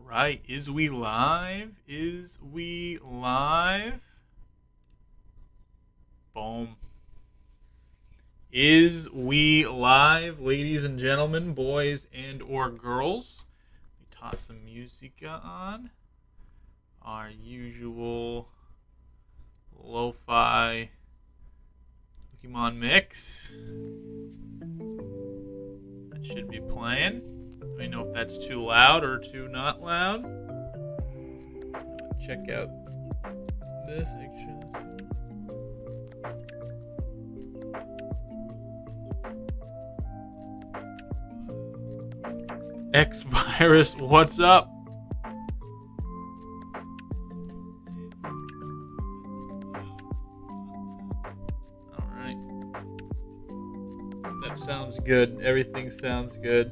right. Is we live? Is we live? Boom. Is we live, ladies and gentlemen, boys and or girls? We toss some music on. Our usual lo-fi Pokemon mix. That should be playing. Let me know if that's too loud or too not loud. Check out this section. X Virus, what's up? All right. That sounds good. Everything sounds good.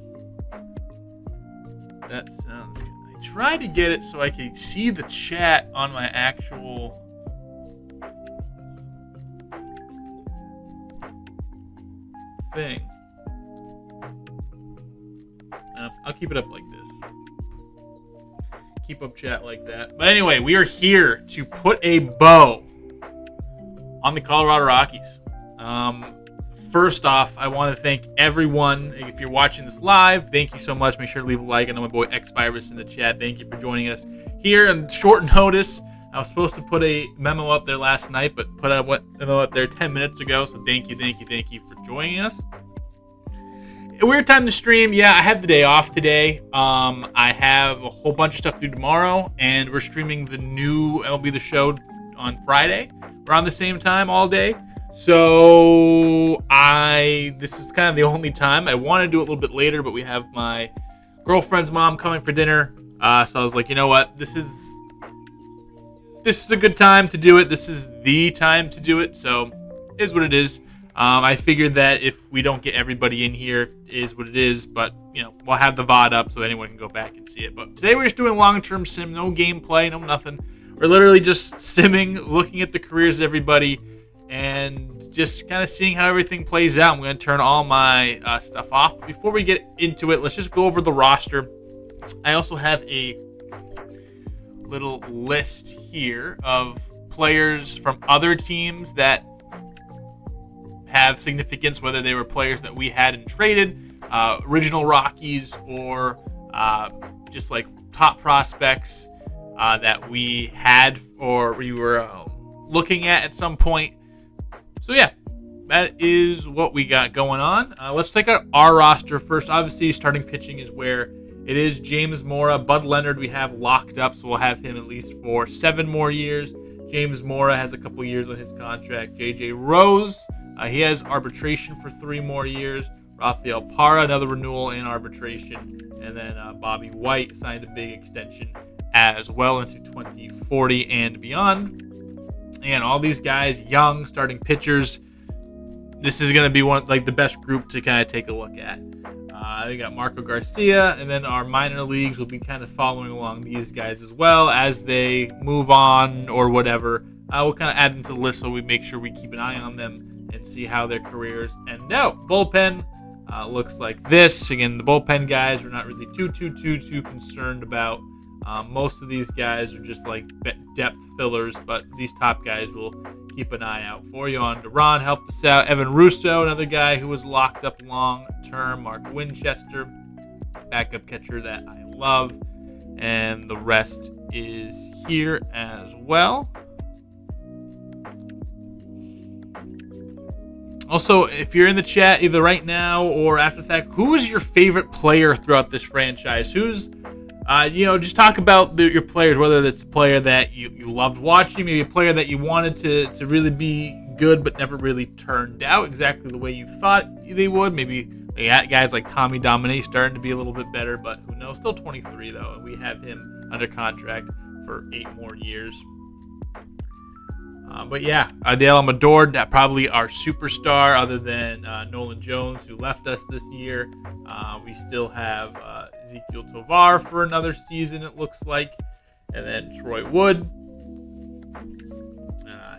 That sounds good. I tried to get it so I could see the chat on my actual thing. I'll keep it up like this. Keep up chat like that. But anyway, we are here to put a bow on the Colorado Rockies. First off, I want to thank everyone. If you're watching this live, thank you so much. Make sure to leave a like. I know my boy X-Virus in the chat. Thank you for joining us here on short notice. I was supposed to put a memo up there last night, but put a memo up there 10 minutes ago. So thank you for joining us. Weird time to stream. Yeah, I have the day off today. I have a whole bunch of stuff to do tomorrow, and we're streaming the new MLB The Show on Friday around the same time all day. So this is kind of the only time. I want to do it a little bit later, but we have my girlfriend's mom coming for dinner. So I was like, you know what? This is a good time to do it. This is the time to do it. So it is what it is. I figured that if we don't get everybody in here, it is what it is. But, we'll have the VOD up so anyone can go back and see it. But today we're just doing long-term sim, no gameplay, no nothing. We're literally just simming, looking at the careers of everybody, and just kind of seeing how everything plays out. I'm going to turn all my stuff off. But before we get into it, let's just go over the roster. I also have a little list here of players from other teams that have significance, whether they were players that we had and traded, original Rockies, or just like top prospects that we had or we were looking at some point. So yeah, that is what we got going on. Let's take out our roster first. Obviously, starting pitching is where it is. James Mora, Bud Leonard we have locked up, so we'll have him at least for 7 more years. James Mora has a couple years on his contract. JJ Rose, he has arbitration for 3 more years. Rafael Parra, another renewal in arbitration. And then Bobby White signed a big extension as well into 2040 and beyond. And all these guys, young, starting pitchers. This is going to be the best group to kind of take a look at. They got Marco Garcia, and then our minor leagues will be kind of following along these guys as well as they move on or whatever. We'll kind of add them to the list so we make sure we keep an eye on them and see how their careers end out. Bullpen looks like this. Again, the bullpen guys we're not really too concerned about. Most of these guys are just like depth fillers, but these top guys will keep an eye out for you. On Duran helped us out. Evan Russo, another guy who was locked up long term. Mark Winchester, backup catcher that I love. And the rest is here as well. Also, if you're in the chat either right now or after the fact, who is your favorite player throughout this franchise? Who's just talk about your players, whether it's a player that you loved watching, maybe a player that you wanted to really be good but never really turned out exactly the way you thought they would. Maybe guys like Tommy Domine starting to be a little bit better, but who knows? Still 23, though, and we have him under contract for 8 more years. But yeah, Adele Amador, probably our superstar other than Nolan Jones, who left us this year. We still have Ezekiel Tovar for another season, it looks like. And then Troy Wood.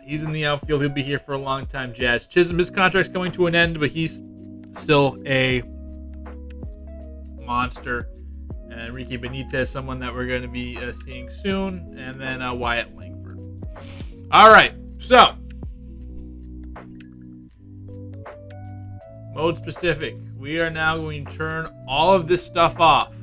He's in the outfield. He'll be here for a long time. Jazz Chisholm, his contract's coming to an end, but he's still a monster Enrique Benitez, someone that we're going to be seeing soon. And then Wyatt Langford. All right, so mode specific. We are now going to turn all of this stuff off.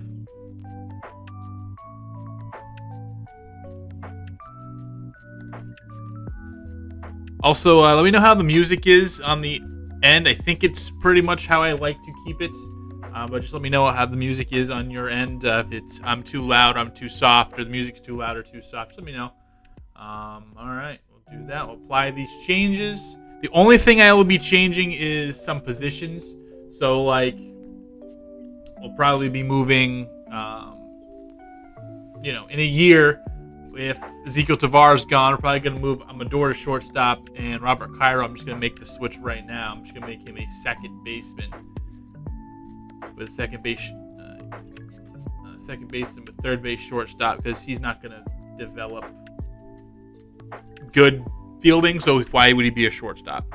Also, let me know how the music is on the end. I think it's pretty much how I like to keep it. But just let me know how the music is on your end. If I'm too loud, I'm too soft, or the music's too loud or too soft, just let me know. All right, we'll do that. We'll apply these changes. The only thing I will be changing is some positions. So, like, we'll probably be moving, in a year, if Ezequiel Tavares is gone, we're probably going to move Amador to shortstop, and Robert Cairo, I'm just going to make the switch right now. I'm just going to make him a second baseman with second baseman with third base shortstop, because he's not going to develop good fielding, so why would he be a shortstop?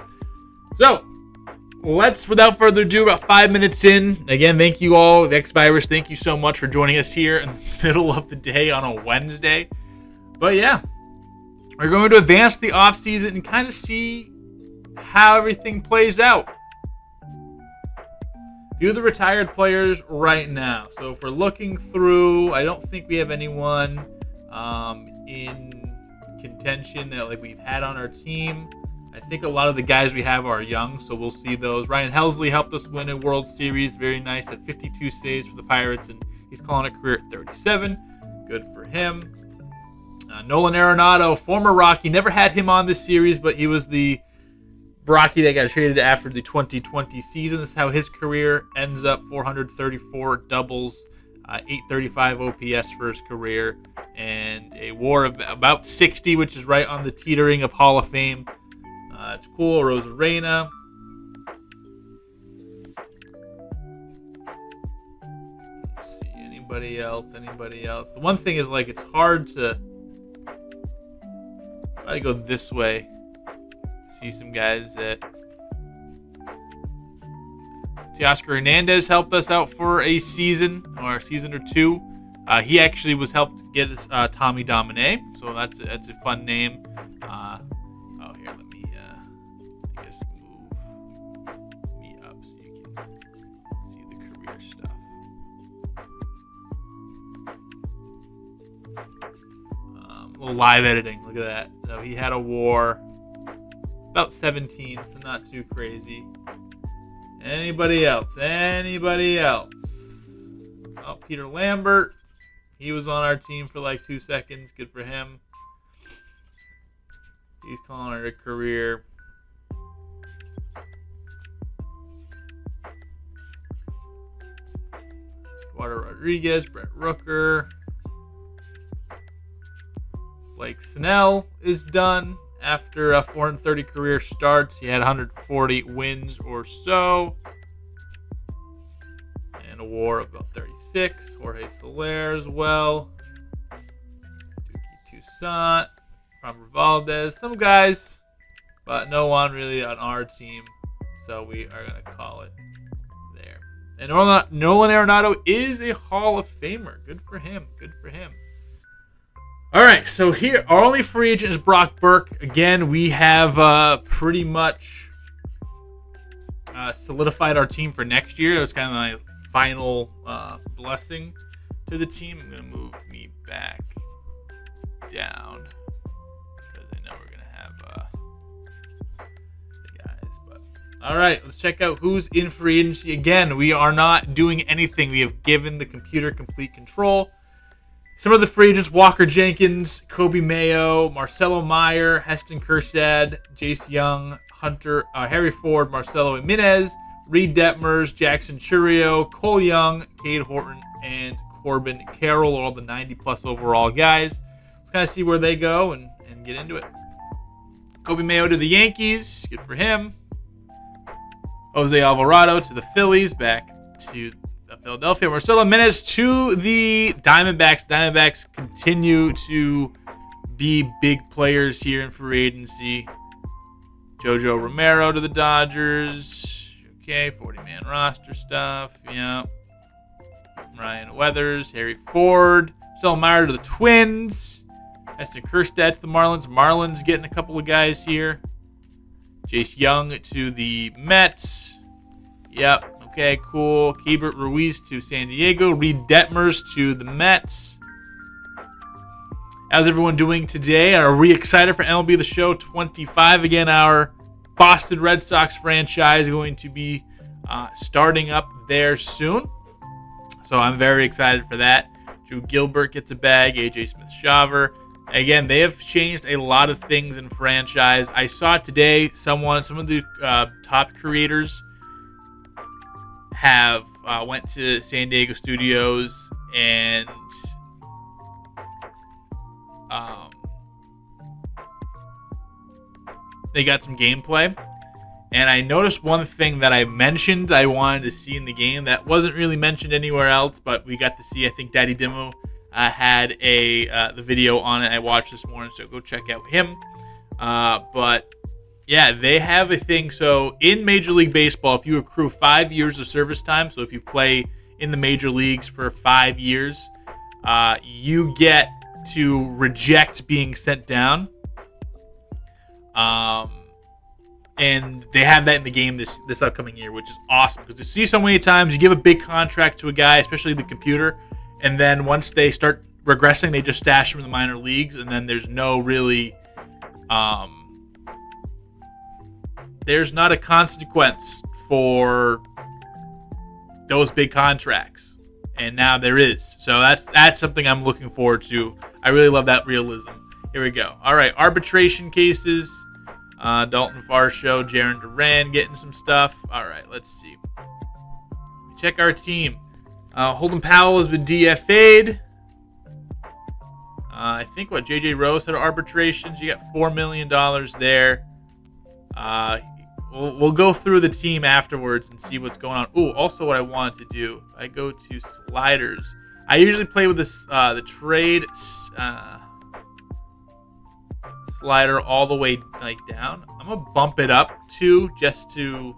So, without further ado, about 5 minutes in. Again, thank you all, the X-Virus, thank you so much for joining us here in the middle of the day on a Wednesday. But yeah, we're going to advance the offseason and kind of see how everything plays out. Do the retired players right now. So if we're looking through, I don't think we have anyone in contention that we've had on our team. I think a lot of the guys we have are young, so we'll see those. Ryan Helsley helped us win a World Series. Very nice at 52 saves for the Pirates, and he's calling a career at 37. Good for him. Nolan Arenado, former Rocky. Never had him on this series, but he was the Rocky that got traded after the 2020 season. This is how his career ends up. 434 doubles, 835 OPS for his career, and a WAR of about 60, which is right on the teetering of Hall of Fame. That's cool. Rosarena. Let's see. Anybody else? The one thing is, it's hard to... I go this way. See some guys that... Teoscar Hernandez helped us out for a season, or a season or two. He actually was helped get us Tommy Domine, so that's a fun name. Here, let me, I guess, move me up so you can see the career stuff. A little live editing, look at that. So he had a WAR about 17, so not too crazy. Anybody else? Oh, Peter Lambert. He was on our team for 2 seconds. Good for him. He's calling it a career. Eduardo Rodriguez, Brett Rooker. Blake Snell is done after 430 career starts. He had 140 wins or so. And a WAR of about 36. Jorge Soler as well. Duki Toussaint. Robert Valdez. Some guys, but no one really on our team. So we are going to call it there. And Nolan Arenado is a Hall of Famer. Good for him. All right, so here, our only free agent is Brock Burke. Again, we have pretty much solidified our team for next year. It was kind of my final blessing to the team. I'm going to move me back down because I know we're going to have the guys. But all right, let's check out who's in free agency. Again, we are not doing anything. We have given the computer complete control. Some of the free agents: Walker Jenkins, Kobe Mayo, Marcelo Meyer, Heston Kjerstad, Jace Young, Hunter, Harry Ford, Marcelo Jimenez, Reed Detmers, Jackson Churio, Cole Young, Cade Horton, and Corbin Carroll, all the 90-plus overall guys. Let's kind of see where they go and get into it. Kobe Mayo to the Yankees. Good for him. Jose Alvarado to the Phillies. Back to Philadelphia. Marcelo Jimenez to the Diamondbacks. Diamondbacks continue to be big players here in free agency. Jojo Romero to the Dodgers. Okay, 40-man roster stuff. Yeah. Ryan Weathers, Harry Ford, Selmeyer to the Twins, Eston Kjerstad to the Marlins. Marlins getting a couple of guys here. Jace Young to the Mets. Yep. Okay, cool. Keibert Ruiz to San Diego. Reed Detmers to the Mets. How's everyone doing today? Are we excited for MLB The Show 25? Again, our Boston Red Sox franchise going to be starting up there soon. So I'm very excited for that. Drew Gilbert gets a bag. AJ Smith-Shawver. Again, they have changed a lot of things in franchise. I saw today some of the top creators have went to San Diego studios and they got some gameplay. And I noticed one thing that I mentioned I wanted to see in the game that wasn't really mentioned anywhere else, but we got to see. I think Daddy Dimmu had the video on it I watched this morning, so go check out him. But yeah, they have a thing. So in Major League Baseball, if you accrue 5 years of service time, so if you play in the major leagues for 5 years, you get to reject being sent down. And they have that in the game this upcoming year, which is awesome. Because you see so many times, you give a big contract to a guy, especially the computer, and then once they start regressing, they just stash him in the minor leagues, and then there's no really... there's not a consequence for those big contracts. And now there is. So that's something I'm looking forward to. I really love that realism. Here we go. All right, arbitration cases. Dalton Varsho, Jarren Duran getting some stuff. All right, let's see. Check our team. Holden Powell has been DFA'd. I think J.J. Rose had arbitrations. You got $4 million there. We'll go through the team afterwards and see what's going on. Ooh, also what I wanted to do, I go to sliders. I usually play with this the trade slider all the way down. I'm gonna bump it up too, just to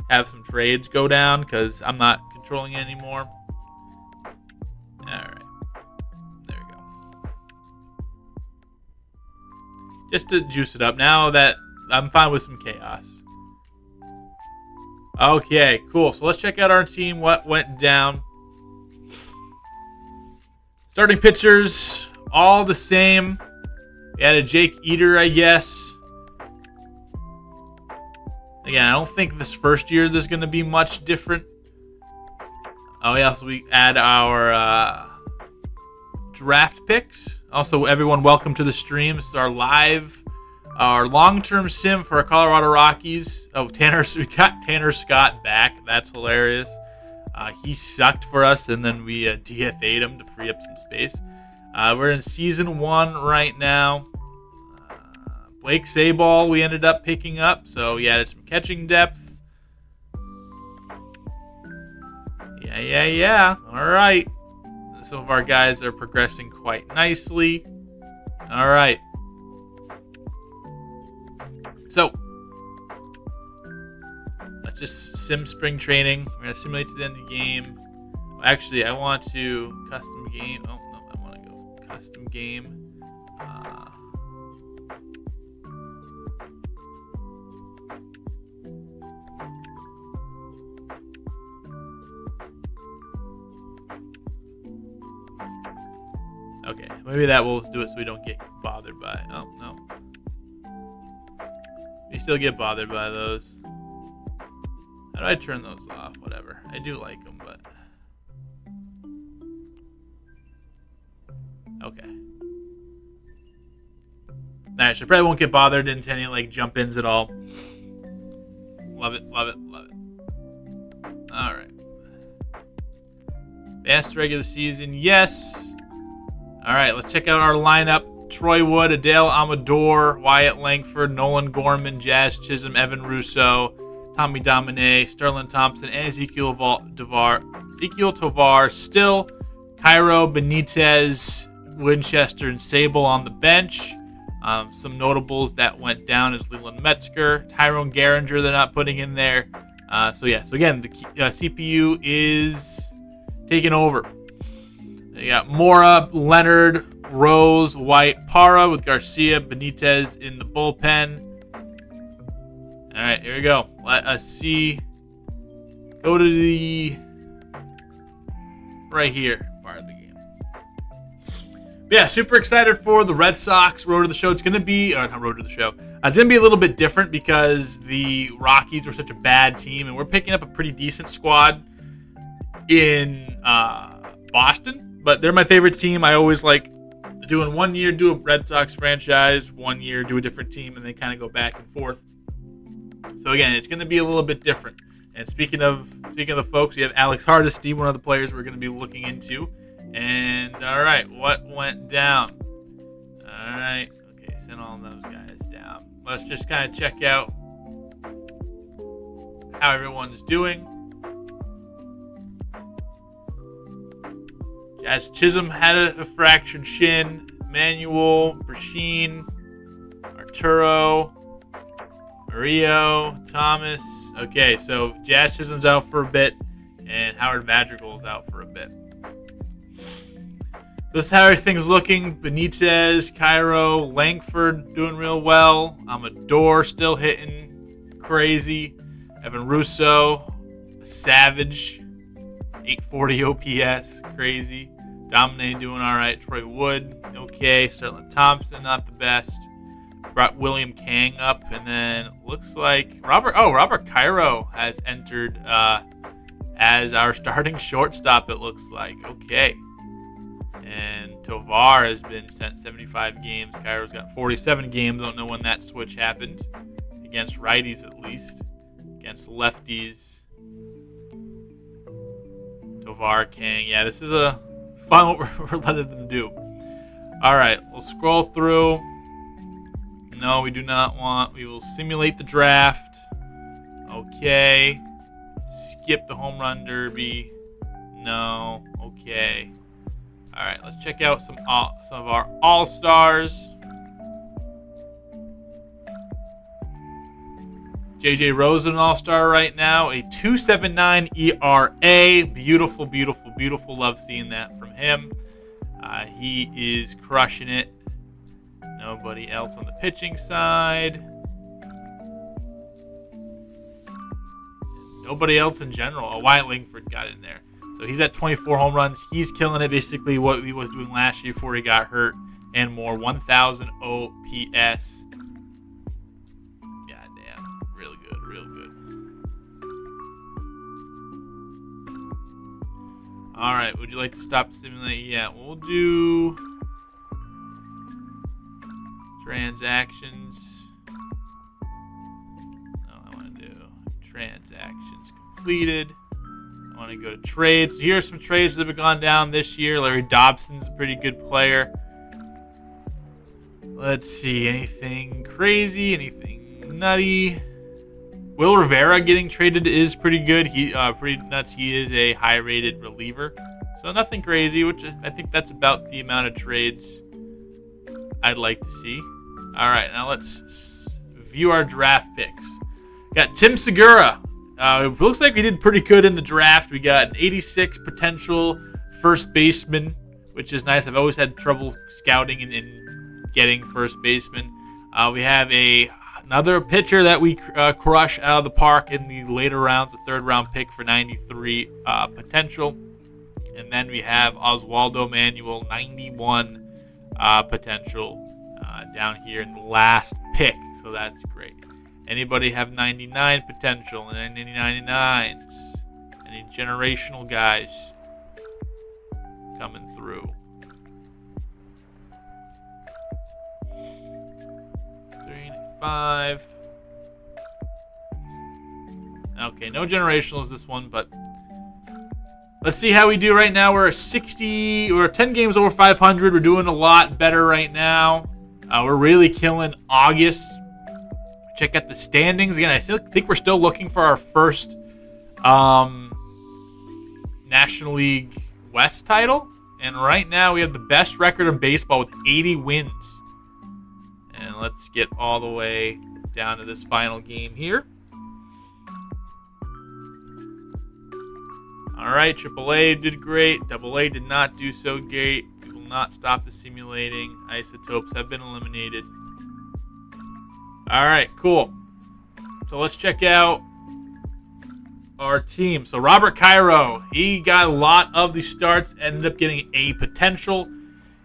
have some trades go down because I'm not controlling it anymore. All right, there we go. Just to juice it up. Now that I'm fine with some chaos. Okay, cool. So let's check out our team. What went down? Starting pitchers, all the same. We had a Jake Eater, I guess. Again, I don't think this first year there's going to be much different. Oh, yeah, so we add our draft picks. Also, everyone, welcome to the stream. This is our long-term sim for our Colorado Rockies. Oh, we got Tanner Scott back. That's hilarious. He sucked for us, and then we DFA'd him to free up some space. We're in season 1 right now. Blake Sabol we ended up picking up, so he added some catching depth. Yeah. All right. Some of our guys are progressing quite nicely. All right. So, let's just sim spring training. We're going to simulate to the end of the game. Actually, I want to custom game. Oh, no, I want to go custom game. Okay, maybe that will do it so we don't get bothered by it. Oh, no. We still get bothered by those. How do I turn those off? Whatever. I do like them, but... Okay. Alright, so I probably won't get bothered into any, jump-ins at all. Love it. Alright. Best regular season, yes. Alright, let's check out our lineup. Troy Wood, Adele Amador, Wyatt Langford, Nolan Gorman, Jazz Chisholm, Evan Russo, Tommy Domine, Sterling Thompson, and Ezekiel Tovar. Still, Cairo, Benitez, Winchester, and Sable on the bench. Some notables that went down is Leland Metzger, Tyrone Garinger they're not putting in there. So again, the CPU is taking over. You got Mora, Leonard, Rose, White, Parra with Garcia, Benitez in the bullpen. All right, here we go. Let us see. Go to the right here part of the game. But yeah, super excited for the Red Sox road to the show. It's going to be, or not road to the show. It's going to be a little bit different because the Rockies were such a bad team, and we're picking up a pretty decent squad in Boston. But they're my favorite team. I always like doing 1 year, do a Red Sox franchise, 1 year, do a different team, and they kind of go back and forth. So again, it's going to be a little bit different. And speaking of the folks, we have Alex Hardesty, one of the players we're going to be looking into. And all right, what went down? All right, okay, send all those guys down. Let's just kind of check out how everyone's doing. Jazz Chisholm had a fractured shin. Manuel, Brasheen, Arturo, Mario, Thomas. Okay, so Jazz Chisholm's out for a bit, and Howard Madrigal's out for a bit. This is how everything's looking. Benitez, Cairo, Langford doing real well. Amador still hitting crazy. Evan Russo, Savage, 840 OPS, crazy. Domine doing all right. Troy Wood, okay. Sterling Thompson, not the best. Brought William Kang up, and then looks like Robert Cairo has entered as our starting shortstop, it looks like. Okay. And Tovar has been sent 75 games. Cairo's got 47 games. Don't know when that switch happened. Against righties, at least. Against lefties. Tovar, Kang. Yeah, this is fun what we're letting them do. All right, we'll scroll through. No, we do not want. We will simulate the draft. Okay. Skip the home run derby. No. Okay. All right, let's check out some of our all-stars. JJ Rose is an all-star right now. A 2.79 ERA. Beautiful, beautiful, beautiful. Love seeing that from him. He is crushing it. Nobody else on the pitching side. Nobody else in general. Oh, Wyatt Langford got in there. So he's at 24 home runs. He's killing it, basically what he was doing last year before he got hurt and more. 1,000 OPS. Goddamn. Real good, real good. All right, would you like to stop simulating? Yeah, we'll do transactions. No, I want to do transactions completed. I want to go to trades. So here are some trades that have gone down this year. Larry Dobson's a pretty good player. Let's see. Anything crazy? Anything nutty? Will Rivera getting traded is pretty good. He pretty nuts. He is a high-rated reliever. So nothing crazy, which I think that's about the amount of trades I'd like to see. All right, now let's view our draft picks. Got Tim Segura. It looks like we did pretty good in the draft. We got an 86 potential first baseman, which is nice. I've always had trouble scouting and getting first baseman. We have another pitcher that we crush out of the park in the later rounds, the third-round pick for 93 potential. And then we have Oswaldo Manuel, 91 potential down here in the last pick. So that's great. Anybody have 99 potential and any 99s? Any generational guys coming through? 395. Okay, no generationals this one, but let's see how we do right now. We're 10 games over 500. We're doing a lot better right now. We're really killing August. Check out the standings again. I think we're still looking for our first National League West title, and right now we have the best record in baseball with 80 wins. And let's get all the way down to this final game here. All right, AAA did great. AA did not do so great. We will not stop the simulating. Isotopes have been eliminated. All right, cool. So let's check out our team. So Robert Cairo, he got a lot of the starts, ended up getting a potential.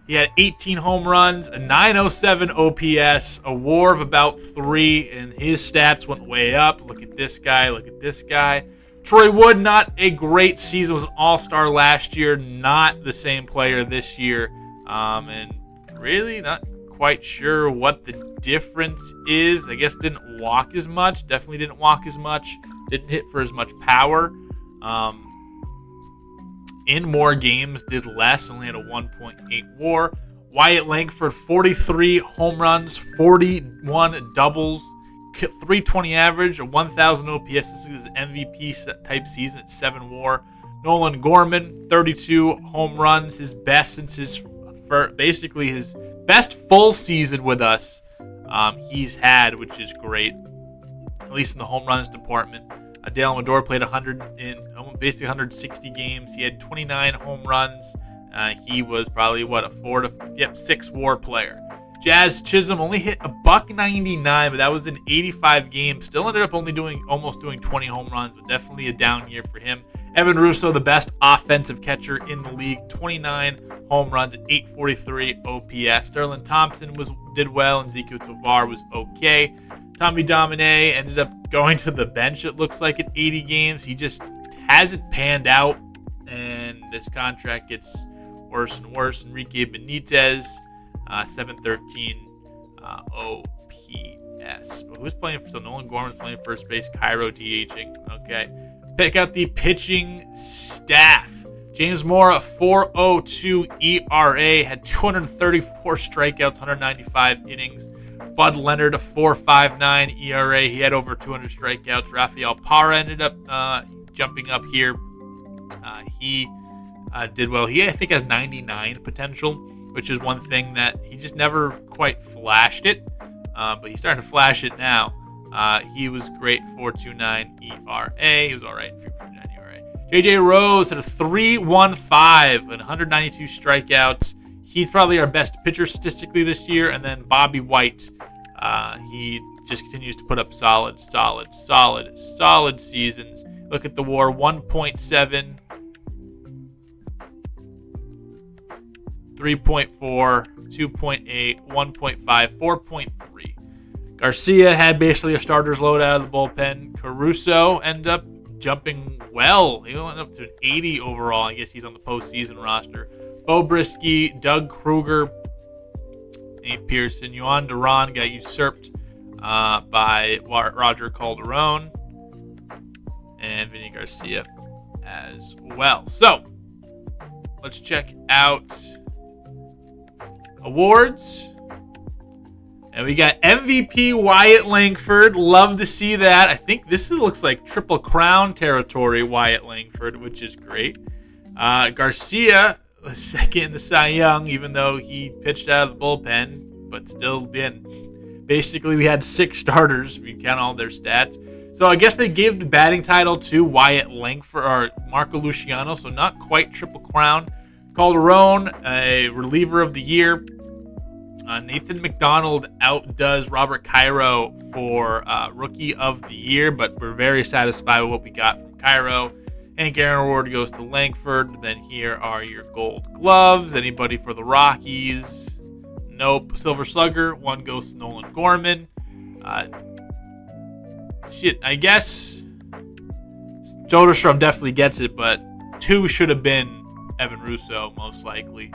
He had 18 home runs, a 907 OPS, a WAR of about 3, and his stats went way up. Look at this guy. Look at this guy. Troy Wood, not a great season. Was an all-star last year. Not the same player this year. And really not quite sure what the difference is. I guess didn't walk as much. Definitely didn't walk as much. Didn't hit for as much power. In more games, did less, only had a 1.8 WAR. Wyatt Langford, 43 home runs, 41 doubles, 320 average, a 1,000 OPS. This is his MVP type season at 7 WAR. Nolan Gorman, 32 home runs, his best since his best full season with us he's had, which is great, at least in the home runs department. Dale Amador played 160 games. He had 29 home runs. He was probably a 6 WAR player. Jazz Chisholm only hit a $199, but that was in 85 games. Still ended up only almost doing 20 home runs, but definitely a down year for him. Evan Russo, the best offensive catcher in the league, 29 home runs at 843 OPS. Sterling Thompson did well, and Ezekiel Tovar was okay. Tommy Domine ended up going to the bench, it looks like, at 80 games. He just hasn't panned out, and this contract gets worse and worse. Enrique Benitez, 713 OPS. But who's playing? So Nolan Gorman's playing first base. Cairo DHing. Okay. Pick out the pitching staff. James Moore, a 4.02 ERA, had 234 strikeouts, 195 innings. Bud Leonard, a 4.59 ERA. He had over 200 strikeouts. Rafael Parra ended up jumping up here. He did well. He, I think, has 99 potential, which is one thing that he just never quite flashed it. But he's starting to flash it now. He was great, 4.29 ERA. He was all right, 3.49 ERA. JJ Rose had a 3.15 and 192 strikeouts. He's probably our best pitcher statistically this year. And then Bobby White, he just continues to put up solid seasons. Look at the WAR, 1.7, 3.4, 2.8, 1.5, 4.3. Garcia had basically a starter's load out of the bullpen. Caruso ended up jumping well. He went up to an 80 overall. I guess he's on the postseason roster. Bo Brisky, Doug Kruger, Nate Pearson, Yohan Duran got usurped by Roger Calderon, and Vinny Garcia as well. So, let's check out awards. And we got MVP Wyatt Langford. Love to see that. I think this looks like Triple Crown territory, Wyatt Langford, which is great. Garcia was second in the Cy Young, even though he pitched out of the bullpen, but still didn't. Basically, we had 6 starters if you count all their stats. So I guess they gave the batting title to Wyatt Langford or Marco Luciano, so not quite Triple Crown. Calderon, a reliever of the year. Nathan McDonald outdoes Robert Cairo for Rookie of the Year, but we're very satisfied with what we got from Cairo. Hank Aaron Award goes to Langford. Then here are your Gold Gloves. Anybody for the Rockies? Nope. Silver Slugger, 1 goes to Nolan Gorman. I guess Soderstrom definitely gets it, but 2 should have been Evan Russo, most likely.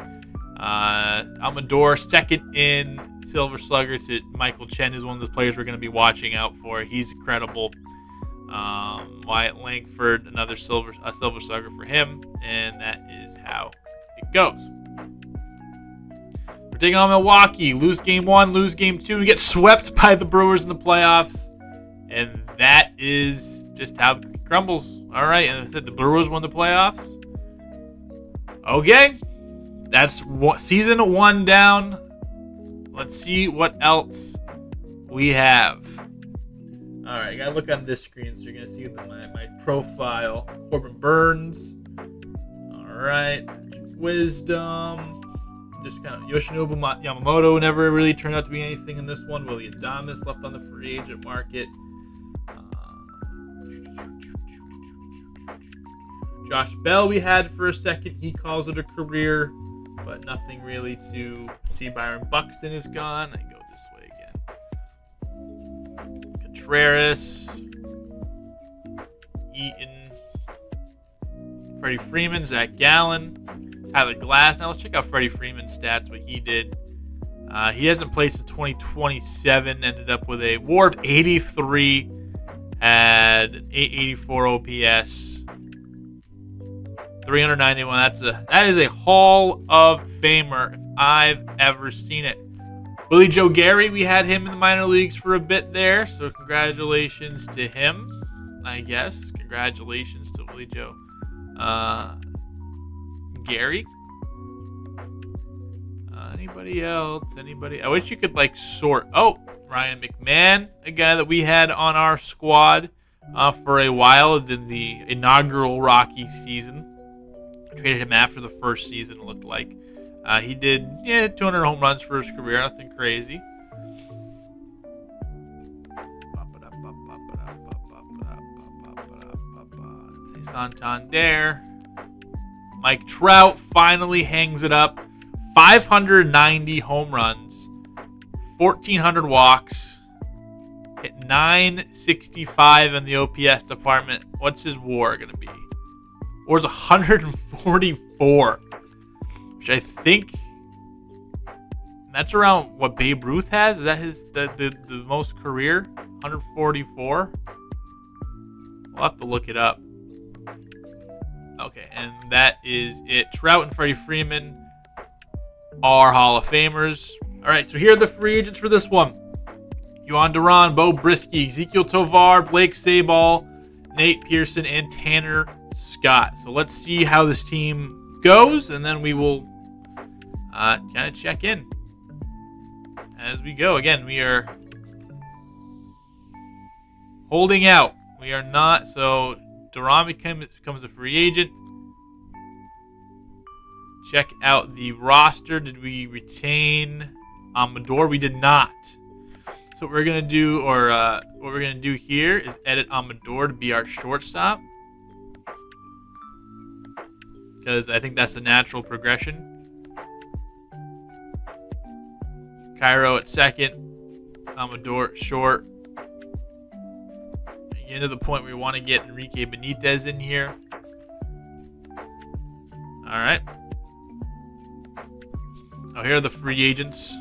Amador, second in Silver Slugger to Michael Chen, is one of those players we're going to be watching out for. He's incredible. Wyatt Langford, another Silver Slugger for him, and that is how it goes. We're taking on Milwaukee. Lose game 1, lose game 2. We get swept by the Brewers in the playoffs, and that is just how it crumbles. All right, and I said the Brewers won the playoffs. Okay, that's season 1 down. Let's see what else we have. All right, I gotta look on this screen so you're gonna see my profile. Corbin Burns, right. Wisdom. Just kind of Yoshinobu Yamamoto never really turned out to be anything in this one. Willie Adames left on the free agent market. Josh Bell we had for a second. He calls it a career, but nothing really to see. Byron Buxton is gone. I go this way again. Contreras. Eaton. Freddie Freeman. Zach Gallen. Tyler Glass. Now let's check out Freddie Freeman's stats, what he did. He hasn't played since 2027. Ended up with a WAR of 83. Had an 884 OPS. 391. That is a Hall of Famer if I've ever seen it. Willie Joe Gary, we had him in the minor leagues for a bit there, so congratulations to him, I guess. Congratulations to Willie Joe Gary. Anybody else? Anybody? I wish you could sort. Oh, Ryan McMahon, a guy that we had on our squad for a while in the inaugural Rockies season. Traded him after the first season, it looked like. He did 200 home runs for his career, nothing crazy. Santander. Mike Trout finally hangs it up. 590 home runs, 1,400 walks, hit 965 in the OPS department. What's his WAR going to be? WAR's 144, which I think that's around what Babe Ruth has. Is that the most career? 144. We'll have to look it up. Okay, and that is it. Trout and Freddie Freeman are Hall of Famers. All right, so here are the free agents for this one. Yohan Duran, Bo Brisky, Ezekiel Tovar, Blake Sabol, Nate Pearson, and Tanner Scott. So let's see how this team goes, and then we will kind of check in as we go. Again, we are holding out. We are not. So Duran becomes a free agent. Check out the roster. Did we retain Amador? We did not. So what we're gonna do, what we're gonna do here, is edit Amador to be our shortstop, because I think that's the natural progression. Cairo at second, Amador at short. Getting to the point where we want to get Enrique Benitez in here. All right. Oh, here are the free agents.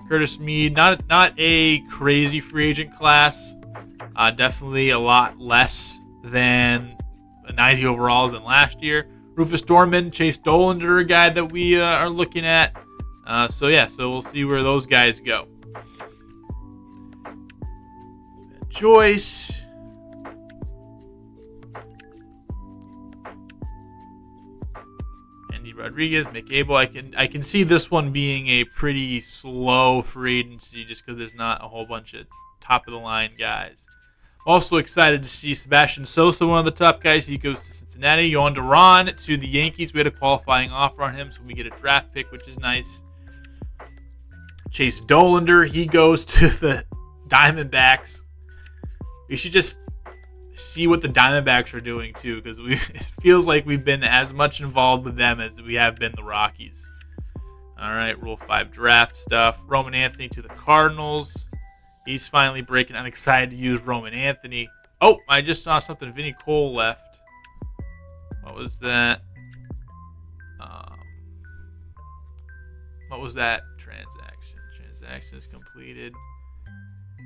Curtis Mead, not a crazy free agent class. Definitely a lot less than 90 overalls than last year. Rufus Dorman, Chase Dolander, a guy that we are looking at. So we'll see where those guys go. Joyce. Andy Rodriguez, Mick Abel. I can see this one being a pretty slow free agency just because there's not a whole bunch of top of the line guys. Also excited to see Sebastian Sosa, one of the top guys. He goes to Cincinnati. Yohan Duran to the Yankees. We had a qualifying offer on him, so we get a draft pick, which is nice. Chase Dolander, he goes to the Diamondbacks. We should just see what the Diamondbacks are doing too, because it feels like we've been as much involved with them as we have been the Rockies. All right, Rule 5 draft stuff. Roman Anthony to the Cardinals. He's finally breaking. I'm excited to use Roman Anthony. Oh, I just saw something. Vinny Cole left. What was that? What was that transaction? Transaction is completed.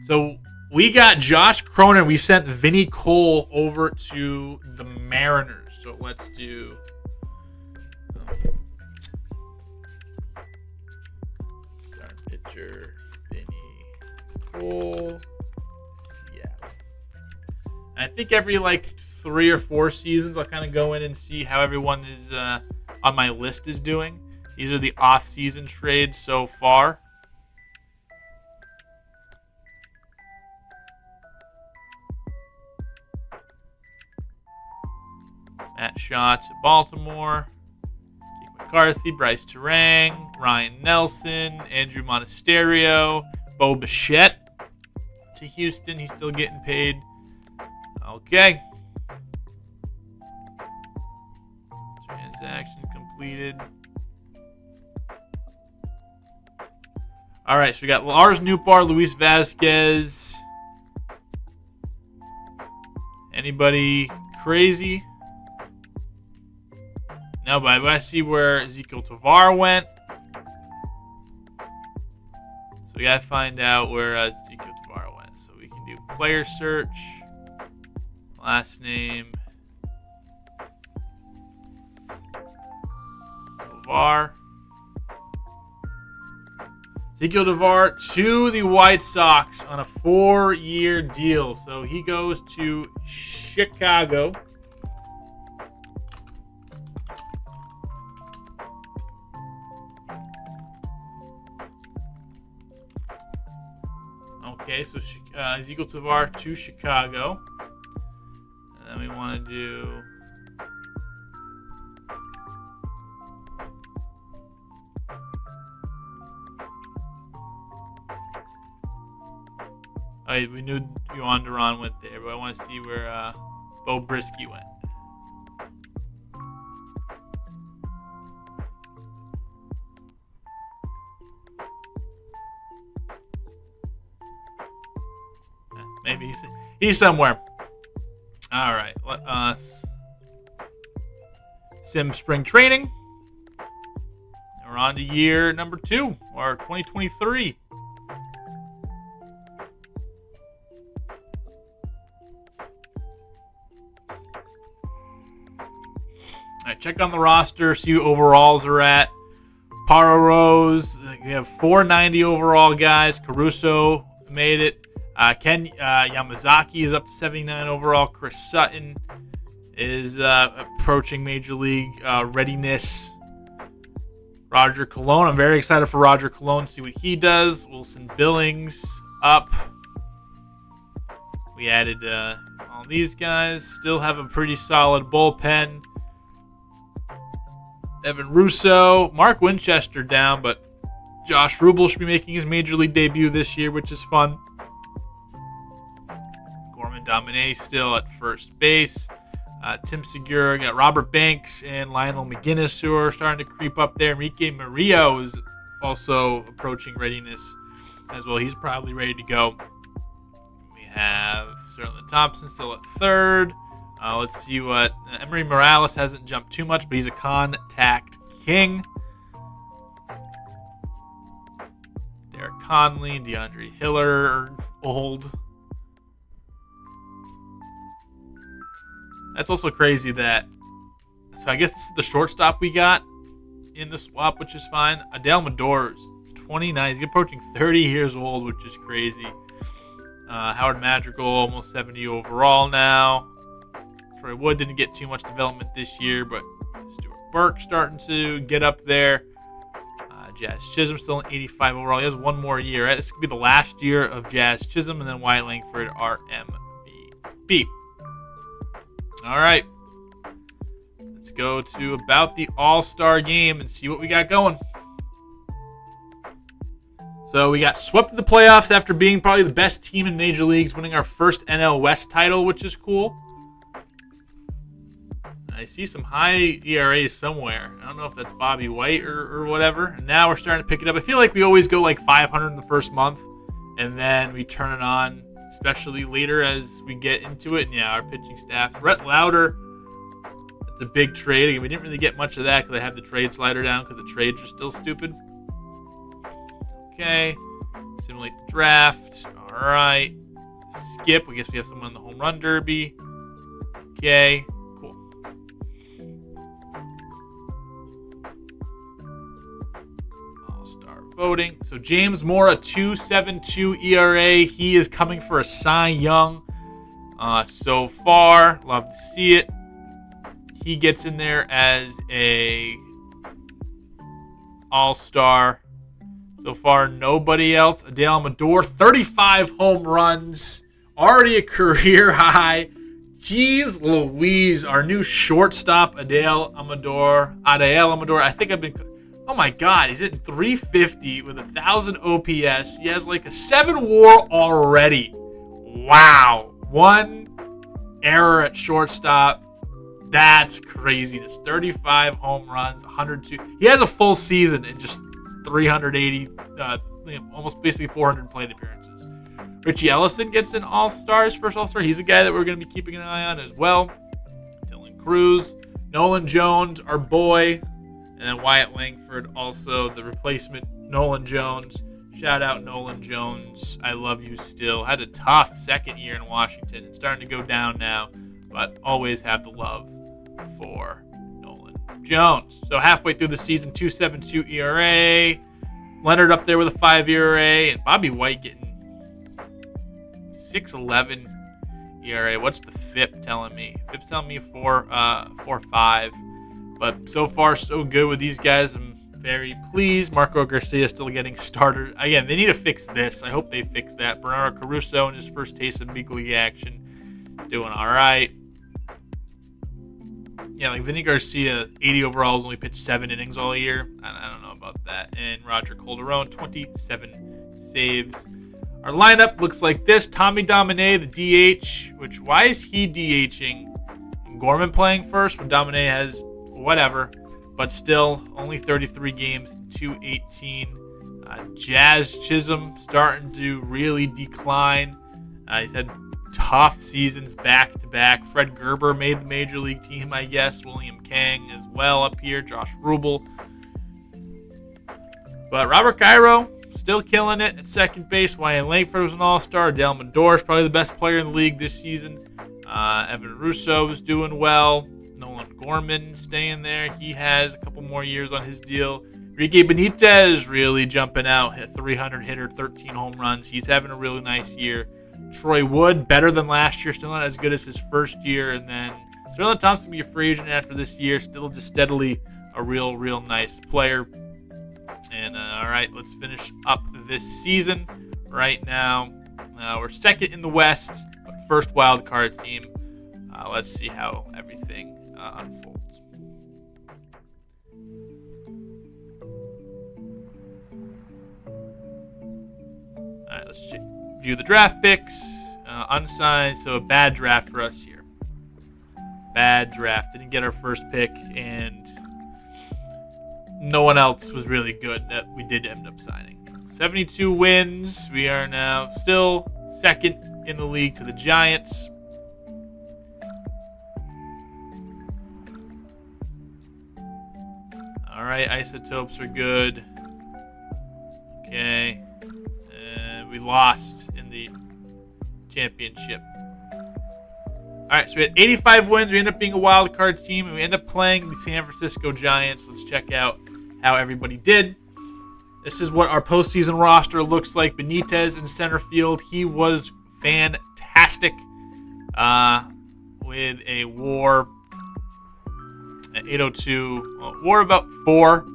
So we got Josh Cronin. We sent Vinny Cole over to the Mariners. So let's do. Start pitcher Vinny Cole, Seattle. I think every 3 or 4 seasons, I'll kind of go in and see how everyone is on my list is doing. These are the off-season trades so far. Matt Schatz at Baltimore. Jake McCarthy, Bryce Terang, Ryan Nelson, Andrew Monasterio, Bo Bichette to Houston. He's still getting paid. Okay. Transaction completed. All right, so we got Lars Nootbaar, Luis Vasquez. Anybody crazy? No, but I want to see where Ezekiel Tovar went. So we got to find out where Ezekiel Tovar went. So we can do player search. Last name. Tovar. Ezekiel Tovar to the White Sox on a 4-year deal. So he goes to Chicago. Okay, so Ezekiel Tovar to Chicago. And then we want to do... Oh, we knew Yohan Duran went there, but I want to see where Bo Brisky went. Maybe he's somewhere. All right, let us sim spring training. And we're on to year number 2, or 2023. All right, check on the roster, see who overalls are at. Paro Rose, we have 490 overall guys. Caruso made it. Ken Yamazaki is up to 79 overall. Chris Sutton is approaching Major League readiness. Roger Cologne, I'm very excited for Roger Cologne, see what he does. Wilson Billings up. We added all these guys. Still have a pretty solid bullpen. Evan Russo, Mark Winchester down, but Josh Rubel should be making his Major League debut this year, which is fun. Gorman Domine still at first base. Tim Segura, got Robert Banks and Lionel McGinnis who are starting to creep up there. Enrique Murillo is also approaching readiness as well. He's probably ready to go. We have Sterling Thompson still at third. Let's see what Emery Morales hasn't jumped too much, but he's a contact king. Derek Conley and DeAndre Hiller are old. That's also crazy that. So I guess this is the shortstop we got in the swap, which is fine. Adele Mador is 29. He's approaching 30 years old, which is crazy. Howard Madrigal almost 70 overall now. Troy Wood didn't get too much development this year, but Stuart Burke starting to get up there. Jazz Chisholm still an 85 overall. He has one more year. Right? This could be the last year of Jazz Chisholm, and then Wyatt Langford are MVP. All right. Let's go to about the All-Star game and see what we got going. So we got swept to the playoffs after being probably the best team in Major Leagues, winning our first NL West title, which is cool. I see some high ERAs somewhere. I don't know if that's Bobby White or whatever. And now we're starting to pick it up. I feel like we always go like 500 in the first month, and then we turn it on, especially later as we get into it. And yeah, our pitching staff. Rhett Lauder, it's a big trade. Again, we didn't really get much of that because I have the trade slider down because the trades are still stupid. Okay. Simulate the draft. All right. Skip. I guess we have someone in the home run derby. Okay. Voting. So James Moore, a 2.72 ERA. He is coming for a Cy Young. So far, love to see it. He gets in there as a All-Star. So far, nobody else. Adele Amador, 35 home runs, already a career high. Jeez Louise, our new shortstop, Adael Amador. I think oh my God, he's hitting 350 with 1,000 OPS. He has like a 7 WAR already. Wow. 1 error at shortstop. That's craziness. 35 home runs, 102. He has a full season in just 380, almost basically 400 plate appearances. Richie Ellison gets an All-Stars, first All-Star. He's a guy that we're going to be keeping an eye on as well. Dylan Cruz, Nolan Jones, our boy, and then Wyatt Langford, also the replacement, Nolan Jones. Shout out Nolan Jones. I love you still. Had a tough second year in Washington. It's starting to go down now, but always have the love for Nolan Jones. So halfway through the season, 2.72 ERA. Leonard up there with a 5 ERA, and Bobby White getting 6.11 ERA. What's the FIP telling me? FIP's telling me 4.5. But so far, so good with these guys. I'm very pleased. Marco Garcia still getting started. Again, they need to fix this. I hope they fix that. Bernardo Caruso in his first taste of big league action is doing all right. Yeah, like Vinny Garcia, 80 overalls, only pitched 7 innings all year. I don't know about that. And Roger Calderon, 27 saves. Our lineup looks like this. Tommy Domine, the DH, which why is he DHing? Gorman playing first when Domine has whatever, but still only 33 games, 218. Jazz Chisholm starting to really decline. He's had tough seasons back to back. Fred Gerber made the major league team, I guess. William Kang as well up here. Josh Rubel. But Robert Cairo still killing it at second base. Wyatt Langford was an all-star. Del Mador is probably the best player in the league this season. Evan Russo is doing well. Nolan Gorman staying there. He has a couple more years on his deal. Enrique Benitez really jumping out. Hit 300 hitter, 13 home runs. He's having a really nice year. Troy Wood, better than last year. Still not as good as his first year. And then Sterling Thompson will be a free agent after this year. Still just steadily a real nice player. And all right, let's finish up this season right now. We're second in the West, but first wild card team. Let's see how everything unfolds. All right, let's view the draft picks. Unsigned, so a bad draft for us here. Bad draft. Didn't get our first pick, and no one else was really good that we did end up signing. 72 wins. We are now still second in the league to the Giants. All right, isotopes are good. Okay. And we lost in the championship. All right, so we had 85 wins. We ended up being a wild card team, and we ended up playing the San Francisco Giants. Let's check out how everybody did. This is what our postseason roster looks like. Benitez in center field. He was fantastic with a WAR at 802. WAR about 4.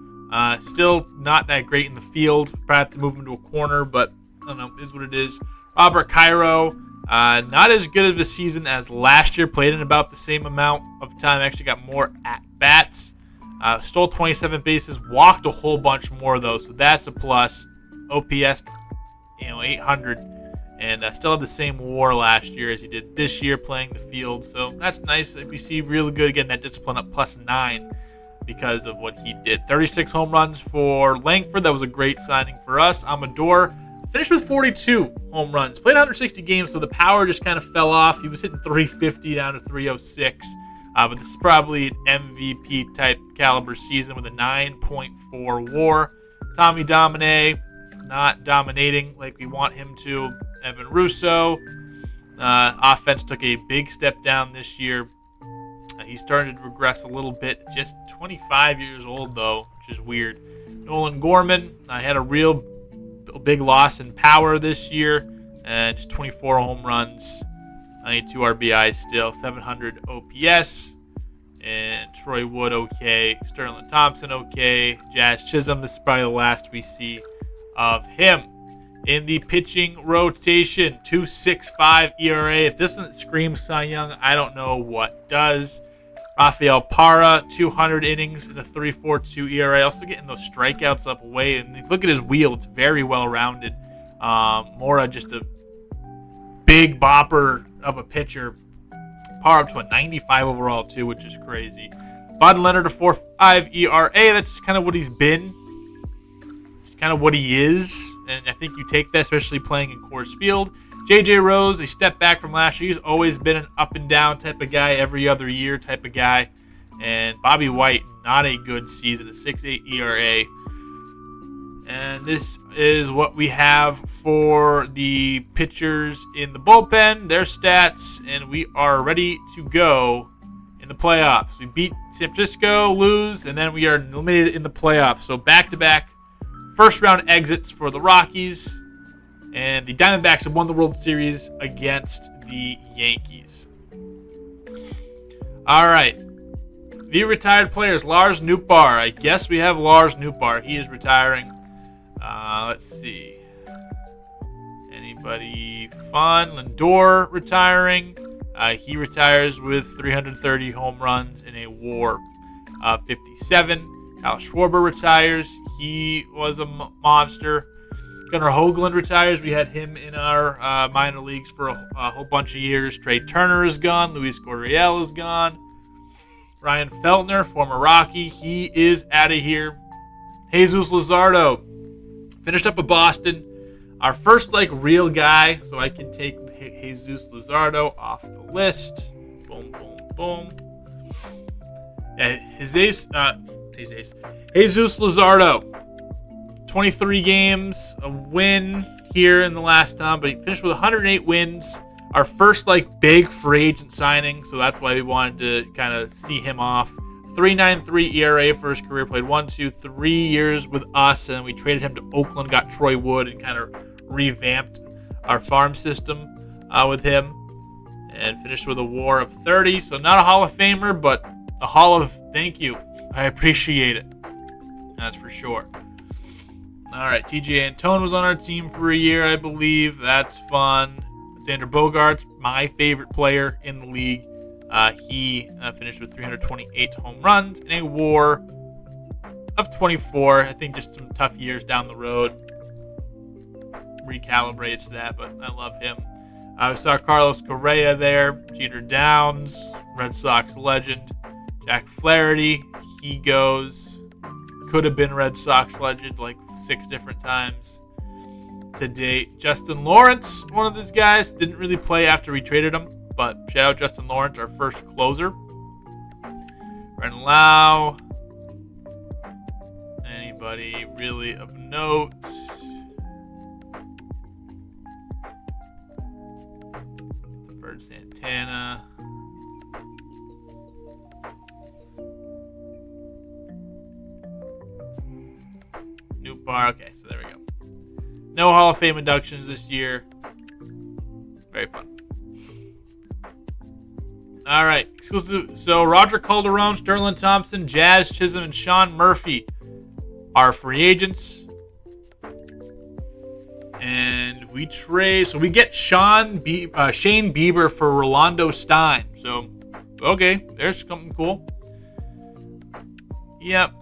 Still not that great in the field. Probably have to move him to a corner, but I don't know. Is what it is. Robert Cairo. Not as good of a season as last year. Played in about the same amount of time. Actually got more at-bats. Stole 27 bases. Walked a whole bunch more, though. So that's a plus. OPS, 800. And still had the same WAR last year as he did this year playing the field. So that's nice. We see really good, again, that discipline up +9 because of what he did. 36 home runs for Langford. That was a great signing for us. Amador finished with 42 home runs. Played 160 games, so the power just kind of fell off. He was hitting 350 down to 306. But this is probably an MVP-type caliber season with a 9.4 WAR. Tommy Domine, not dominating like we want him to. Evan Russo. Offense took a big step down this year. He started to regress a little bit. Just 25 years old, though, which is weird. Nolan Gorman had a real big loss in power this year. Just 24 home runs. 92 RBIs still. 700 OPS. And Troy Wood, okay. Sterling Thompson, okay. Jazz Chisholm, this is probably the last we see of him. In the pitching rotation, 2.65 ERA. If this doesn't scream Cy Young, I don't know what does. Rafael Parra, 200 innings and a 3.42 ERA. Also getting those strikeouts up away. And look at his wheel. It's very well-rounded. Mora, just a big bopper of a pitcher. Parra up to a 95 overall, too, which is crazy. Bud Leonard, a 4.5 ERA. That's kind of what he's been. It's kind of what he is. And I think you take that, especially playing in Coors Field. J.J. Rose, a step back from last year. He's always been an up-and-down type of guy, every other year type of guy. And Bobby White, not a good season, a 6.8 ERA. And this is what we have for the pitchers in the bullpen, their stats, and we are ready to go in the playoffs. We beat San Francisco, lose, and then we are eliminated in the playoffs. So back-to-back first-round exits for the Rockies. And the Diamondbacks have won the World Series against the Yankees. All right. The retired players, Lars Nootbaar. I guess we have Lars Nootbaar. He is retiring. Let's see. Anybody fun? Lindor retiring. He retires with 330 home runs in a WAR of 57. Kyle Schwarber retires. He was a monster. Gunnar Hoagland retires. We had him in our minor leagues for a whole bunch of years. Trey Turner is gone. Luis Gurriel is gone. Ryan Feltner, former Rocky, he is out of here. Jesus Luzardo finished up with Boston. Our first real guy, so I can take Jesus Luzardo off the list. Boom, boom, boom. Yeah, Jesus Luzardo. 23 games, a win here in the last time, but he finished with 108 wins. Our first big free agent signing, so that's why we wanted to kind of see him off. 3.93 ERA for his career. Played 3 years with us, and we traded him to Oakland, got Troy Wood, and kind of revamped our farm system with him, and finished with a WAR of 30. So not a Hall of Famer, but a Hall of thank you. I appreciate it. That's for sure. All right, TJ Antone was on our team for a year, I believe. That's fun. Xander Bogaerts, my favorite player in the league. He finished with 328 home runs in a WAR of 24. I think just some tough years down the road recalibrates that, but I love him. We saw Carlos Correa there. Jeter Downs, Red Sox legend. Jack Flaherty, he goes. Could have been Red Sox legend 6 different times to date. Justin Lawrence, one of these guys, didn't really play after we traded him, but shout out Justin Lawrence, our first closer. Brendan Lau. Anybody really of note? Bird Santana. Nootbaar. Okay, so there we go. No Hall of Fame inductions this year. Very fun. All right. Exclusive. So Roger Calderon, Sterling Thompson, Jazz Chisholm, and Sean Murphy are free agents. And we trade. So we get Shane Bieber for Rolando Stein. So, okay. There's something cool. Yep.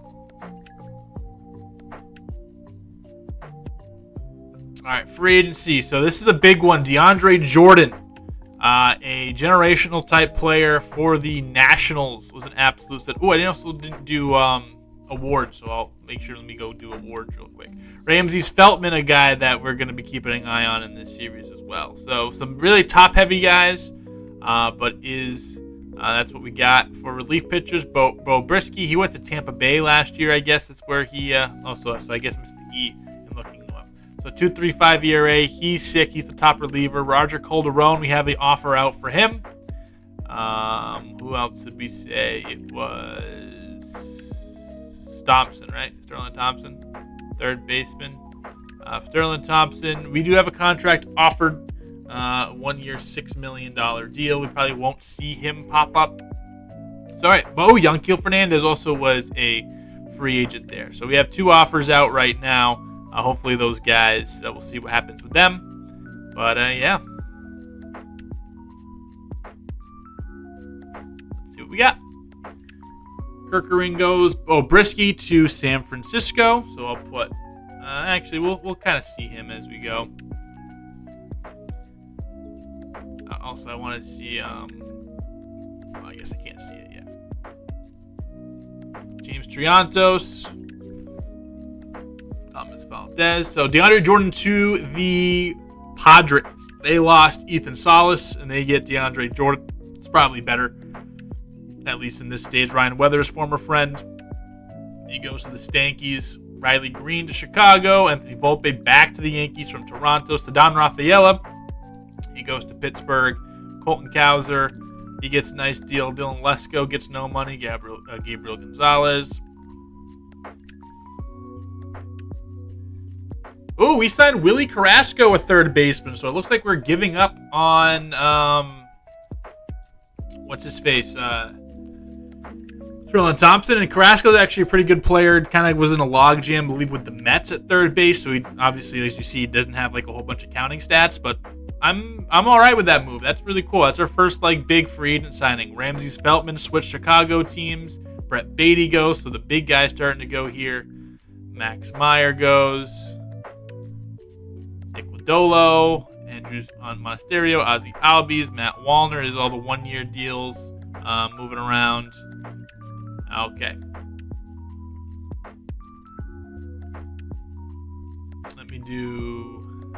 All right, free agency. So this is a big one. DeAndre Jordan, a generational type player for the Nationals, was an absolute set. Oh, I also didn't do awards, so I'll make sure. Let me go do awards real quick. Ramses Feltman, a guy that we're going to be keeping an eye on in this series as well. So some really top-heavy guys, but that's what we got for relief pitchers. Bo Brisky, he went to Tampa Bay last year. I guess that's where he so I guess it's the E in looking him up. So 2.35 ERA. He's sick. He's the top reliever. Roger Calderon, we have the offer out for him. Who else did we say? It was Thompson, right? Sterling Thompson, third baseman. Sterling Thompson, we do have a contract offered. 1 year, $6 million deal. We probably won't see him pop up. So, all right. Yanquiel Fernandez also was a free agent there. So we have two offers out right now. Hopefully those guys, we'll see what happens with them. But, yeah. Let's see what we got. Kirkering goes Brisky to San Francisco. So I'll put, actually, we'll kind of see him as we go. Also, I want to see, I guess I can't see it yet. James Triantos. Thomas Valdez. So DeAndre Jordan to the Padres. They lost Ethan Salas, and they get DeAndre Jordan. It's probably better, at least in this stage. Ryan Weathers, former friend. He goes to the Stankies. Riley Green to Chicago. Anthony Volpe back to the Yankees from Toronto. Ceddanne Rafaela. He goes to Pittsburgh. Colton Cowser. He gets a nice deal. Dylan Lesko gets no money. Gabriel Gonzalez. Ooh, we signed Willie Carrasco, a third baseman. So it looks like we're giving up on, what's his face? Sterling Thompson. And Carrasco's actually a pretty good player. Kind of was in a logjam, I believe, with the Mets at third base. So he obviously, as you see, doesn't have like a whole bunch of counting stats. But I'm all right with that move. That's really cool. That's our first like big free agent signing. Ramsey Feltman switched Chicago teams. Brett Beatty goes. So the big guy's starting to go here. Max Meyer goes. Nick Lodolo, Andrews on Monasterio, Ozzie Albies, Matt Wallner is all the one-year deals moving around. Okay. Let me do...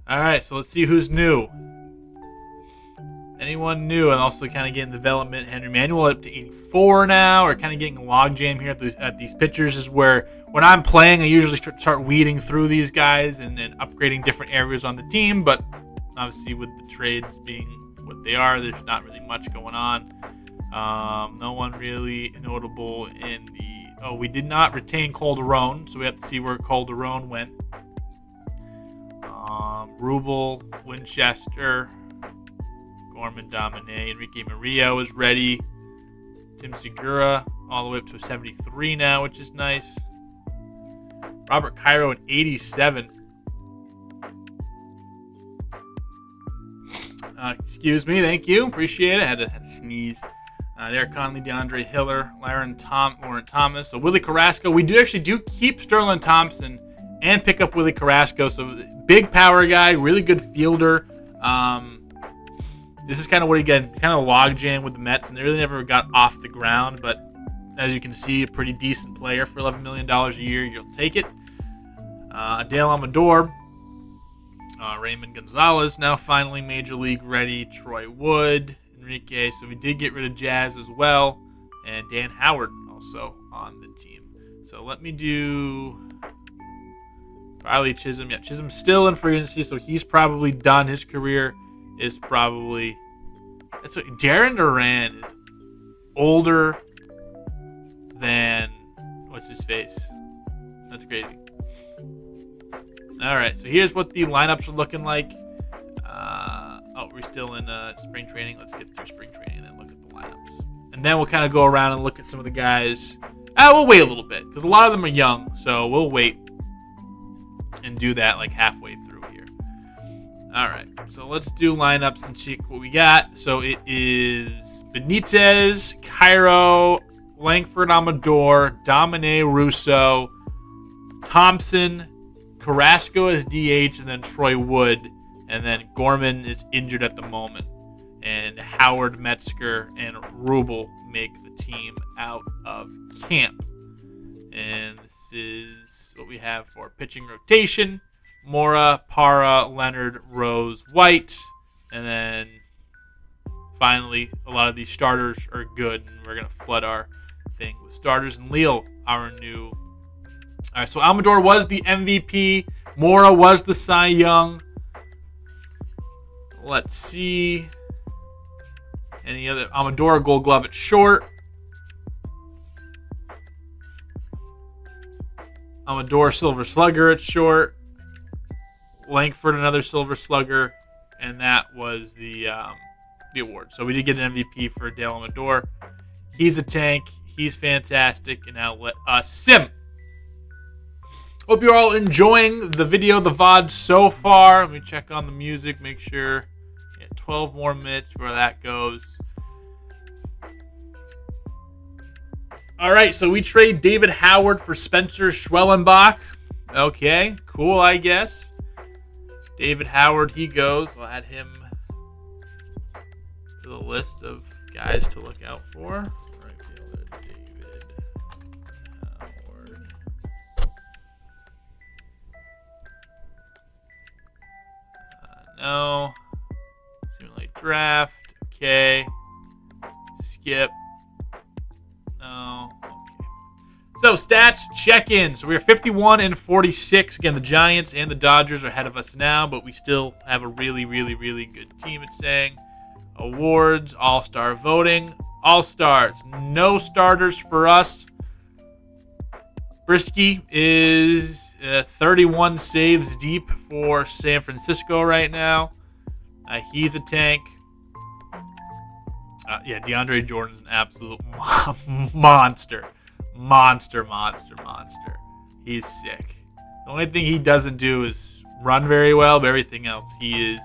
All right, so let's see who's new. Anyone new, and also kind of getting development. Henry Manuel up to 84 now, or kind of getting a logjam here at these pitchers is where when I'm playing, I usually start weeding through these guys and upgrading different areas on the team. But obviously, with the trades being what they are, there's not really much going on. No one really notable in the. Oh, we did not retain Calderon, so we have to see where Calderon went. Rubel, Winchester. Gorman, Domine, Enrique Murillo is ready. Tim Segura all the way up to 73 now, which is nice. Robert Cairo at 87. Excuse me, thank you. Appreciate it. Had to sneeze. Derek Conley, DeAndre Hiller, Lauren Thomas. So Willie Carrasco. We do keep Sterling Thompson and pick up Willie Carrasco. So big power guy, really good fielder. This is kind of what he got, kind of a logjam with the Mets, and they really never got off the ground. But as you can see, a pretty decent player for $11 million a year. You'll take it. Dale Amador. Raymond Gonzalez, now finally Major League ready. Troy Wood. Enrique. So we did get rid of Jazz as well. And Dan Howard also on the team. So let me do... Riley Chisholm. Yeah, Chisholm's still in free agency, so he's probably done. His career is probably... That's what Jaron Duran is older than... What's his face? That's crazy. All right, so here's what the lineups are looking like. We're still in spring training. Let's get through spring training and then look at the lineups. And then we'll kind of go around and look at some of the guys. We'll wait a little bit because a lot of them are young, so we'll wait and do that like halfway through here. All right, so let's do lineups and check what we got. So it is Benitez, Cairo, Langford Amador, Domine Russo, Thompson, Carrasco as DH, and then Troy Wood. And then Gorman is injured at the moment. And Howard, Metzger, and Rubel make the team out of camp. And this is what we have for pitching rotation. Mora, Parra, Leonard, Rose, White. And then finally, a lot of these starters are good. And we're going to flood our thing with starters. And Leo, our new... All right, so Amador was the MVP. Mora was the Cy Young. Let's see. Any other? Amador, Gold Glove at short. Amador, Silver Slugger at short. Langford, another Silver Slugger. And that was the award. So we did get an MVP for Dale Amador. He's a tank. He's fantastic. And now let us sim. Hope you're all enjoying the video, the VOD so far. Let me check on the music, make sure. 12 more minutes before that goes. All right, so we trade David Howard for Spencer Schwellenbach. Okay, cool, I guess. David Howard, he goes. We'll add him to the list of guys to look out for. Regular David Howard. No. Simulate draft. Okay. Skip. No. Okay. So stats check-in. So we're 51-46. Again, the Giants and the Dodgers are ahead of us now, but we still have a really, really, really good team. It's saying awards, all-star voting, all-stars. No starters for us. Brisky is 31 saves deep for San Francisco right now. He's a tank. Yeah, DeAndre Jordan's an absolute monster. Monster. He's sick. The only thing he doesn't do is run very well, but everything else, he is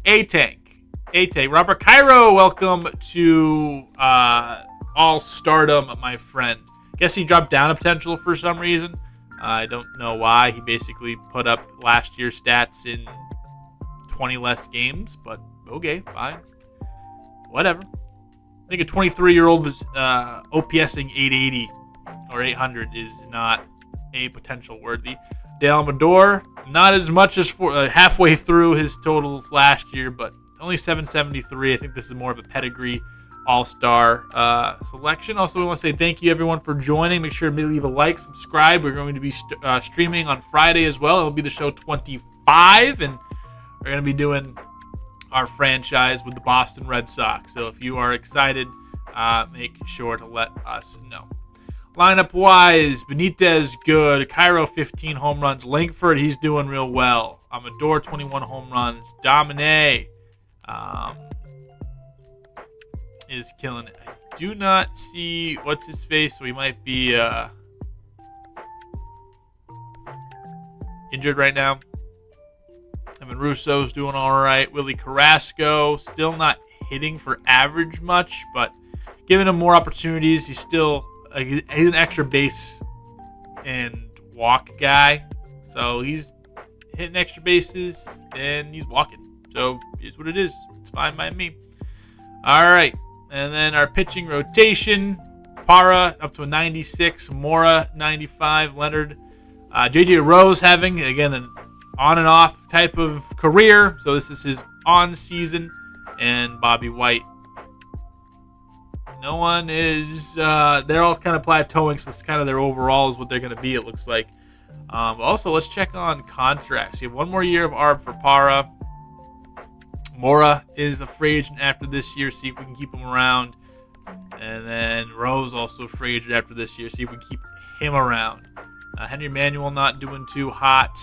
a tank. Robert Cairo, welcome to All Stardom, my friend. Guess he dropped down a potential for some reason. I don't know why. He basically put up last year's stats in 20 less games, but okay, fine. Whatever. I think a 23-year-old is OPSing 880 or 800 is not a potential worthy. Dale Amador, not as much as halfway through his totals last year, but only 773. I think this is more of a pedigree all-star selection. Also, we want to say thank you, everyone, for joining. Make sure to leave a like, subscribe. We're going to be streaming on Friday as well. It'll be the show 25, and we're going to be doing our franchise with the Boston Red Sox. So if you are excited, make sure to let us know. Lineup-wise, Benitez, good. Cairo, 15 home runs. Langford, he's doing real well. Amador, 21 home runs. Domine is killing it. I do not see what's his face, so he might be injured right now. Evan Russo's doing all right. Willie Carrasco still not hitting for average much, but giving him more opportunities. He's still he's an extra base and walk guy, so he's hitting extra bases and he's walking. So it's what it is. It's fine by me. All right. And then our pitching rotation, Parra up to a 96, Mora 95, Leonard. JJ Rose having, again, an on and off type of career. So this is his on season. And Bobby White. No one is, they're all kind of plateauing. So it's kind of their overall is what they're going to be, it looks like. Also, let's check on contracts. You have one more year of ARB for Parra. Mora is a free agent after this year. See if we can keep him around. And then Rose also a free agent after this year. See if we can keep him around. Henry Manuel not doing too hot.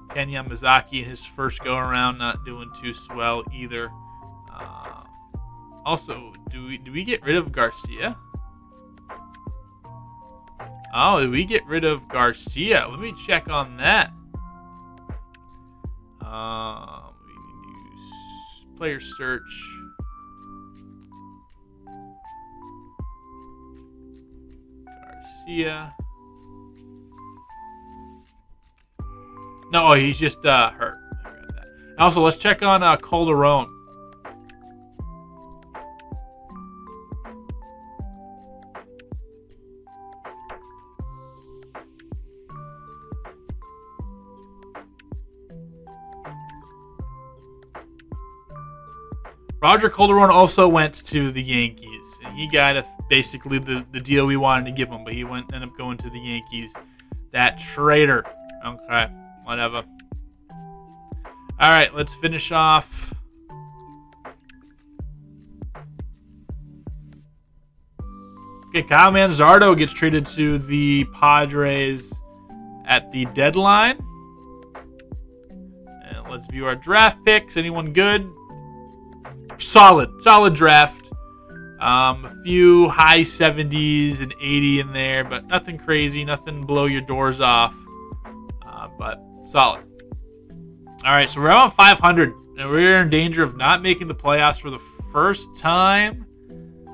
Ken Yamazaki in his first go-around not doing too swell either. Also, do we get rid of Garcia? Oh, did we get rid of Garcia? Let me check on that. Player search. Garcia. No, he's just hurt. I forgot that. Also, let's check on Calderon. Roger Calderon also went to the Yankees, and he got basically the deal we wanted to give him, but he ended up going to the Yankees. That traitor. Okay, whatever. All right, let's finish off. Okay, Kyle Manzardo gets traded to the Padres at the deadline. And let's view our draft picks. Anyone good? Solid draft. A few high 70s and 80 in there, but nothing crazy, nothing blow your doors off. But solid. All right, so we're on 500, and we're in danger of not making the playoffs for the first time,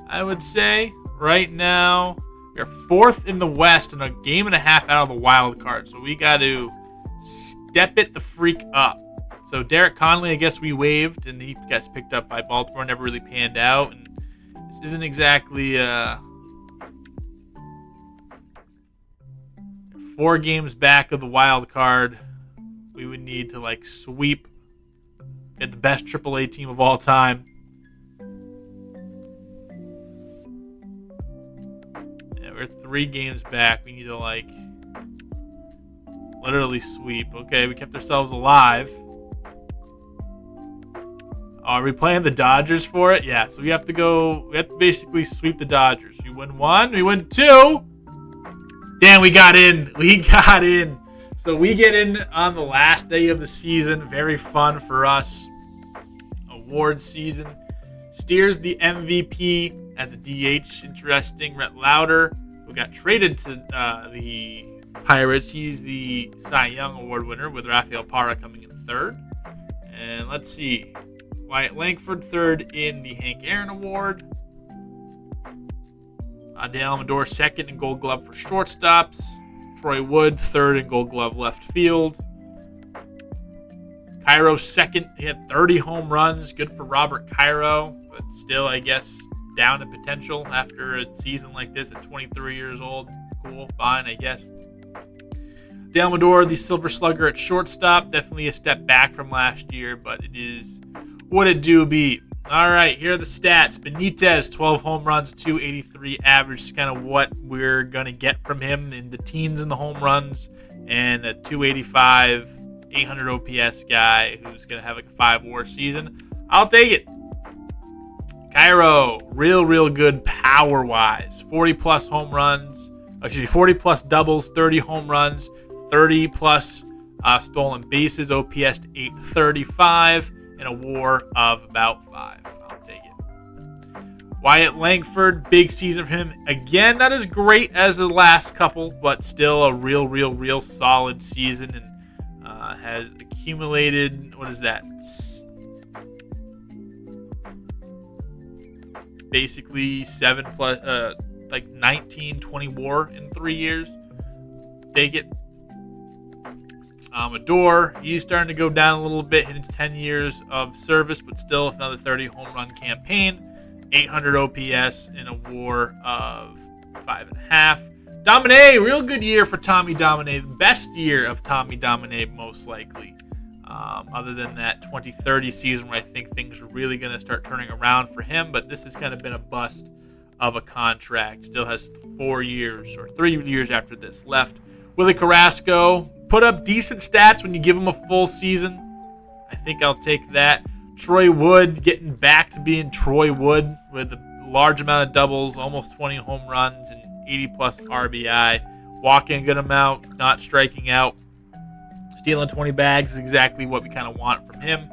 I would say. Right now, we're 4th in the West and a game and a half out of the wild card, so we got to step it the freak up. So Derek Conley, I guess we waived, and he gets picked up by Baltimore, never really panned out, and this isn't exactly 4 games back of the wild card. We would need to sweep, get the best AAA team of all time. Yeah, we're 3 games back. We need to literally sweep. Okay, we kept ourselves alive. Are we playing the Dodgers for it? Yeah, so we have to basically sweep the Dodgers. We win 1, we win 2. Damn, we got in. So we get in on the last day of the season. Very fun for us. Award season. Steers the MVP as a DH. Interesting. Rhett Lauder, who got traded to the Pirates. He's the Cy Young Award winner with Rafael Parra coming in 3rd. And let's see. Wyatt Langford 3rd in the Hank Aaron Award. Dale Amador 2nd in Gold Glove for shortstops. Troy Wood 3rd in Gold Glove left field. Cairo 2nd. He had 30 home runs. Good for Robert Cairo, but still, I guess, down in potential after a season like this at 23 years old. Cool, fine, I guess. Dale Amador, the Silver Slugger at shortstop. Definitely a step back from last year, but it is what it do be. All right, here are the stats. Benitez, 12 home runs, 283 average. Is kind of what we're going to get from him in the teens in the home runs. And a 285, 800 OPS guy who's going to have a 5-WAR season. I'll take it. Cairo, real good power-wise. 40-plus home runs. 40-plus doubles, 30 home runs, 30-plus stolen bases, OPS to 835. And a WAR of about 5. I'll take it. Wyatt Langford, big season for him. Again, not as great as the last couple, but still a real solid season, and has accumulated, what is that? Basically 7 plus, 19, 20 WAR in 3 years. Take it. Amador, he's starting to go down a little bit, hitting 10 years of service, but still another 30 home run campaign, 800 OPS, and a WAR of 5.5. Domine, real good year for Tommy Domine, the best year of Tommy Domine most likely, other than that 2030 season where I think things are really going to start turning around for him, but this has kind of been a bust of a contract. Still has 4 years or 3 years after this left. Willie Carrasco put up decent stats when you give him a full season. I think I'll take that. Troy Wood getting back to being Troy Wood with a large amount of doubles, almost 20 home runs, and 80-plus RBI. Walking a good amount, not striking out. Stealing 20 bags is exactly what we kind of want from him.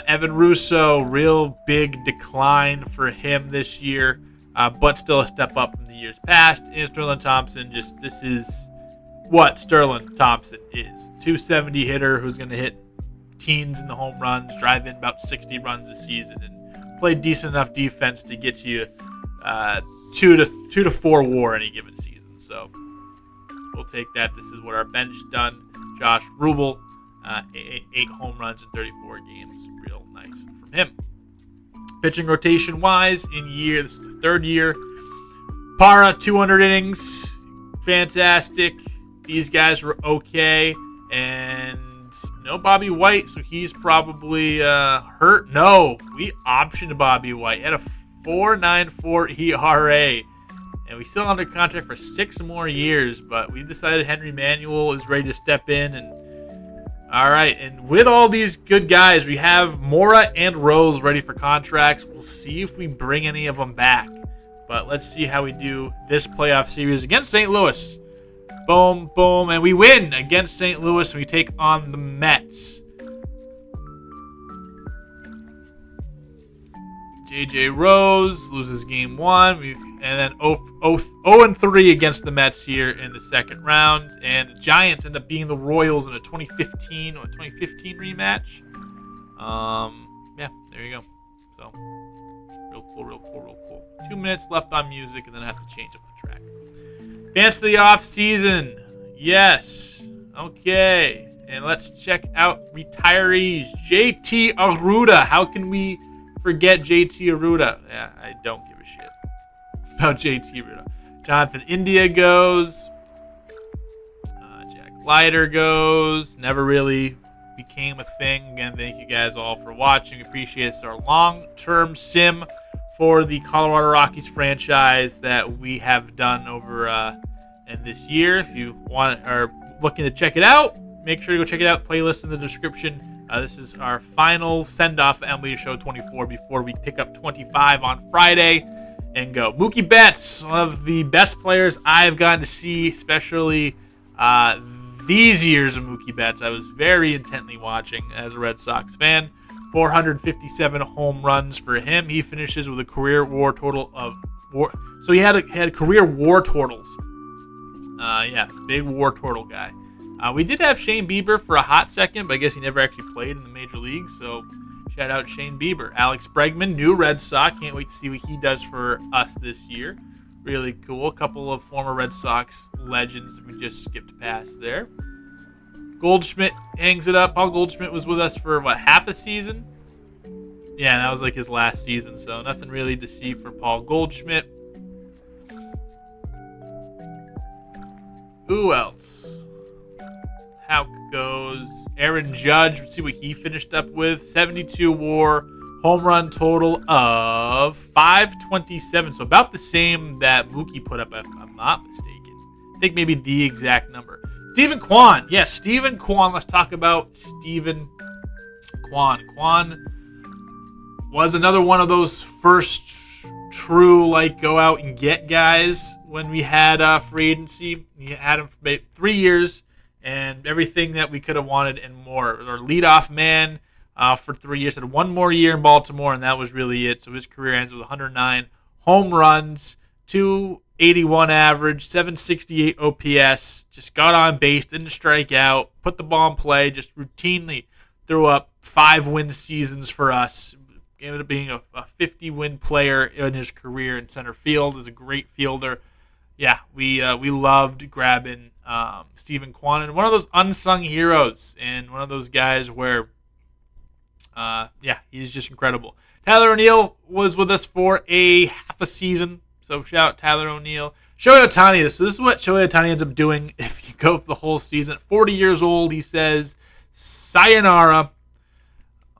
Evan Russo, real big decline for him this year, but still a step up from the years past. And Sterling Thompson, this is what Sterling Thompson is. 270 hitter who's going to hit teens in the home runs, drive in about 60 runs a season, and play decent enough defense to get you 2 to 4 WAR any given season. So we'll take that. This is what our bench done. Josh Rubel, 8 home runs in 34 games. Real nice from him. Pitching rotation wise, this is the 3rd year. Parra, 200 innings. Fantastic. These guys were okay. And no Bobby White, so he's probably hurt. No, we optioned Bobby White. He had a 4.94 ERA. And we still under contract for 6 more years, but we decided Henry Manuel is ready to step in. And all right, and with all these good guys, we have Mora and Rose ready for contracts. We'll see if we bring any of them back. But let's see how we do this playoff series against St. Louis. Boom, boom, and we win against St. Louis, and we take on the Mets. J.J. Rose loses game 1. And then 0-3 against the Mets here in the second round. And the Giants end up beating the Royals in a 2015 rematch. Yeah, there you go. So, real cool. 2 minutes left on music, and then I have to change up the track. Advance to the off season. Yes. Okay. And let's check out retirees. JT Arruda. How can we forget JT Arruda? Yeah, I don't give a shit about JT Arruda. Jonathan India goes. Jack Leiter goes. Never really became a thing. Again, thank you guys all for watching. Appreciate it. It's our long-term sim for the Colorado Rockies franchise that we have done over in this year. If you are looking to check it out, make sure to go check it out. Playlist in the description. This is our final send-off of MLB Show 24 before we pick up 25 on Friday and go. Mookie Betts, one of the best players I've gotten to see, especially these years of Mookie Betts. I was very intently watching as a Red Sox fan. 457 home runs for him. He finishes with a career WAR total of war. So he had career WAR totals. Yeah, big WAR total guy. We did have Shane Bieber for a hot second, but I guess he never actually played in the major leagues. So shout out Shane Bieber. Alex Bregman, new Red Sox. Can't wait to see what he does for us this year. Really cool. A couple of former Red Sox legends that we just skipped past there. Goldschmidt hangs it up. Paul Goldschmidt was with us for, half a season? Yeah, that was like his last season, so nothing really to see for Paul Goldschmidt. Who else? How goes Aaron Judge? Let's see what he finished up with. 72 WAR, home run total of 527. So about the same that Mookie put up, if I'm not mistaken. I think maybe the exact number. Stephen Kwan. Yes, Stephen Kwan. Let's talk about Stephen Kwan. Kwan was another one of those first true, go out and get guys when we had free agency. We had him for 3 years and everything that we could have wanted and more. Our leadoff man for 3 years. Had one more year in Baltimore, and that was really it. So his career ends with 109 home runs, 281 average, 768 OPS, just got on base, didn't strike out, put the ball in play, just routinely threw up 5-win seasons for us. Ended up being a 50-win player in his career in center field. Is a great fielder. Yeah, we loved grabbing Stephen Kwan, and one of those unsung heroes, and one of those guys where, he's just incredible. Tyler O'Neill was with us for a half a season. So shout out Tyler O'Neill. Shohei Ohtani. So this is what Shohei Ohtani ends up doing if you go the whole season. 40 years old, he says, sayonara.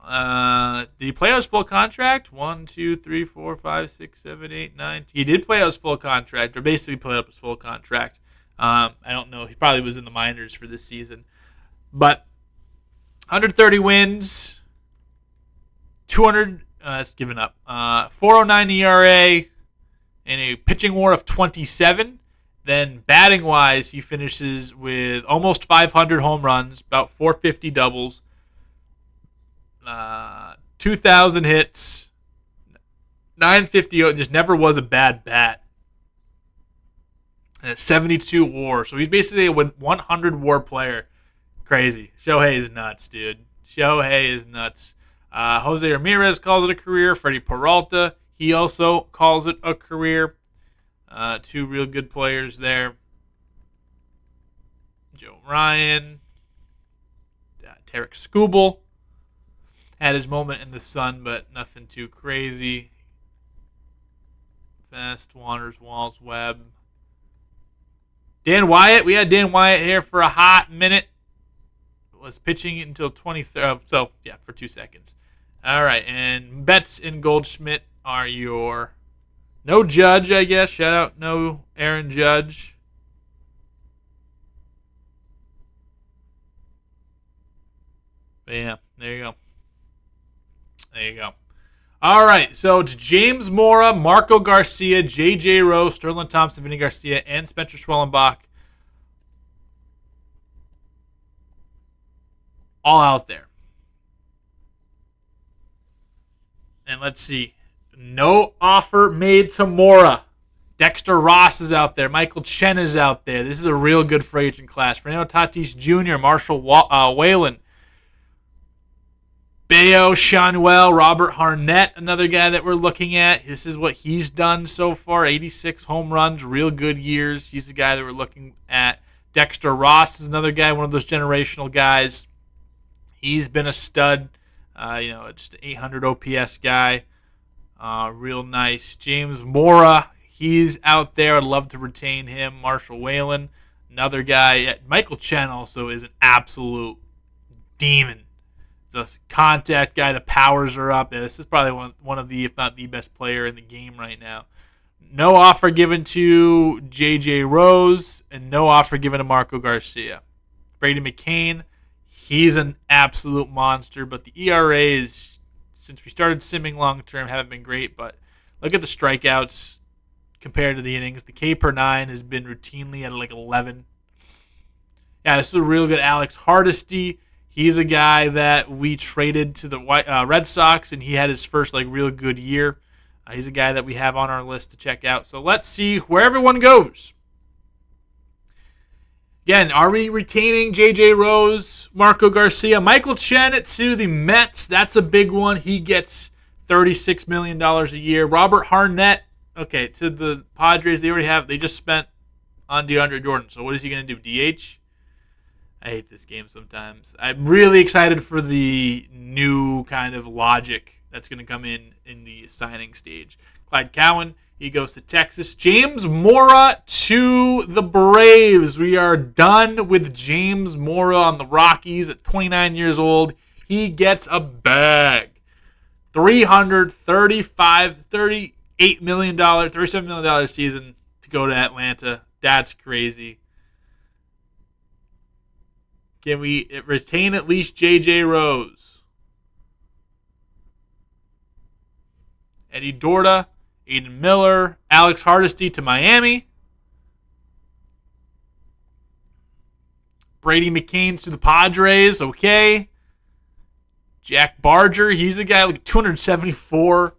Did he play out his full contract? 1, 2, 3, 4, 5, 6, 7, 8, 9. He did play out his full contract, or basically play out his full contract. I don't know. He probably was in the minors for this season. But 130 wins, 200, that's given up. 409 ERA, and a pitching WAR of 27. Then batting-wise, he finishes with almost 500 home runs, about 450 doubles, 2,000 hits, 950. Just never was a bad bat. And a 72 WAR. So he's basically a 100 WAR player. Crazy. Shohei is nuts, dude. Shohei is nuts. Jose Ramirez calls it a career. Freddie Peralta, he also calls it a career. 2 real good players there. Joe Ryan. Tarek Skubal had his moment in the sun, but nothing too crazy. Fast, Wanders, Walls, Webb. Dan Wyatt. We had Dan Wyatt here for a hot minute. Was pitching until 23rd. For 2 seconds. All right, and Betts and Goldschmidt are your... No Judge, I guess. Shout out no Aaron Judge. But yeah, there you go. There you go. All right, so it's James Mora, Marco Garcia, J.J. Rose, Sterling Thompson, Vinny Garcia, and Spencer Schwellenbach. All out there. And let's see. No offer made to Mora. Dexter Ross is out there. Michael Chen is out there. This is a real good free agent class. Fernando Tatis Jr., Marshall Whalen, Bayo, Shanuel, Robert Harnett, another guy that we're looking at. This is what he's done so far. 86 home runs, real good years. He's the guy that we're looking at. Dexter Ross is another guy, one of those generational guys. He's been a stud. Just an 800 OPS guy. Real nice. James Mora, he's out there. I'd love to retain him. Marshall Whalen, another guy. Michael Chen also is an absolute demon. The contact guy, the powers are up. This is probably one of the, if not the best player in the game right now. No offer given to J.J. Rose, and no offer given to Marco Garcia. Brady McCain, he's an absolute monster, but the ERAs, since we started simming long-term, haven't been great, but look at the strikeouts compared to the innings. The K per 9 has been routinely at like 11. Yeah, this is a real good Alex Hardesty. He's a guy that we traded to the Red Sox, and he had his first real good year. He's a guy that we have on our list to check out. So let's see where everyone goes. Again, are we retaining J.J. Rose, Marco Garcia, Michael Chen to the Mets? That's a big one. He gets $36 million a year. Robert Harnett, okay, to the Padres. They just spent on DeAndre Jordan. So what is he going to do, DH? I hate this game sometimes. I'm really excited for the new kind of logic that's going to come in the signing stage. Clyde Cowan, he goes to Texas. James Mora to the Braves. We are done with James Mora on the Rockies at 29 years old. He gets a bag. $38 million, $37 million season to go to Atlanta. That's crazy. Can we retain at least J.J. Rose? Eddie Dorda, Aiden Miller, Alex Hardesty to Miami. Brady McCain to the Padres, okay. Jack Barger, he's a guy with 274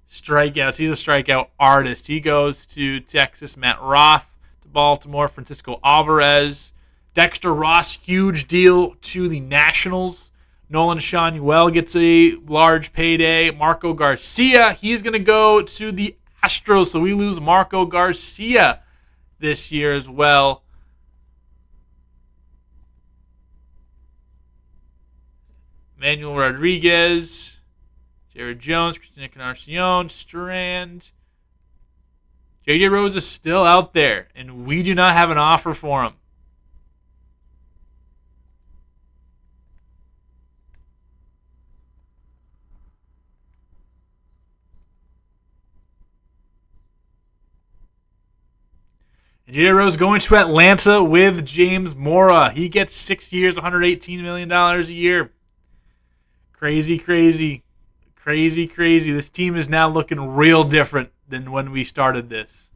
strikeouts. He's a strikeout artist. He goes to Texas. Matt Roth to Baltimore. Francisco Alvarez. Dexter Ross, huge deal to the Nationals. Nolan Shanuel gets a large payday. Marco Garcia, he's going to go to the Astros, so we lose Marco Garcia this year as well. Manuel Rodriguez, Jared Jones, Christina Encarnacion, Strand. J.J. Rose is still out there, and we do not have an offer for him. And J.J. Rose going to Atlanta with James Mora. He gets 6 years, $118 million a year. Crazy, crazy. Crazy, crazy. This team is now looking real different than when we started this.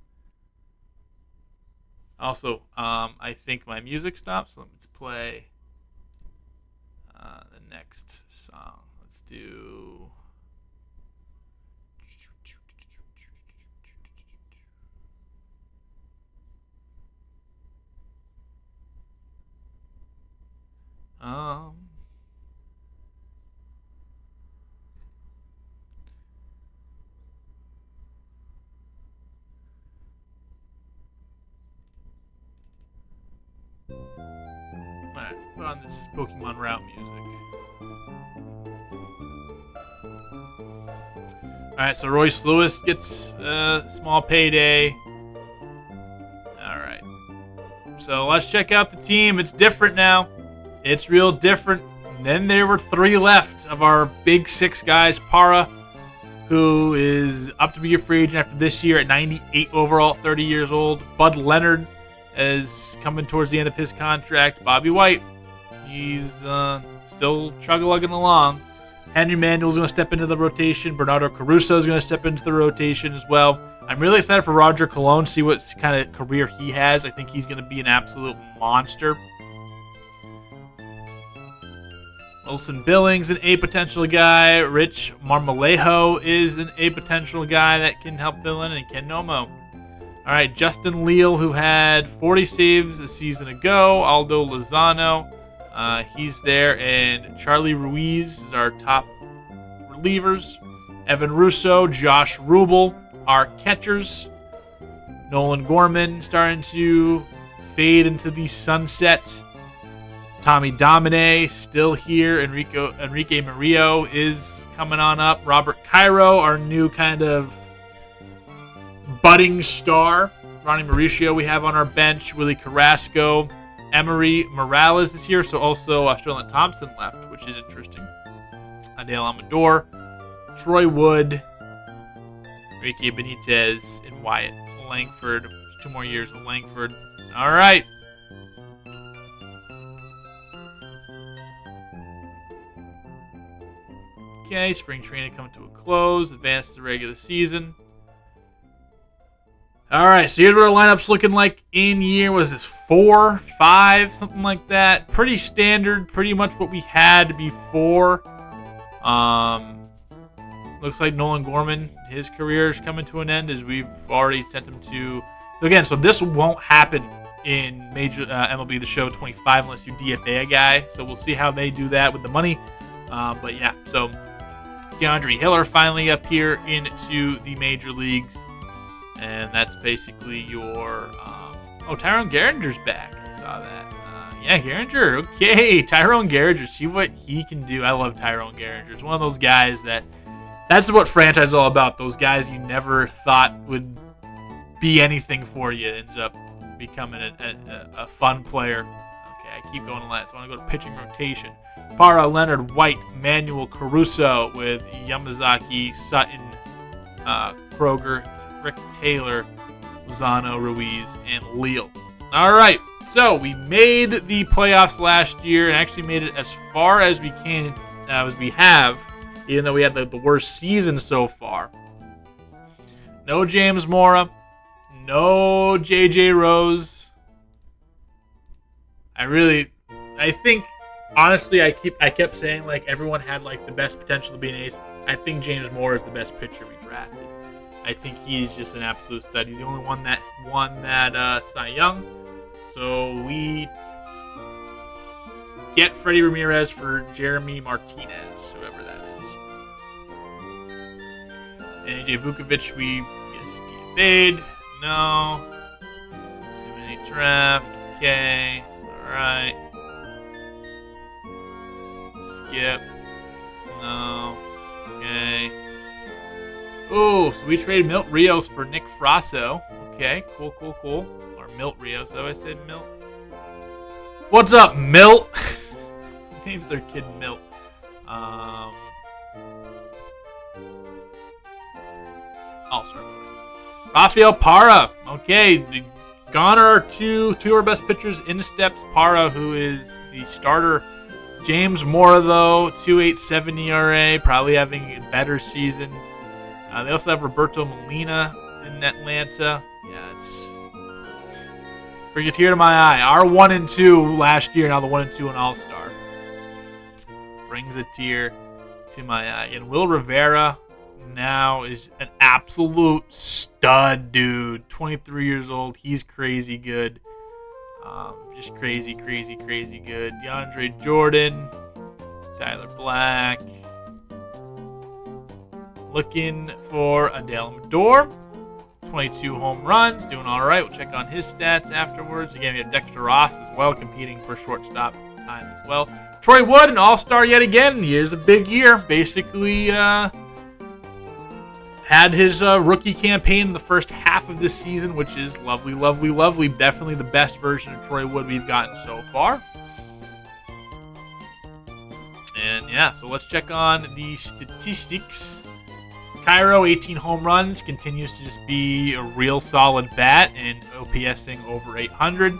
Also, I think my music stopped, so let's play the next song. Let's do... Alright, put on this Pokemon route music. Alright, so Royce Lewis gets a small payday. Alright. So let's check out the team. It's different now. It's real different. And then there were 3 left of our big 6 guys. Parra, who is up to be a free agent after this year at 98 overall, 30 years old. Bud Leonard is coming towards the end of his contract. Bobby White, he's still chug-a-lugging along. Henry Manuel's going to step into the rotation. Bernardo Caruso is going to step into the rotation as well. I'm really excited for Roger Colon, see what kind of career he has. I think he's going to be an absolute monster. Wilson Billings, an A potential guy. Rich Marmolejo is an A potential guy that can help fill in, and Ken Nomo. All right, Justin Leal, who had 40 saves a season ago. Aldo Lozano, he's there, and Charlie Ruiz is our top relievers. Evan Russo, Josh Rubel, our catchers. Nolan Gorman starting to fade into the sunset. Tommy Domine still here. Enrique Murillo is coming on up. Robert Cairo, our new kind of budding star. Ronnie Mauricio we have on our bench. Willie Carrasco. Emery Morales is here, so also Sterling Thompson left, which is interesting. Adele Amador. Troy Wood. Enrique Benitez, and Wyatt Langford. 2 more years of Langford. All right. Okay, spring training coming to a close. Advance to the regular season. All right, so here's what our lineup's looking like in year. Was this 4, 5, something like that? Pretty standard, pretty much what we had before. Looks like Nolan Gorman, his career is coming to an end as we've already sent him to. So again, so this won't happen in Major MLB The Show 25 unless you DFA a guy. So we'll see how they do that with the money. But yeah, so DeAndre Hiller finally up here into the major leagues. And that's basically your... Tyrone Gehringer's back. I saw that. Yeah, Gehringer. Okay, Tyrone Gehringer. See what he can do. I love Tyrone Gehringer. It's one of those guys that's what franchise is all about. Those guys you never thought would be anything for you. Ends up becoming a fun player. Okay, I keep going last. I want to go to pitching rotation. Parra, Leonard, White, Manuel Caruso with Yamazaki, Sutton, Kroger, Rick Taylor, Lozano, Ruiz, and Leal. All right, so we made the playoffs last year and actually made it as far as we can, as we have, even though we had the worst season so far. No James Mora, no JJ Rose. I think, honestly, I kept saying like everyone had like the best potential to be an ace. I think James Mora is the best pitcher we drafted. I think he's just an absolute stud. He's the only one that won that Cy Young. So we get Freddie Ramirez for Jeremy Martinez, whoever that is. And AJ Vukovic, we get Steve Bade. No. Too draft. Okay. All right. Skip. No. Okay. Oh, so we traded Milt Rios for Nick Frasso. Okay, cool. Or Milt Rios, though I said Milt. What's up, Milt? Names their kid Milt. All-star voting. Rafael Parra. Okay, gone are two of our best pitchers in steps. Parra, who is the starter. James Mora, though, 2.87 ERA, probably having a better season. They also have Roberto Molina in Atlanta. Yeah, it's bring a tear to my eye. Our 1-2 last year, now the 1-2 in All-Star. Brings a tear to my eye. And Will Rivera now is an absolute stud, dude. 23 years old. He's crazy good. Just crazy good. DeAndre Jordan, Tyler Black. Looking for Adele Amador. 22 home runs, doing all right. We'll check on his stats afterwards. Again, we have Dexter Ross as well, competing for shortstop time as well. Troy Wood, an all-star yet again. Here's a big year. Basically, had his rookie campaign in the first half of this season, which is lovely. Definitely the best version of Troy Wood we've gotten so far. And yeah, so let's check on the statistics. Cairo, 18 home runs, continues to just be a real solid bat and OPSing over 800.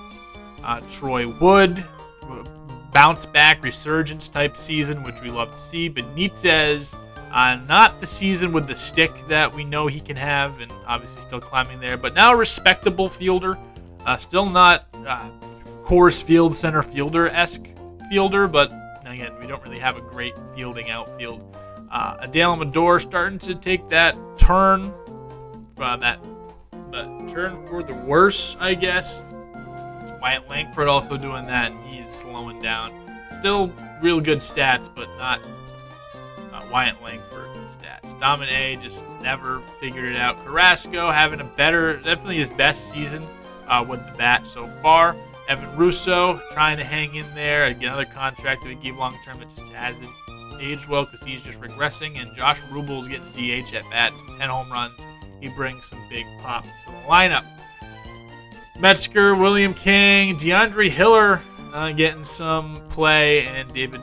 Troy Wood, bounce back, resurgence type season, which we love to see. Benitez, not the season with the stick that we know he can have, and obviously still climbing there, but now a respectable fielder. Still not Coors Field center fielder-esque fielder, but again, we don't really have a great fielding outfield. Adele Amador starting to take that turn, that turn for the worse, I guess. Wyatt Langford also doing that, and he's slowing down. Still real good stats, but not Wyatt Langford stats. Dominic just never figured it out. Carrasco having definitely his best season with the bat so far. Evan Russo trying to hang in there. Again, another contract that we gave long term that just hasn't aged well because he's just regressing. And Josh Rubel's getting DH at bats, 10 home runs. He brings some big pop to the lineup. Metzger, William King, DeAndre Hiller getting some play, and David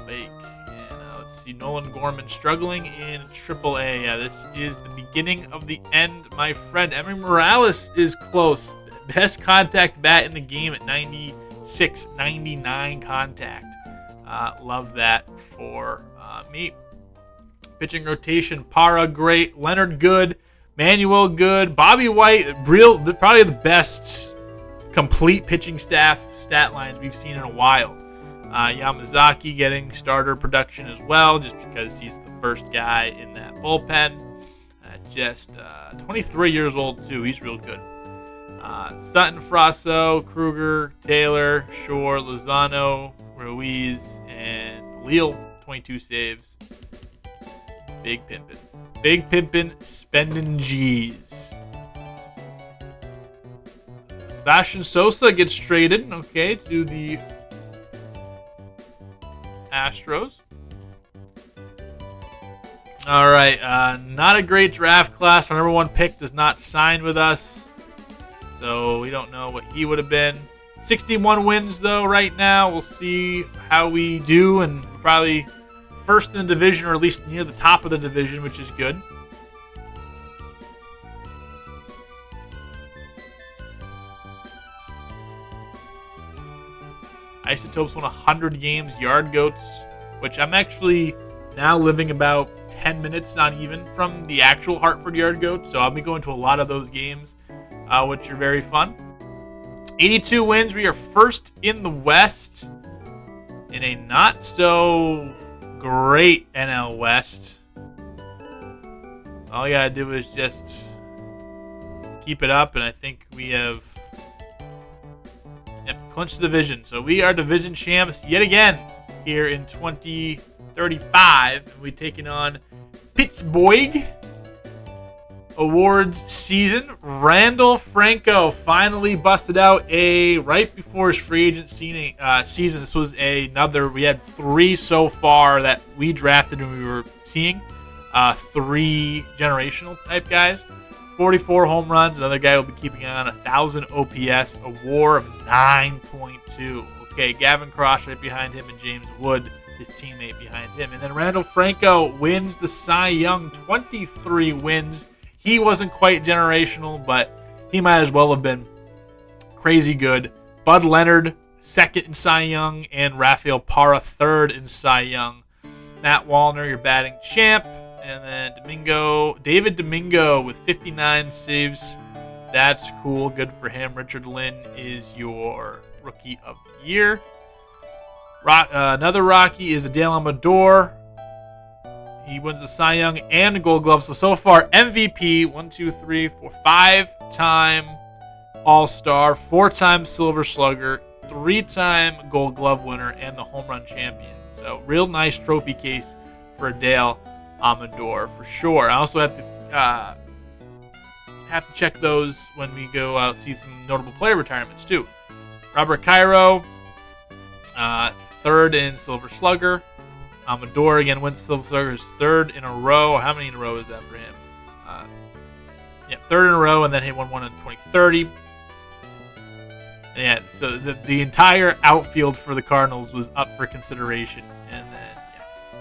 Bake. And let's see, Nolan Gorman struggling in AAA. Yeah, this is the beginning of the end, my friend. Emery Morales is close. Best contact bat in the game at 96, 99 contact. Love that for me. Pitching rotation, Parra great, Leonard good, Manuel good, Bobby White, probably the best complete pitching stat lines we've seen in a while. Yamazaki getting starter production as well, just because he's the first guy in that bullpen. Just 23 years old too. He's real good. Sutton, Frasso, Kruger, Taylor, Shore, Lozano, Ruiz, and Leal, 22 saves. Big Pimpin' spending G's. Sebastian Sosa gets traded, to the Astros. All right, not a great draft class. Our number one pick does not sign with us, so we don't know what he would have been. 61 wins, though, right now. We'll see how we do, and probably first in the division, or at least near the top of the division, which is good. Isotopes won 100 games, Yard Goats, which I'm actually now living about 10 minutes, not even, from the actual Hartford Yard Goats, so I'll be going to a lot of those games, which are very fun. 82 wins. We are first in the West in a not so great NL West. So all you gotta do is just keep it up, and I think we have clinched the division. So we are division champs yet again here in 2035. We're taking on Pittsburgh. Awards season. Randall Franco finally busted out right before his free agent season. This was we had 3 so far that we drafted and we were seeing. 3 generational type guys. 44 home runs. Another guy will be keeping on 1,000 OPS. A WAR of 9.2. Okay, Gavin Cross right behind him, and James Wood, his teammate, behind him. And then Randall Franco wins the Cy Young. 23 wins. He wasn't quite generational, but he might as well have been. Crazy good. Bud Leonard, second in Cy Young, and Rafael Parra, third in Cy Young. Matt Wallner, your batting champ. And then David Domingo with 59 saves. That's cool. Good for him. Richard Lynn is your Rookie of the Year. Another Rocky is Adele Amador. He wins the Cy Young and the Gold Glove. So far, MVP, 5-time All-Star, 4-time Silver Slugger, 3-time Gold Glove winner, and the home run champion. So real nice trophy case for Adele Amador for sure. I also have to check those when we go out see some notable player retirements too. Robert Cairo, 3rd in Silver Slugger. Amador again wins Silver Slugger, his 3rd in a row. How many in a row is that for him? 3rd in a row, and then he won one in 2030. Yeah, so the entire outfield for the Cardinals was up for consideration. And then, all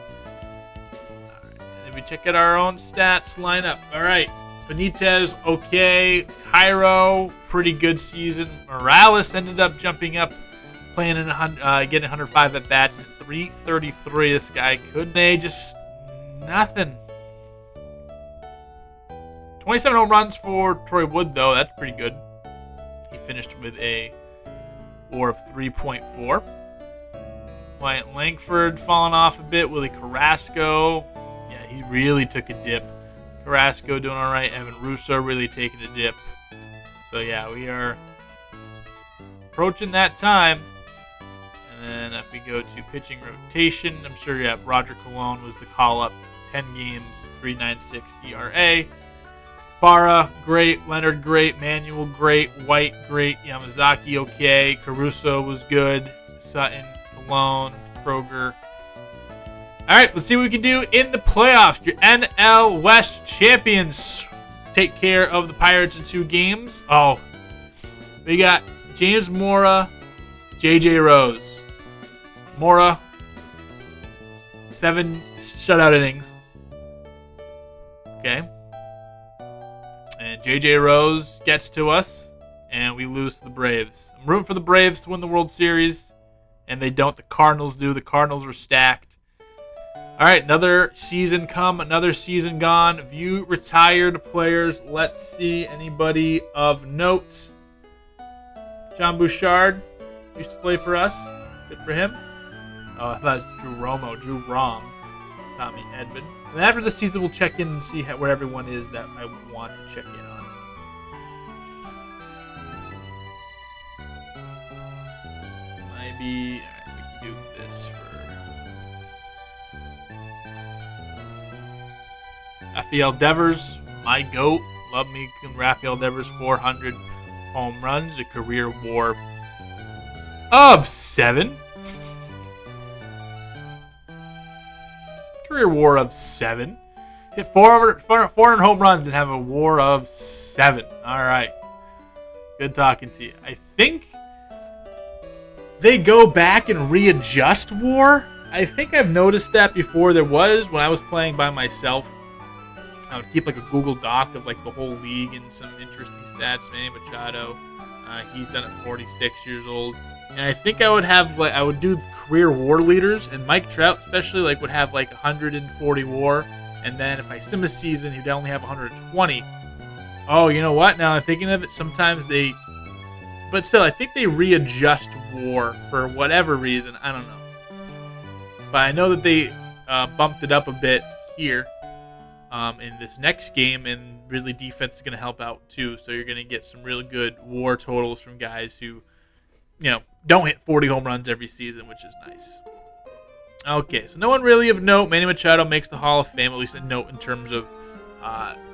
right. And then we check out our own stats lineup. All right. Benitez, okay. Cairo, pretty good season. Morales ended up jumping up, playing in getting 105 at bats at 333. This guy couldn't just nothing. 27 home runs for Troy Wood, though. That's pretty good. He finished with a WAR of 3.4. Wyatt Langford falling off a bit. Willie Carrasco. Yeah, he really took a dip. Carrasco doing all right. Evan Russo really taking a dip. So, yeah, we are approaching that time. And then if we go to pitching rotation, I'm sure, yeah, Roger Colon was the call-up. 10 games, 3.96 ERA. Barra, great. Leonard, great. Manuel, great. White, great. Yamazaki, okay. Caruso was good. Sutton, Colon, Kroger. All right, let's see what we can do in the playoffs. Your NL West champions take care of the Pirates in 2 games. Oh, we got James Mora, J.J. Rose. Mora, 7 shutout innings. Okay. And J.J. Rose gets to us, and we lose to the Braves. I'm rooting for the Braves to win the World Series, and they don't. The Cardinals do. The Cardinals are stacked. All right, another season come, another season gone. View retired players. Let's see anybody of note. John Bouchard used to play for us. Good for him. Oh, I thought it was Drew Romo. Drew Rom. Tommy Edman. And after the season, we'll check in and see where everyone is that I want to check in on. Maybe we can do this for Rafael Devers, my GOAT. Love me Rafael Devers, 400 home runs, a career WAR of 7. Career WAR of 7. Hit 400 home runs and have a WAR of 7. All right. Good talking to you. I think they go back and readjust WAR. I think I've noticed that before. There was, when I was playing by myself, I would keep like a Google Doc of like the whole league and some interesting stats. Manny Machado, he's done at 46 years old. And I think I would have like I would do career WAR leaders, and Mike Trout especially like would have like 140 WAR, and then if I sim a season, he'd only have 120. Oh, you know what? Now I'm thinking of it, sometimes they, but still, I think they readjust WAR for whatever reason. I don't know, but I know that they bumped it up a bit here in this next game, and really defense is going to help out too. So you're going to get some really good WAR totals from guys who, you know, don't hit 40 home runs every season, which is nice. Okay, so no one really of note. Manny Machado makes the Hall of Fame, at least a note in terms of,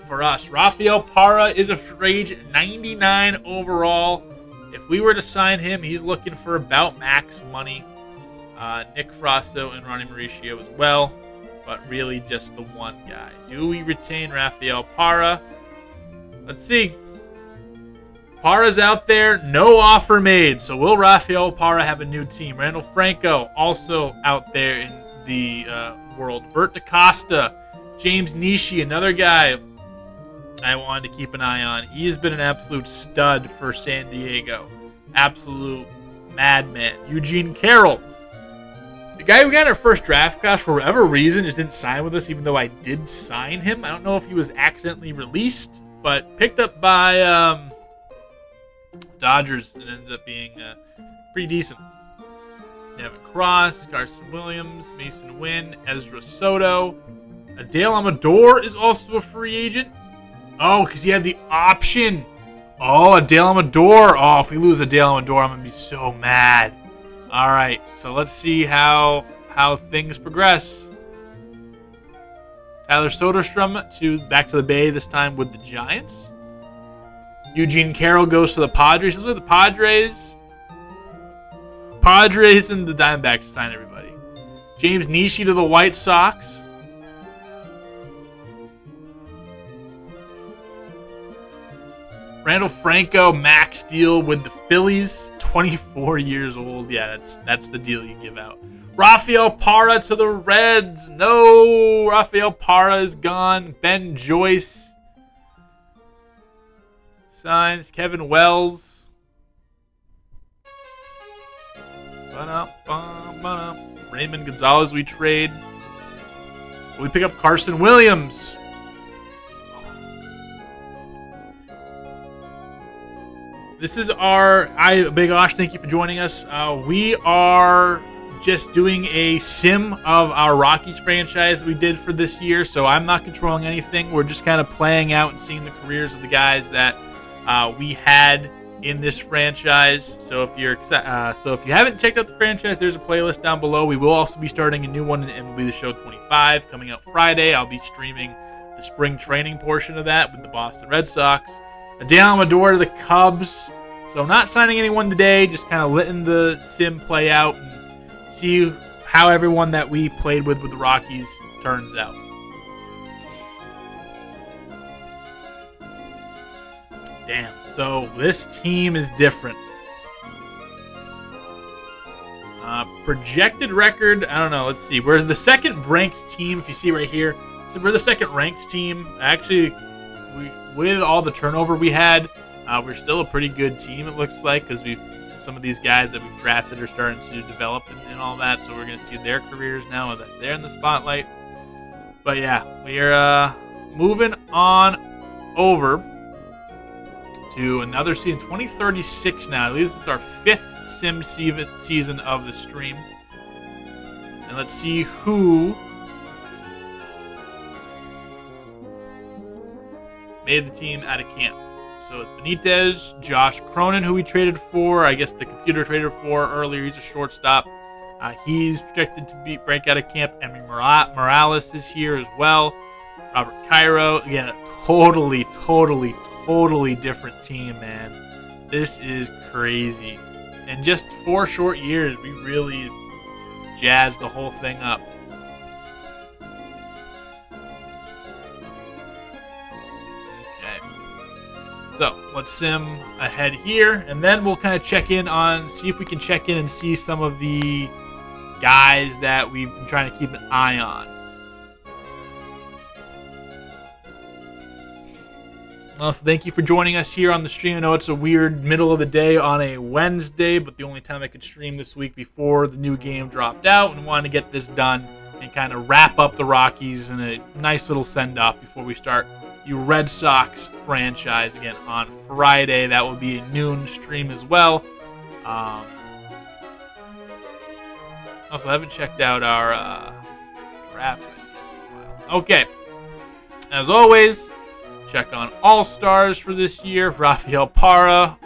for us. Rafael Parra is a free agent, 99 overall. If we were to sign him, he's looking for about max money. Nick Frasso and Ronnie Mauricio as well, but really just the one guy. Do we retain Rafael Parra? Let's see. Parra's out there, no offer made. So will Rafael Parra have a new team? Randall Franco also out there in the world. Bert DaCosta, James Nishi, another guy I wanted to keep an eye on. He has been an absolute stud for San Diego. Absolute madman. Eugene Carroll, the guy who got our first draft class for whatever reason just didn't sign with us, even though I did sign him. I don't know if he was accidentally released, but picked up by Dodgers, and ends up being pretty decent. Devin Cross, Carson Williams, Mason Wynn, Ezra Soto. Dale Amador is also a free agent. Oh, because he had the option. Oh, Dale Amador. Oh, if we lose Dale Amador, I'm going to be so mad. All right, so let's see how things progress. Tyler Soderstrom back to the Bay, this time with the Giants. Eugene Carroll goes to the Padres. Those are the Padres. Padres and the Diamondbacks to sign everybody. James Nishi to the White Sox. Randall Franco, max deal with the Phillies. 24 years old. Yeah, that's the deal you give out. Rafael Parra to the Reds. No, Rafael Parra is gone. Ben Joyce signs. Kevin Wells. Raymond Gonzalez we trade. We pick up Carson Williams. This is Big Osh, thank you for joining us. We are just doing a sim of our Rockies franchise that we did for this year, so I'm not controlling anything. We're just kind of playing out and seeing the careers of the guys that we had in this franchise. So if you haven't checked out the franchise, there's a playlist down below. We will also be starting a new one in MLB The Show 25 coming out Friday. I'll be streaming the spring training portion of that with the Boston Red Sox. Amador to the Cubs. So I'm not signing anyone today, just kind of letting the sim play out and see how everyone that we played with the Rockies turns out. Damn. So this team is different. Projected record, I don't know. Let's see. We're the second ranked team, if you see right here. So we're the second ranked team. Actually, with all the turnover we had, we're still a pretty good team, it looks like, because some of these guys that we've drafted are starting to develop and all that. So we're going to see their careers now that they're in the spotlight. But yeah, we are moving on over to another season, 2036 now. At least it's our 5th sim season of the stream. And let's see who made the team out of camp. So it's Benitez, Josh Cronin, who we traded for. I guess the computer traded for earlier. He's a shortstop. He's projected to break out of camp. Emmy Morales is here as well. Robert Cairo. Again, a totally different team, man. This is crazy. In just 4 short years, we really jazzed the whole thing up. So let's sim ahead here, and then we'll kind of see if we can check in and see some of the guys that we've been trying to keep an eye on. Well, so thank you for joining us here on the stream. I know it's a weird middle of the day on a Wednesday, but the only time I could stream this week before the new game dropped out, and wanted to get this done and kind of wrap up the Rockies in a nice little send-off before we start the Red Sox franchise again on Friday. That will be a noon stream as well. Also, I haven't checked out our drafts, I guess, in a while. Okay. As always, check on All-Stars for this year. Rafael Parra,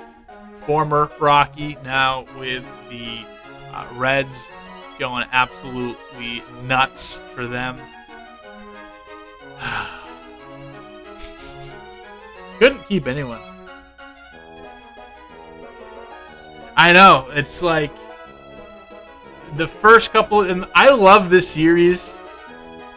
former Rocky, now with the Reds, going absolutely nuts for them. Couldn't keep anyone. I know. It's like the first couple, and I love this series,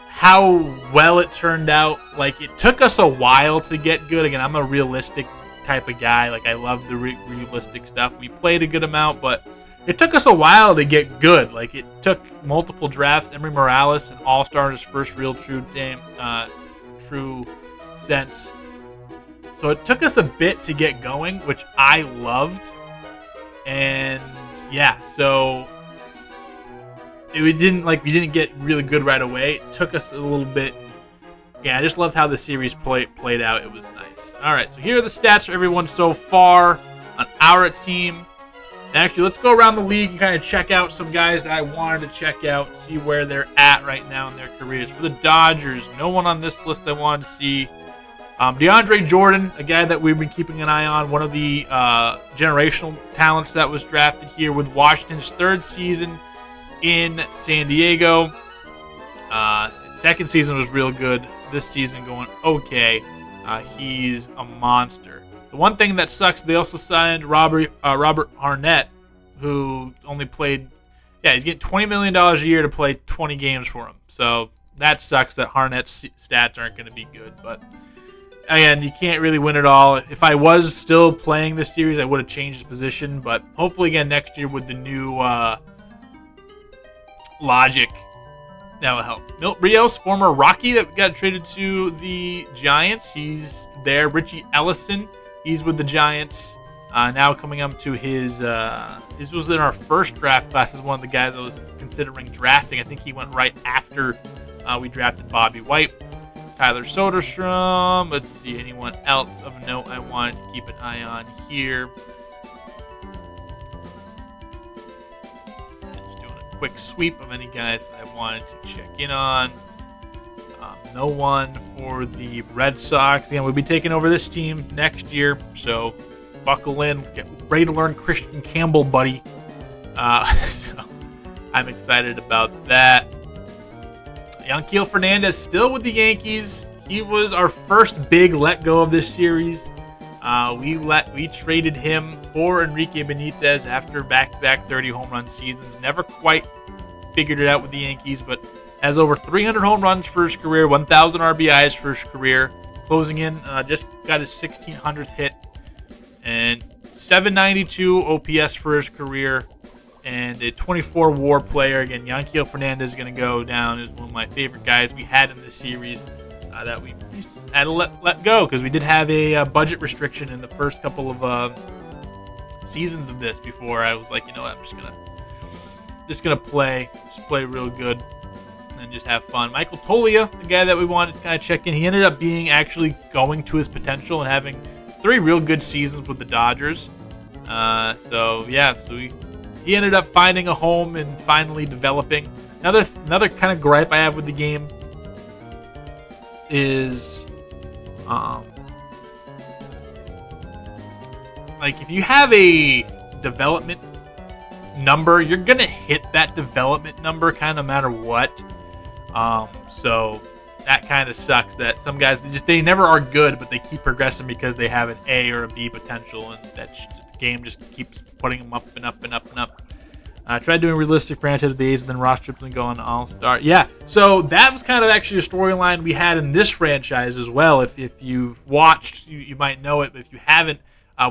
how well it turned out. Like, it took us a while to get good. Again, I'm a realistic type of guy. Like, I love the realistic stuff. We played a good amount, but it took us a while to get good. Like, it took multiple drafts. Emery Morales, an all-star in his first real true sense. So it took us a bit to get going, which I loved. And yeah, so we didn't get really good right away. It took us a little bit. Yeah, I just loved how the series played out. It was nice. All right, so here are the stats for everyone so far on our team. And actually, let's go around the league and kind of check out some guys that I wanted to check out, see where they're at right now in their careers. For the Dodgers, no one on this list I wanted to see. DeAndre Jordan, a guy that we've been keeping an eye on, one of the generational talents that was drafted here with Washington's 3rd season in San Diego. His 2nd season was real good. This season going okay. He's a monster. The one thing that sucks, they also signed Robert Arnett, who only played, he's getting $20 million a year to play 20 games for him. So that sucks that Arnett's stats aren't going to be good, but again, you can't really win it all. If I was still playing this series, I would have changed his position. But hopefully, again, next year with the new logic, that will help. Milt Rios, former Rocky that got traded to the Giants. He's there. Richie Ellison, he's with the Giants. Now coming up to his this was in our first draft class. This is one of the guys I was considering drafting. I think he went right after we drafted Bobby White. Tyler Soderstrom. Let's see, anyone else of note I wanted to keep an eye on here. Just doing a quick sweep of any guys that I wanted to check in on. No one for the Red Sox. Again, we'll be taking over this team next year, so buckle in. Get ready to learn Christian Campbell, buddy. So I'm excited about that. Yanquiel Fernandez still with the Yankees. He was our first big let go of this series. We traded him for Enrique Benitez after back-to-back 30 home run seasons. Never quite figured it out with the Yankees, but has over 300 home runs for his career, 1,000 RBIs for his career, closing in, just got his 1,600th hit, and 792 OPS for his career, and a 24 WAR player. Again, Yanquiel Fernandez is going to go down as one of my favorite guys we had in this series that we had to let go because we did have a budget restriction in the first couple of seasons of this before I was like, you know what, I'm just gonna play real good and just have fun. Michael Toglia, the guy that we wanted to kind of check in, he ended up being actually going to his potential and having 3 real good seasons with the Dodgers. So he ended up finding a home and finally developing. Another kind of gripe I have with the game is, like if you have a development number, you're gonna hit that development number kind of no matter what. So that kind of sucks that some guys they never are good, but they keep progressing because they have an A or a B potential, and that the game just keeps putting them up and up and up and up. I tried doing realistic franchise days, and then Ross Stripling going all-star. Yeah, so that was kind of actually a storyline we had in this franchise as well. If you've watched, you might know it, but if you haven't,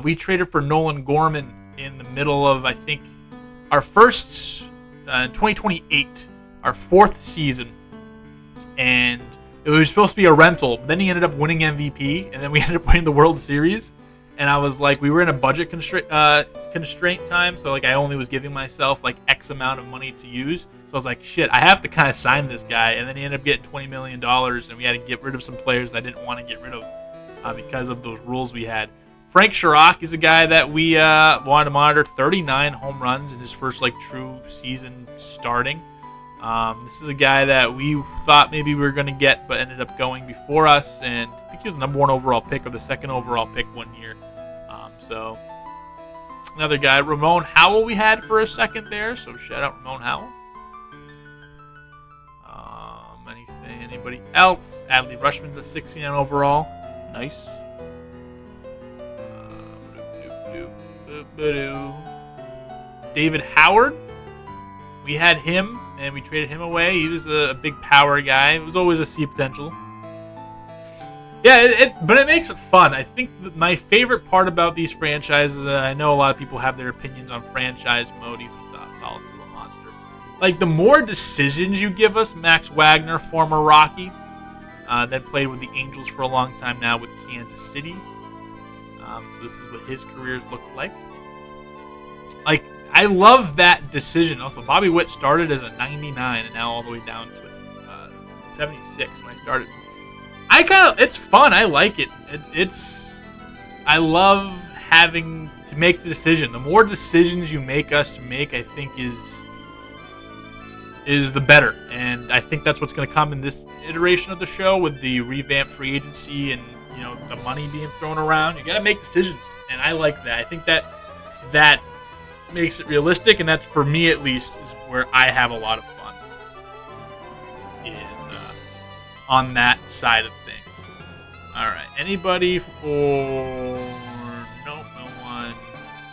we traded for Nolan Gorman in the middle of, I think, our first, 2028, our 4th season. And it was supposed to be a rental, but then he ended up winning MVP, and then we ended up winning the World Series. And I was like, we were in a budget constraint time, so like I only was giving myself like X amount of money to use. So I was like, shit, I have to kind of sign this guy. And then he ended up getting $20 million, and we had to get rid of some players I didn't want to get rid of because of those rules we had. Frank Chirac is a guy that we wanted to monitor. 39 home runs in his first like true season starting. This is a guy that we thought maybe we were going to get, but ended up going before us. And I think he was the number 1 overall pick or the 2nd overall pick one year. So another guy, Ramon Howell, we had for a second there. So shout out Ramon Howell. Anybody else? Adley Rushman's a 69 overall. Nice. David Howard. We had him, and we traded him away. He was a big power guy. It was always a C potential. Yeah, but it makes it fun. I think my favorite part about these franchises, and I know a lot of people have their opinions on franchise mode, even Sol's still a monster. Like, the more decisions you give us, Max Wagner, former Rocky, that played with the Angels for a long time now with Kansas City. So this is what his career looked like. Like, I love that decision. Also, Bobby Witt started as a 99 and now all the way down to 76 when I started. It's fun. I like it. I love having to make the decision. The more decisions you make us make, I think is the better. And I think that's what's going to come in this iteration of the show with the revamped free agency and, you know, the money being thrown around. You got to make decisions, and I like that. I think that makes it realistic, and that's, for me at least, is where I have a lot of fun. Is on that side of things. All right. Anybody for... No one.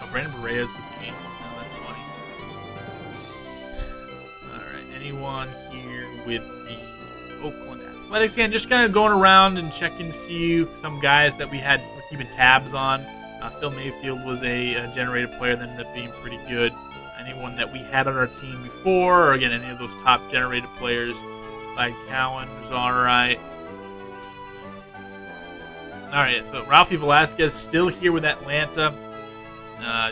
No, Brandon Barrea's with the game. No, that's funny. All right. Anyone here with the Oakland Athletics? Again, just kind of going around and checking to see some guys that we had keeping tabs on. Phil Mayfield was a generated player that ended up being pretty good. Anyone that we had on our team before, or again, any of those top generated players, like Cowan was all right. All right, so Ralphie Velasquez still here with Atlanta.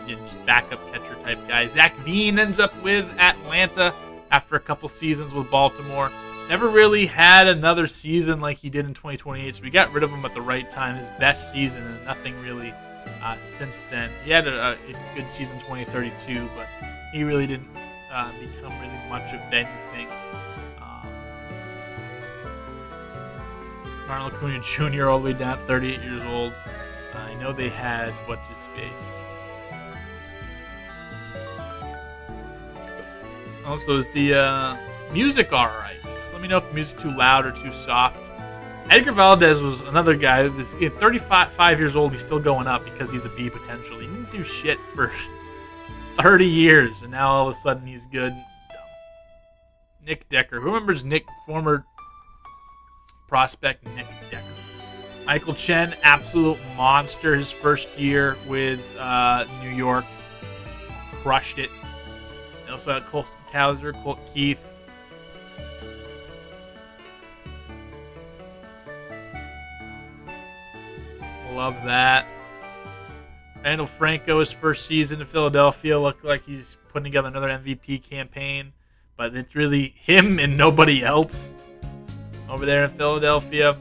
Just backup catcher type guy. Zach Veen ends up with Atlanta after a couple seasons with Baltimore. Never really had another season like he did in 2028, so we got rid of him at the right time. His best season, and nothing really since then. He had a good season 2032, but he really didn't become really much of anything. Ronald Acuna Jr. all the way down, 38 years old. I know they had what's his face. Also, is the music all right? Just let me know if the music's too loud or too soft. Edgar Valdez was another guy who's 35 years old. He's still going up because he's a B potential. He didn't do shit for 30 years, and now all of a sudden he's good. Dumb. Nick Decker. Who remembers Nick, former prospect Nick Decker? Michael Chen, absolute monster. His first year with New York, crushed it. They also had Colton Cowser, Colt Keith. Love that. Randall Franco, his first season in Philadelphia, looked like he's putting together another MVP campaign, but it's really him and nobody else over there in Philadelphia.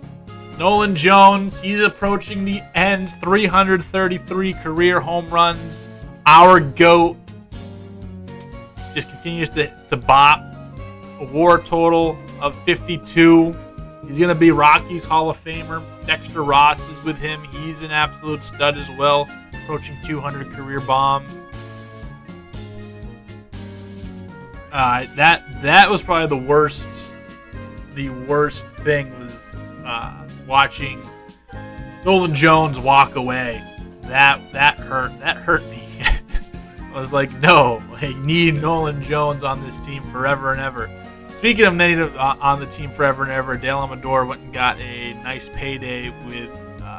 Nolan Jones, he's approaching the end. 333 career home runs. Our GOAT just continues to bop. A WAR total of 52. He's going to be Rockies Hall of Famer. Dexter Ross is with him. He's an absolute stud as well. Approaching 200 career bomb. That was probably the worst. The worst thing was watching Nolan Jones walk away. That hurt. That hurt me. I was like, no, I need Nolan Jones on this team forever and ever. Speaking of native on the team forever and ever, Dale Amador went and got a nice payday with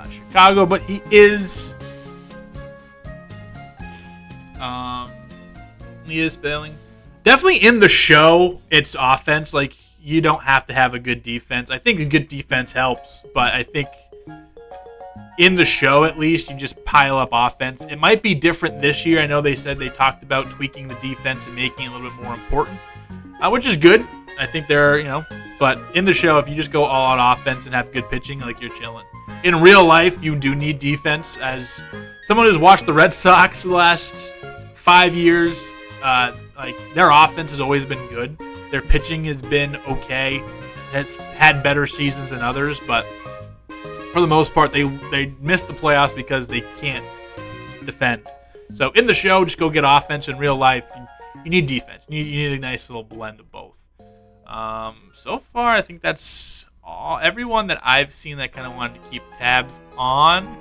Chicago, but he is failing. Definitely in the show, it's offense. Like, you don't have to have a good defense. I think a good defense helps, but I think in the show, at least, you just pile up offense. It might be different this year. I know they said they talked about tweaking the defense and making it a little bit more important, which is good. I think they're, but in the show, if you just go all out offense and have good pitching, like, you're chilling. In real life, you do need defense. As someone who's watched the Red Sox the last 5 years, like, their offense has always been good. Their pitching has been okay. It's had better seasons than others, but for the most part, they missed the playoffs because they can't defend. So in the show, just go get offense. In real life, you need defense. You need a nice little blend of both. So far, I think that's everyone that I've seen that kind of wanted to keep tabs on.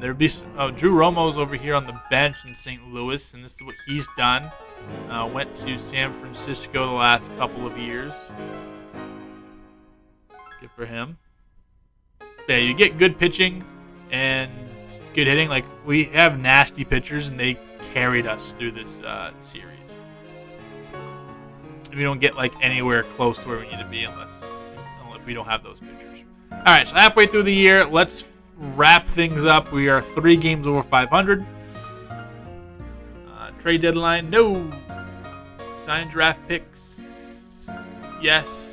There'd be Drew Romo's over here on the bench in St. Louis, and this is what he's done. Went to San Francisco the last couple of years. Good for him. Yeah, you get good pitching and good hitting. Like, we have nasty pitchers, and they carried us through this series. We don't get anywhere close to where we need to be unless we don't have those pitchers. All right, so halfway through the year, let's wrap things up. We are 3 games over 500. Trade deadline, no. Sign draft picks, yes.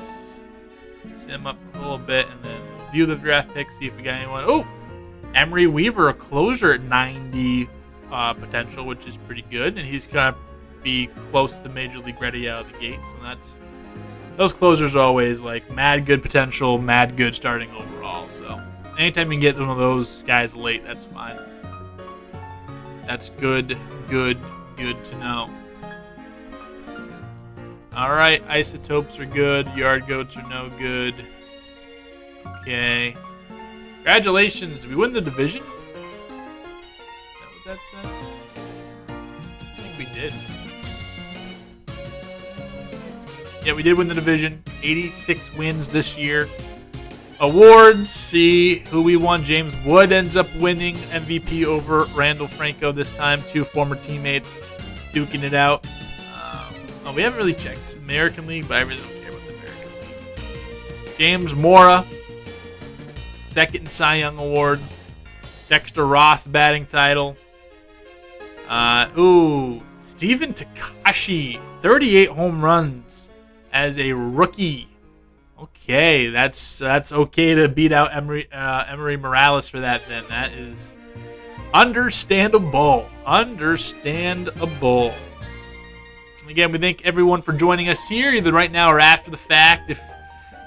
Sim up a little bit, and then we'll view the draft picks, see if we got anyone. Oh, Emery Weaver, a closer at 90 potential, which is pretty good, and he's going to be close to Major League ready out of the gate. So those closers are always mad good potential, mad good starting overall. So anytime you can get one of those guys late, that's fine. That's good to know. All right, isotopes are good. Yard goats are no good. Okay. Congratulations. Did we win the division? Is that what that said? I think we did. Yeah, we did win the division. 86 wins this year. Awards, see who we won. James Wood ends up winning MVP over Randall Franco this time. 2 former teammates duking it out. We haven't really checked American League, but I really don't care about the American League. James Mora, 2nd Cy Young Award. Dexter Ross batting title. Stephen Takashi, 38 home runs as a rookie. Okay, that's okay to beat out Emery Morales for that then. That is understandable. Again, we thank everyone for joining us here, either right now or after the fact. If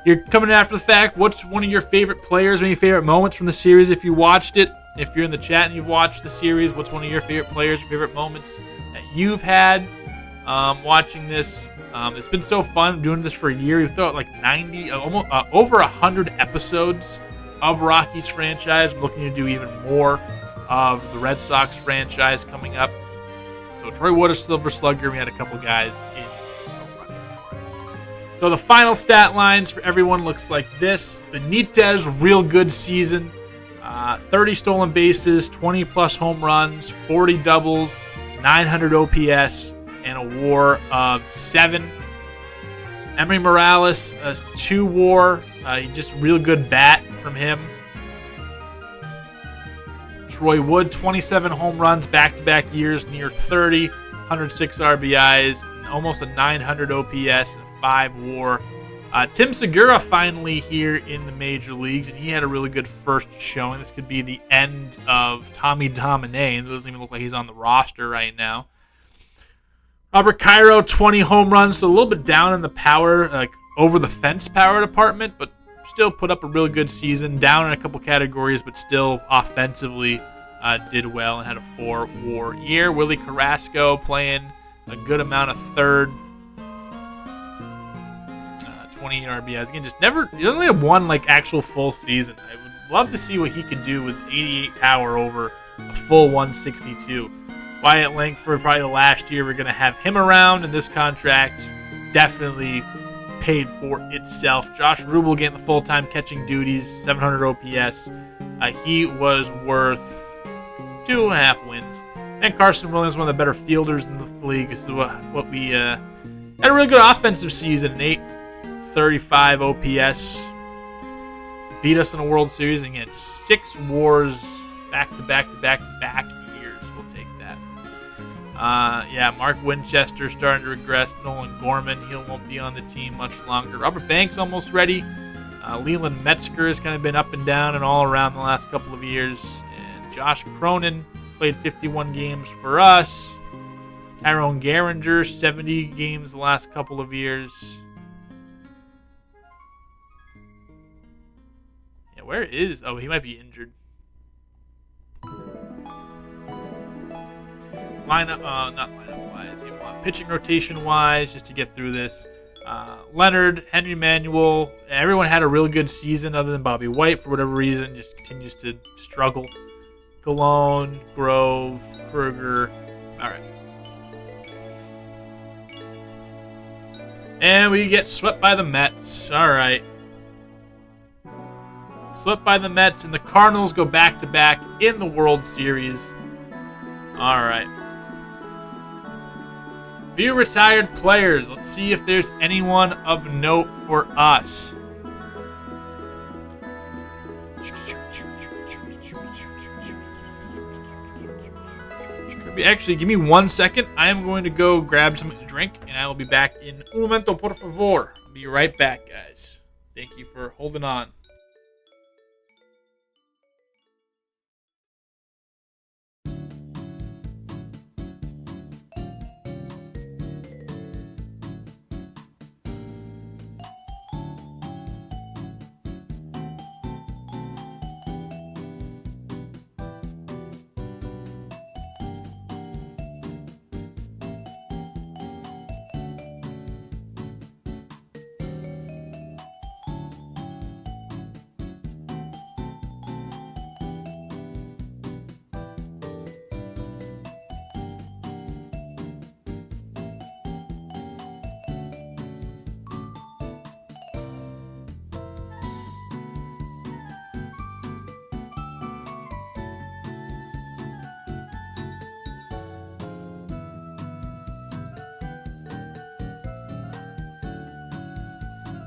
you're coming after the fact, what's one of your favorite players, any favorite moments from the series if you watched it? If you're in the chat and you've watched the series, what's one of your favorite players, your favorite moments that you've had watching this? It's been so fun doing this for a year. We've thrown like 90, almost over 100 episodes of Rockies franchise. I'm looking to do even more of the Red Sox franchise coming up. So Troy Wood, a Silver Slugger. We had a couple guys in the running for it. So the final stat lines for everyone looks like this. Benitez, real good season. 30 stolen bases, 20-plus home runs, 40 doubles, 900 OPS, and a WAR of 7. Emery Morales, 2 WAR. Just real good bat from him. Troy Wood, 27 home runs, back-to-back years, near 30, 106 RBIs, almost a 900 OPS, and a 5 WAR. Tim Segura finally here in the major leagues, and he had a really good first showing. This could be the end of Tommy Domine, and it doesn't even look like he's on the roster right now. Robert Cairo, 20 home runs, so a little bit down in the power, like over the fence power department, but still put up a really good season. Down in a couple categories, but still offensively did well and had a 4 WAR year. Willie Carrasco playing a good amount of third. 28 RBIs. Again, he only had one like actual full season. I would love to see what he could do with 88 power over a full 162. Wyatt Langford, probably the last year we're going to have him around, and this contract definitely paid for itself. Josh Rubel getting the full-time catching duties, 700 OPS. He was worth 2.5 wins. And Carson Williams, one of the better fielders in the league. This is what we had a really good offensive season, an 835 OPS. Beat us in a World Series, and again, just 6 wars back-to-back years. We'll take that. Mark Winchester starting to regress. Nolan Gorman, he won't be on the team much longer. Robert Banks almost ready. Leland Metzger has kind of been up and down and all around the last couple of years. And Josh Cronin played 51 games for us. Tyrone Gehringer, 70 games the last couple of years. Yeah, where is... Oh, he might be injured. Not lineup-wise. You want pitching rotation-wise, just to get through this. Leonard, Henry Manuel, everyone had a real good season other than Bobby White for whatever reason, just continues to struggle. Galone, Grove, Kruger. All right. And we get swept by the Mets. All right. Swept by the Mets, and the Cardinals go back-to-back in the World Series. All right. Few retired players. Let's see if there's anyone of note for us. Actually, give me 1 second. I am going to go grab something to drink, and I will be back in un momento, por favor. I'll be right back, guys. Thank you for holding on.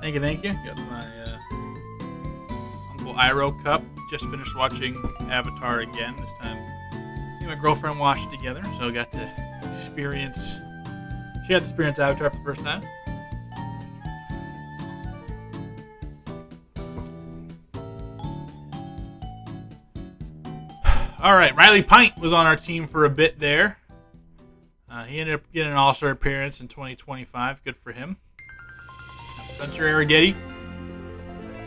Thank you. Got my Uncle Iroh cup. Just finished watching Avatar again. This time, me and my girlfriend watched it together, so I got to experience. She got to experience Avatar for the first time. All right, Riley Pint was on our team for a bit there. He ended up getting an All-Star appearance in 2025. Good for him. Spencer Arrighetti.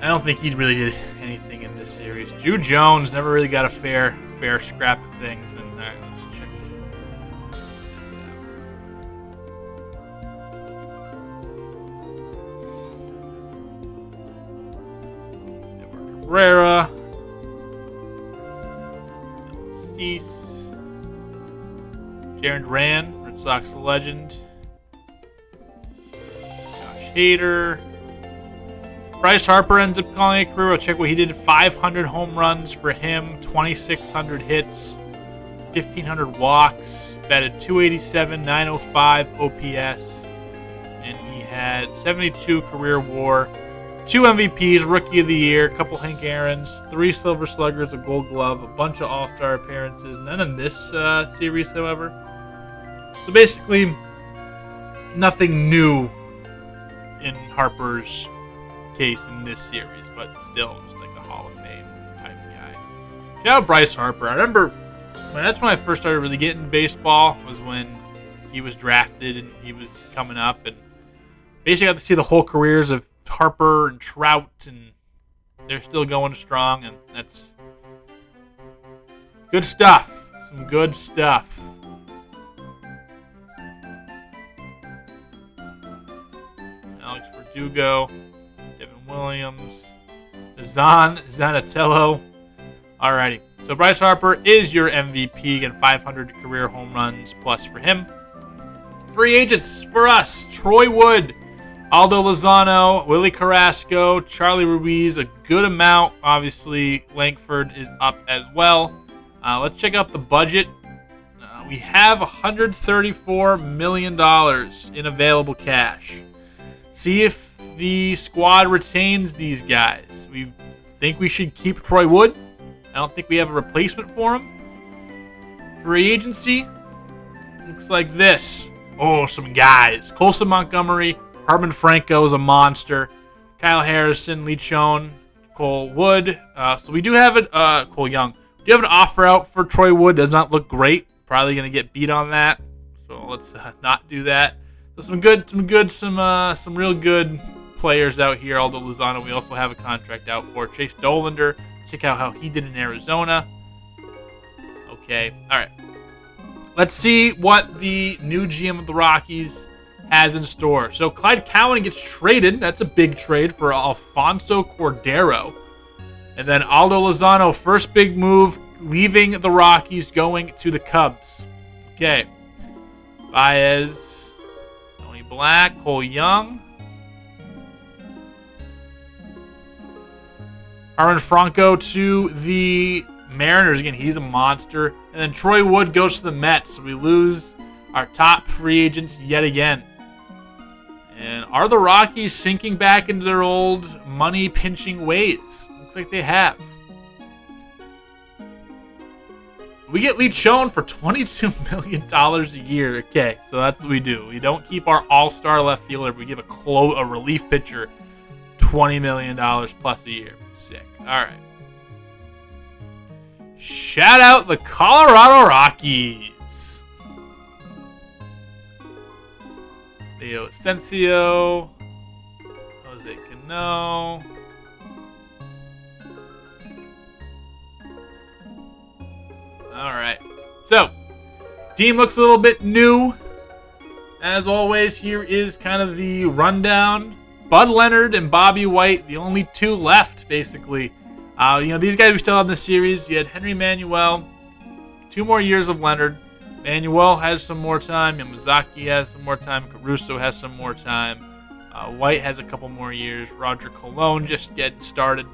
I don't think he really did anything in this series. Drew Jones never really got a fair scrap of things. And all right, let's check this out. Edward Cabrera. Cease. Jaron Duran, Red Sox legend. Josh Hader. Bryce Harper ends up calling a career. We'll check what he did. 500 home runs for him, 2,600 hits, 1,500 walks, batted .287, 905 OPS, and he had 72 career WAR, 2 MVPs, Rookie of the Year, a couple Hank Aaron's, 3 Silver Sluggers, a Gold Glove, a bunch of All-Star appearances. None in this series, however. So basically, nothing new in Harper's case in this series, but still just like a Hall of Fame type of guy. Shout out Bryce Harper. I remember that's when I first started really getting baseball, was when he was drafted and he was coming up, and basically got to see the whole careers of Harper and Trout, and they're still going strong, and that's good stuff. Some good stuff. Alex Verdugo, Devin Williams, Zanatello. Alrighty. So Bryce Harper is your MVP, again 500 career home runs plus for him. Free agents for us: Troy Wood, Aldo Lozano, Willie Carrasco, Charlie Ruiz, a good amount. Obviously, Langford is up as well. Let's check out the budget. We have $134 million in available cash. See if the squad retains these guys. We think we should keep Troy Wood. I don't think we have a replacement for him. Free agency looks like this. Oh, some guys. Colson Montgomery, Harmon Franco is a monster. Kyle Harrison, Lee Chone, Cole Wood. So we do have it. Cole Young. We do have an offer out for Troy Wood. Does not look great. Probably going to get beat on that. So let's not do that. So some real good players out here. Aldo Lozano, we also have a contract out for. Chase Dollander. Check out how he did in Arizona. Okay. All right. Let's see what the new GM of the Rockies has in store. So Clyde Cowan gets traded. That's a big trade for Alfonso Cordero. And then Aldo Lozano, first big move, leaving the Rockies, going to the Cubs. Okay. Baez, Tony Black, Cole Young. Harmon Franco to the Mariners. Again, he's a monster. And then Troy Wood goes to the Mets. So we lose our top free agents yet again. And are the Rockies sinking back into their old money-pinching ways? Looks like they have. We get Lee Chone for $22 million a year. Okay, so that's what we do. We don't keep our all-star left fielder. We give a relief pitcher $20 million plus a year. Sick. All right. Shout out the Colorado Rockies. Leo Asensio. Jose Cano. All right. So, team looks a little bit new. As always, here is kind of the rundown. Bud Leonard and Bobby White, the only two left, basically. These guys we still have in the series. You had Henry Manuel, 2 more years of Leonard. Manuel has some more time. Yamazaki has some more time. Caruso has some more time. White has a couple more years. Roger Cologne just getting started.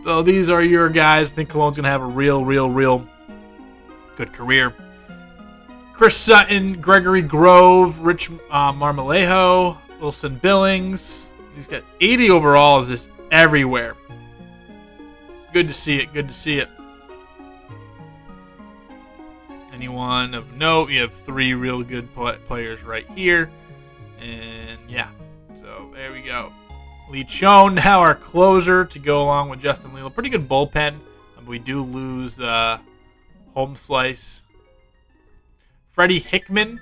So these are your guys. I think Cologne's going to have a real good career. Chris Sutton, Gregory Grove, Rich Marmolejo, Wilson Billings. He's got 80 overalls just everywhere. Good to see it. Anyone of note? You have 3 real good players right here. And yeah, so there we go. Lee Chone, now our closer to go along with Justin Leal. Pretty good bullpen. We do lose Home Slice. Freddie Hickman,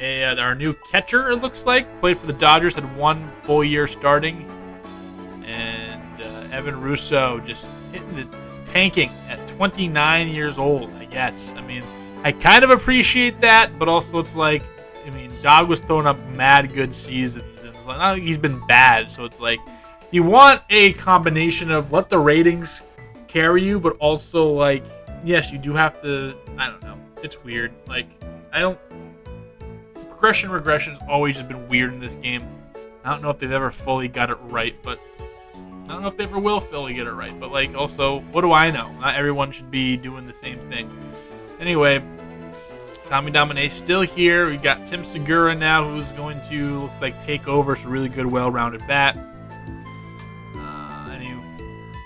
our new catcher, it looks like. Played for the Dodgers, had 1 full year starting. And Evan Russo just tanking at 29 years old, I guess. I mean, I kind of appreciate that, but also it's like, I mean, Dog was throwing up mad good seasons. And it's like, not like he's been bad, so it's like, you want a combination of let the ratings carry you, but also, like, yes, you do have to, I don't know. It's weird. Like, progression regression's always just been weird in this game. I don't know if they've ever fully got it right, but I don't know if they ever will fully get it right. But, like, also, what do I know? Not everyone should be doing the same thing. Anyway, Tommy Domine's still here. We got Tim Segura now, who's going to, looks like, take over. It's a really good, well-rounded bat.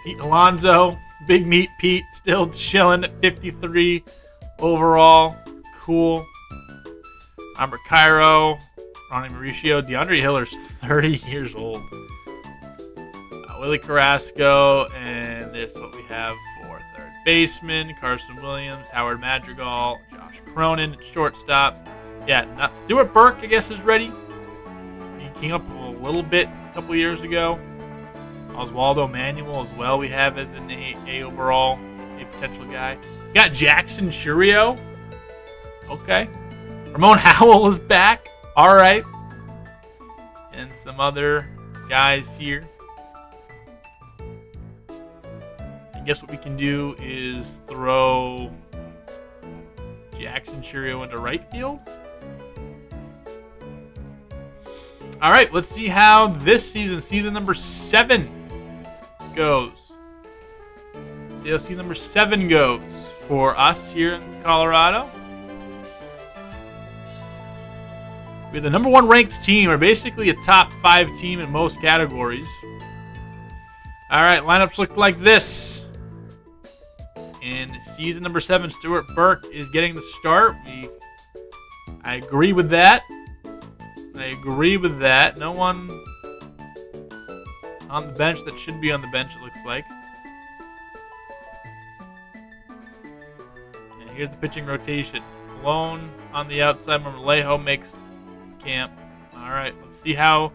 Pete Alonso, Big Meat Pete, still chilling at 53 overall. Cool. Albert Cairo, Ronnie Mauricio, DeAndre Hiller's 30 years old. Willie Carrasco, and this is what we have for third baseman: Carson Williams, Howard Madrigal, Josh Cronin at shortstop. Yeah, Stuart Burke, I guess, is ready. He came up a little bit a couple years ago. Oswaldo Manuel as well, we have as an A overall, a potential guy. Got Jackson Churio. Okay. Ramon Howell is back. All right. And some other guys here. I guess what we can do is throw Jackson Churio into right field. All right, let's see how this season number 7, goes. See how season number 7 goes for us here in Colorado. We're the number 1 ranked team. We're basically a top 5 team in most categories. All right, lineups look like this. In season number 7, Stuart Burke is getting the start. I agree with that. No one on the bench that should be on the bench, it looks like. And here's the pitching rotation. Colon on the outside. Marmolejo makes camp. All right, let's see how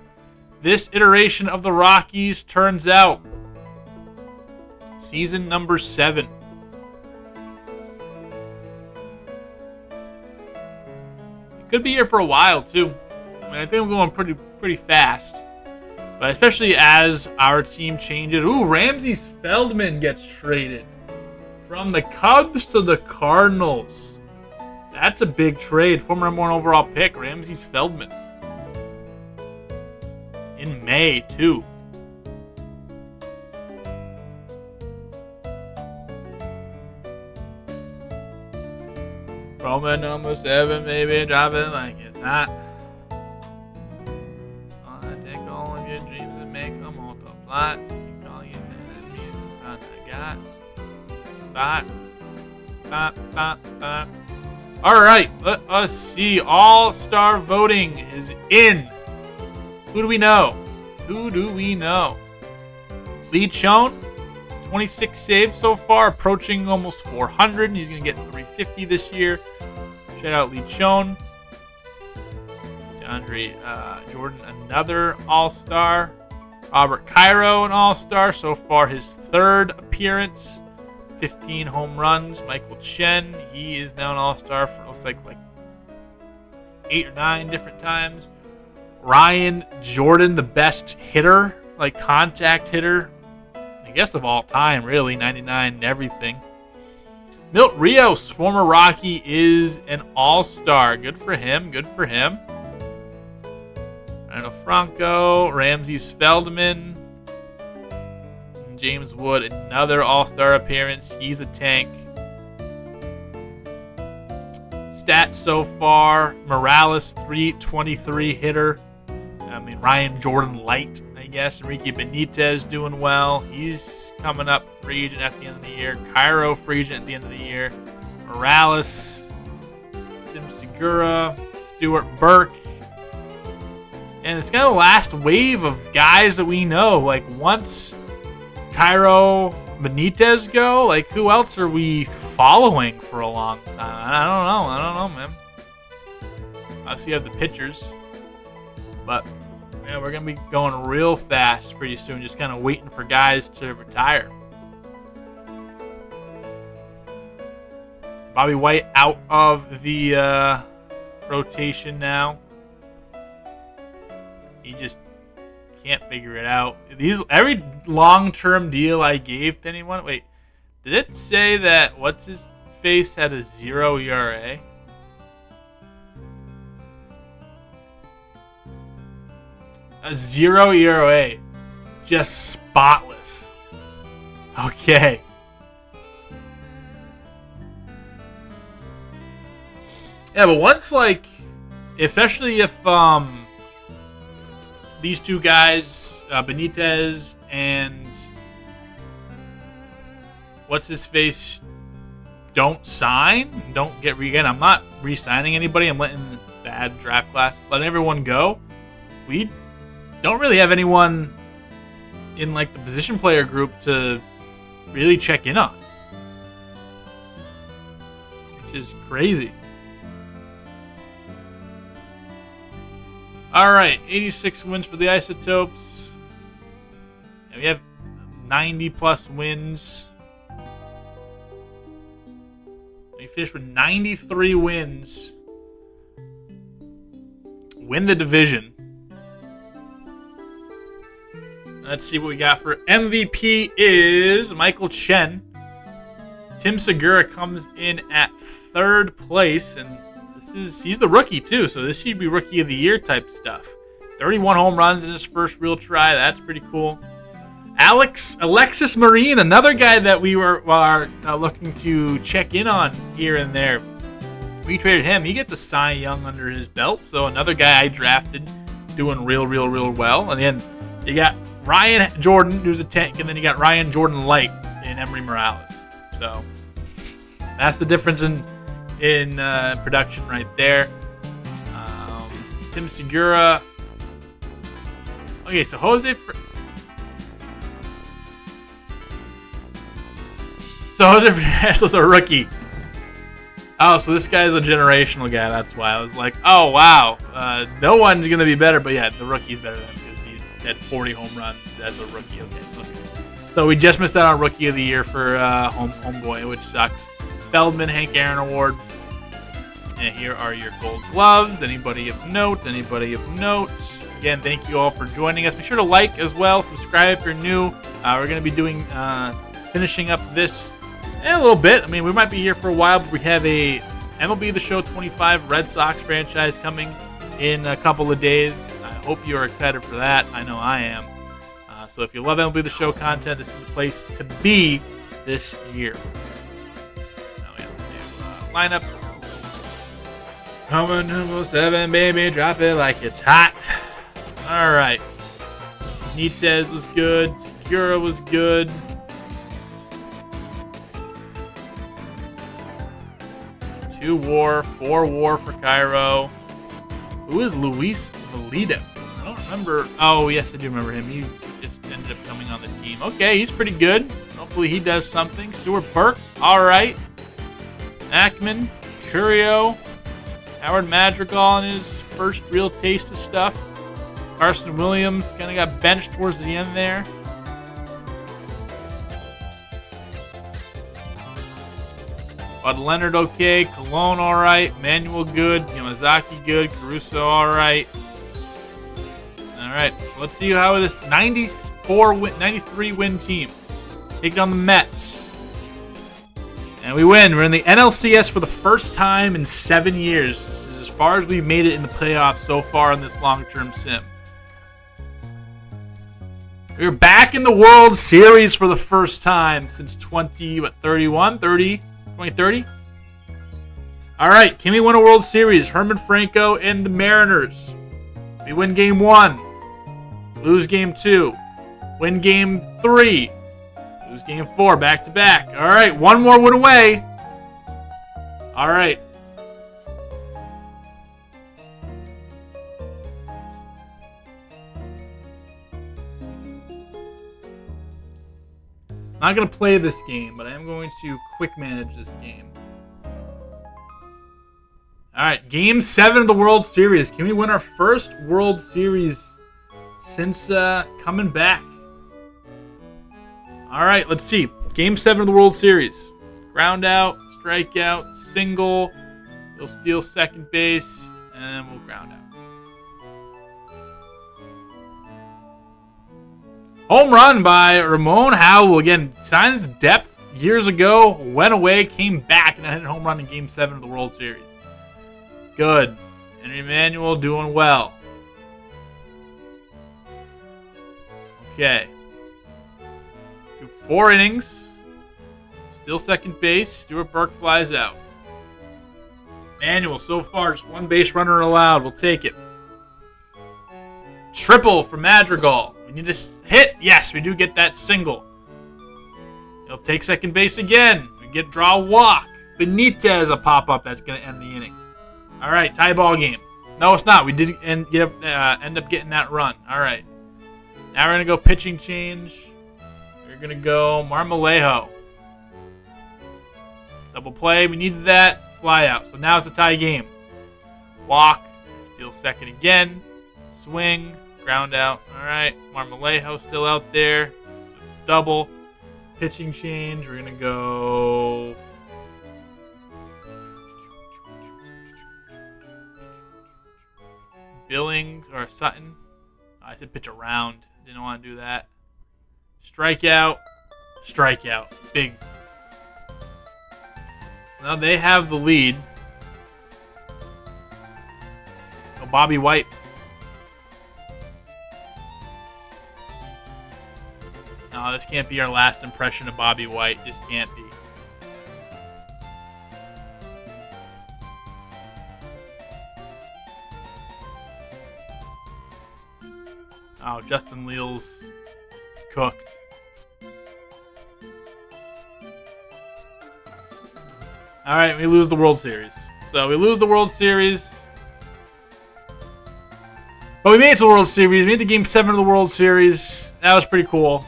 this iteration of the Rockies turns out. Season number 7. It could be here for a while, too. I mean, I think we're going pretty fast. But especially as our team changes. Ooh, Ramsey Feldman gets traded from the Cubs to the Cardinals. That's a big trade. Former number 1 overall pick, Ramsey Feldman. In May, too. Roman number 7, maybe dropping like it's not. All right, let us see. All-Star voting is in. Who do we know? Lee Chone, 26 saves so far, approaching almost 400. He's going to get 350 this year. Shout out Lee Chone. DeAndre Jordan, another All-Star. Robert Cairo, an All-Star. So far, his 3rd appearance. 15 home runs. Michael Chen, he is now an All-Star for looks like 8 or 9 different times. Ryan Jordan, the best hitter, contact hitter, I guess of all time, really. 99 and everything. Milt Rios, former Rocky, is an All-Star. Good for him. Randall Franco, Ramsey Feldman, James Wood, another All-Star appearance. He's a tank. Stats so far: Morales, 323 hitter. Ryan Jordan light, I guess. Enrique Benitez doing well. He's coming up free agent at the end of the year. Cairo free agent at the end of the year. Morales, Tim Segura, Stuart Burke. And it's kind of the last wave of guys that we know. Once Cairo, Benitez go, who else are we following for a long time? I don't know, man. Obviously, you have the pitchers. But, yeah, we're going to be going real fast pretty soon. Just kind of waiting for guys to retire. Bobby White out of the rotation now. He just can't figure it out. Every long-term deal I gave to anyone. Wait, did it say that what's his face had a 0 ERA? A 0 ERA, just spotless. Okay. Yeah, but once especially if these two guys, Benitez and what's his face, don't sign, don't get again. I'm not re-signing anybody. I'm letting the bad draft class, letting everyone go. We don't really have anyone in the position player group to really check in on, which is crazy. All right, 86 wins for the Isotopes. And we have 90-plus wins. We finished with 93 wins. Win the division. Let's see what we got for MVP is Michael Chen. Tim Segura comes in at 3rd place, and he's the rookie too, so this should be rookie of the year type stuff. 31 home runs in his first real try. That's pretty cool. Alexis Marine, another guy that we are looking to check in on here and there. We traded him. He gets a Cy Young under his belt, so another guy I drafted doing real well. And then you got Ryan Jordan, who's a tank, and then you got Ryan Jordan Light and Emery Morales. So that's the difference in production right there. Tim Segura. Okay, so Jose Fernandez was a rookie. Oh, so this guy's a generational guy. That's why I was like, oh, wow. No one's going to be better. But, yeah, the rookie's better than him because he had 40 home runs as a rookie. Okay. So we just missed out on Rookie of the Year for Homeboy, which sucks. Feldman, Hank Aaron Award. And here are your gold gloves. Anybody of note? Again, thank you all for joining us. Be sure to like as well. Subscribe if you're new. We're going to be doing finishing up this in a little bit. I mean, we might be here for a while, but we have a MLB The Show 25 Red Sox franchise coming in a couple of days. I hope you are excited for that. I know I am. So if you love MLB The Show content, this is the place to be this year. Now we have to do lineups. Coming number 7, baby, drop it like it's hot. All right. Benitez was good. Segura was good. Two WAR, 4 WAR for Cairo. Who is Luis Valida? I don't remember. Oh, yes, I do remember him. He just ended up coming on the team. Okay, he's pretty good. Hopefully he does something. Stuart Burke, all right. Ackman, Curio. Howard Madrigal in his first real taste of stuff. Carson Williams kind of got benched towards the end there. Bud Leonard okay. Cologne all right. Manuel good. Yamazaki good. Caruso all right. All right. Let's see how this 93 win team taking on the Mets. And we win. We're in the NLCS for the first time in 7 years. This is as far as we've made it in the playoffs so far in this long-term sim. We're back in the World Series for the first time since 2030? All right, can we win a World Series? Herman Franco and the Mariners. We win Game 1. Lose Game 2. Win Game 3. Lose Game 4, back-to-back. All right, one more win away. All right. I'm not going to play this game, but I am going to quick manage this game. All right, Game 7 of the World Series. Can we win our first World Series since coming back? All right, let's see. Game 7 of the World Series. Ground out, strikeout, single. He'll steal second base, and then we'll ground out. Home run by Ramon Howell. Again, signed his depth years ago, went away, came back, and hit a home run in Game 7 of the World Series. Good. Henry Manuel doing well. Okay. Do 4 innings. Still second base. Stuart Burke flies out. Manuel, so far, just 1 base runner allowed. We'll take it. Triple for Madrigal. We need to hit. Yes, we do get that single. He'll take second base again. We draw a walk. Benitez, a pop-up that's going to end the inning. All right, tie ball game. No, it's not. We did end up getting that run. All right. Now we're going to go pitching change. We're going to go Marmolejo. Double play. We needed that. Fly out. So now it's a tie game. Walk. Steal second again. Swing. Ground out. All right. Marmolejo still out there. Double. Pitching change. We're going to go... Billings or Sutton. I said pitch around. Didn't want to do that. Strikeout. Strikeout. Big. Now they have the lead. Oh, Bobby White. No, this can't be our last impression of Bobby White. This can't be. Oh, Justin Leal's cooked. All right, we lose the World Series. So we lose the World Series. But we made it to the World Series. We made the Game 7 of the World Series. That was pretty cool. All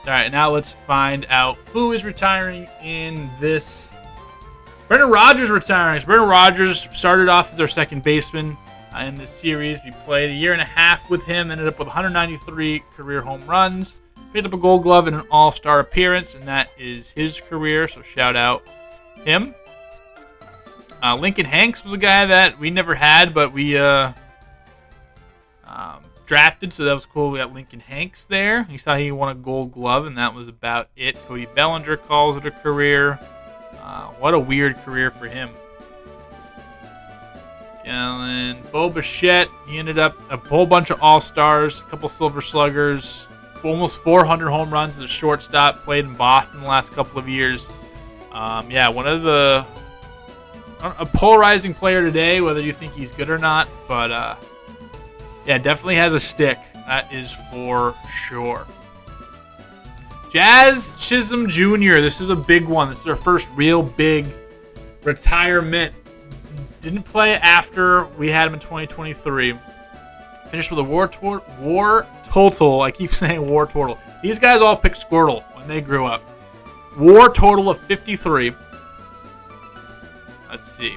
right, now let's find out who is retiring in this. Brendan Rodgers retiring. So Brendan Rodgers started off as our second baseman in this series. We played a year and a half with him, ended up with 193 career home runs, picked up a Gold Glove and an All-Star appearance, and that is his career, so shout out him. Lincoln Hanks was a guy that we never had, but we drafted, so that was cool. We got Lincoln Hanks there. You saw he won a Gold Glove, and that was about it. Cody Bellinger calls it a career. What a weird career for him. And Bo Bichette, he ended up a whole bunch of All-Stars, a couple Silver Sluggers, almost 400 home runs as a shortstop, played in Boston the last couple of years. One of a polarizing player today, whether you think he's good or not, but definitely has a stick. That is for sure. Jazz Chisholm Jr., this is a big one. This is our first real big retirement. Didn't play after we had him in 2023. Finished with a war total. I keep saying war total. These guys all picked Squirtle when they grew up. War total of 53. Let's see.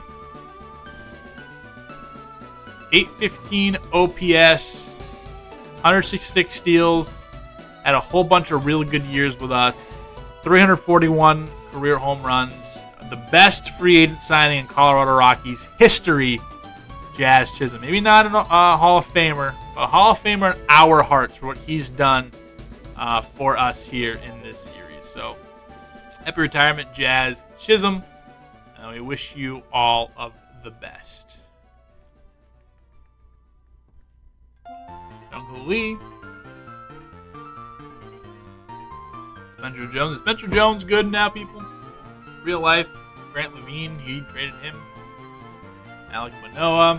815 OPS. 166 steals. Had a whole bunch of really good years with us. 341 career home runs. The best free agent signing in Colorado Rockies history, Jazz Chisholm. Maybe not a Hall of Famer, but a Hall of Famer in our hearts for what he's done for us here in this series. So, happy retirement, Jazz Chisholm. We wish you all of the best. Uncle Lee. Spencer Jones. Is Spencer Jones good now, people? Real life. Grant Levine, he traded him. Alek Manoah.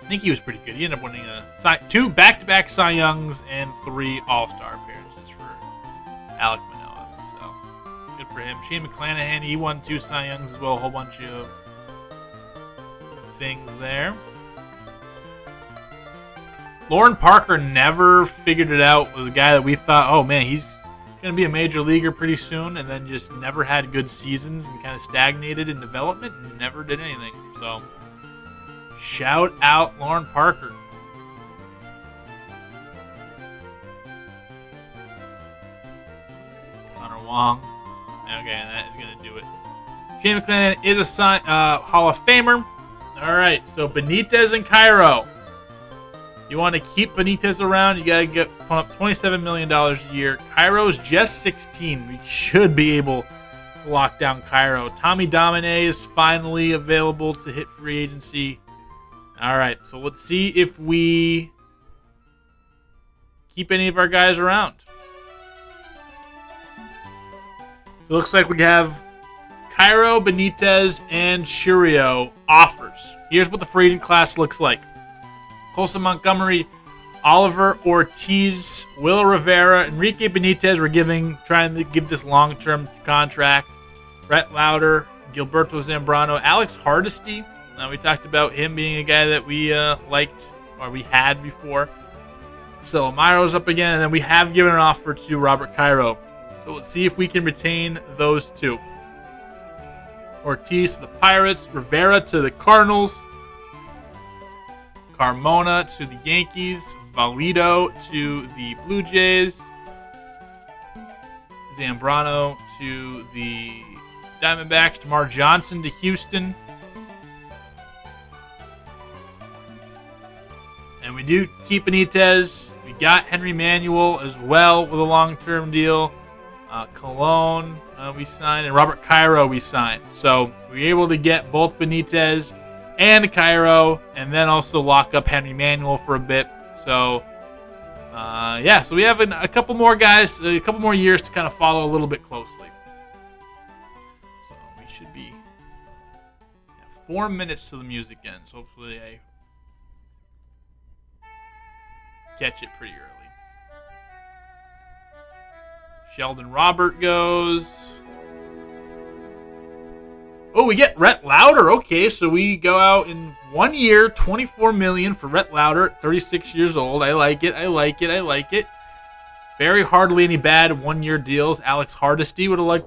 I think he was pretty good. He ended up winning 2 back-to-back Cy Youngs and 3 All-Star appearances for Alek Manoah. So, good for him. Shane McClanahan, he won 2 Cy Youngs as well. A whole bunch of things there. Lauren Parker never figured it out. Was a guy that we thought, oh man, he's going to be a major leaguer pretty soon, and then just never had good seasons and kind of stagnated in development and never did anything. So Shout out Lauren Parker. Connor Wong. Okay, that is going to do it. Shane McClanahan is a Hall of Famer. All right, so Benitez and Cairo. You want to keep Benitez around, you got to get up $27 million a year. Cairo's just 16. We should be able to lock down Cairo. Tommy Domine is finally available to hit free agency. All right, so let's see if we keep any of our guys around. It looks like we have Cairo, Benitez, and Churio offers. Here's what the free agent class looks like. Colson Montgomery, Oliver Ortiz, Will Rivera, Enrique Benitez. We're trying to give this long-term contract. Brett Lauder, Gilberto Zambrano, Alex Hardesty. We talked about him being a guy that we liked or we had before. So Amaro's up again, and then we have given an offer to Robert Cairo. So let's see if we can retain those two. Ortiz to the Pirates, Rivera to the Cardinals, Carmona to the Yankees, Valido to the Blue Jays, Zambrano to the Diamondbacks, DeMar Johnson to Houston. And we do keep Benitez. We got Henry Manuel as well with a long-term deal. Cologne we signed, and Robert Cairo we signed. So we were able to get both Benitez and Cairo, and then also lock up Henry Manuel for a bit. So, so we have a couple more guys, a couple more years to kind of follow a little bit closely. So we should be 4 minutes till the music ends. Hopefully I catch it pretty early. Sheldon Robert goes. Oh, we get Rhett Lauder. Okay, so we go out in 1 year, $24 million for Rhett Lauder at 36 years old. I like it. Very hardly any bad 1 year deals. Alex Hardesty would have liked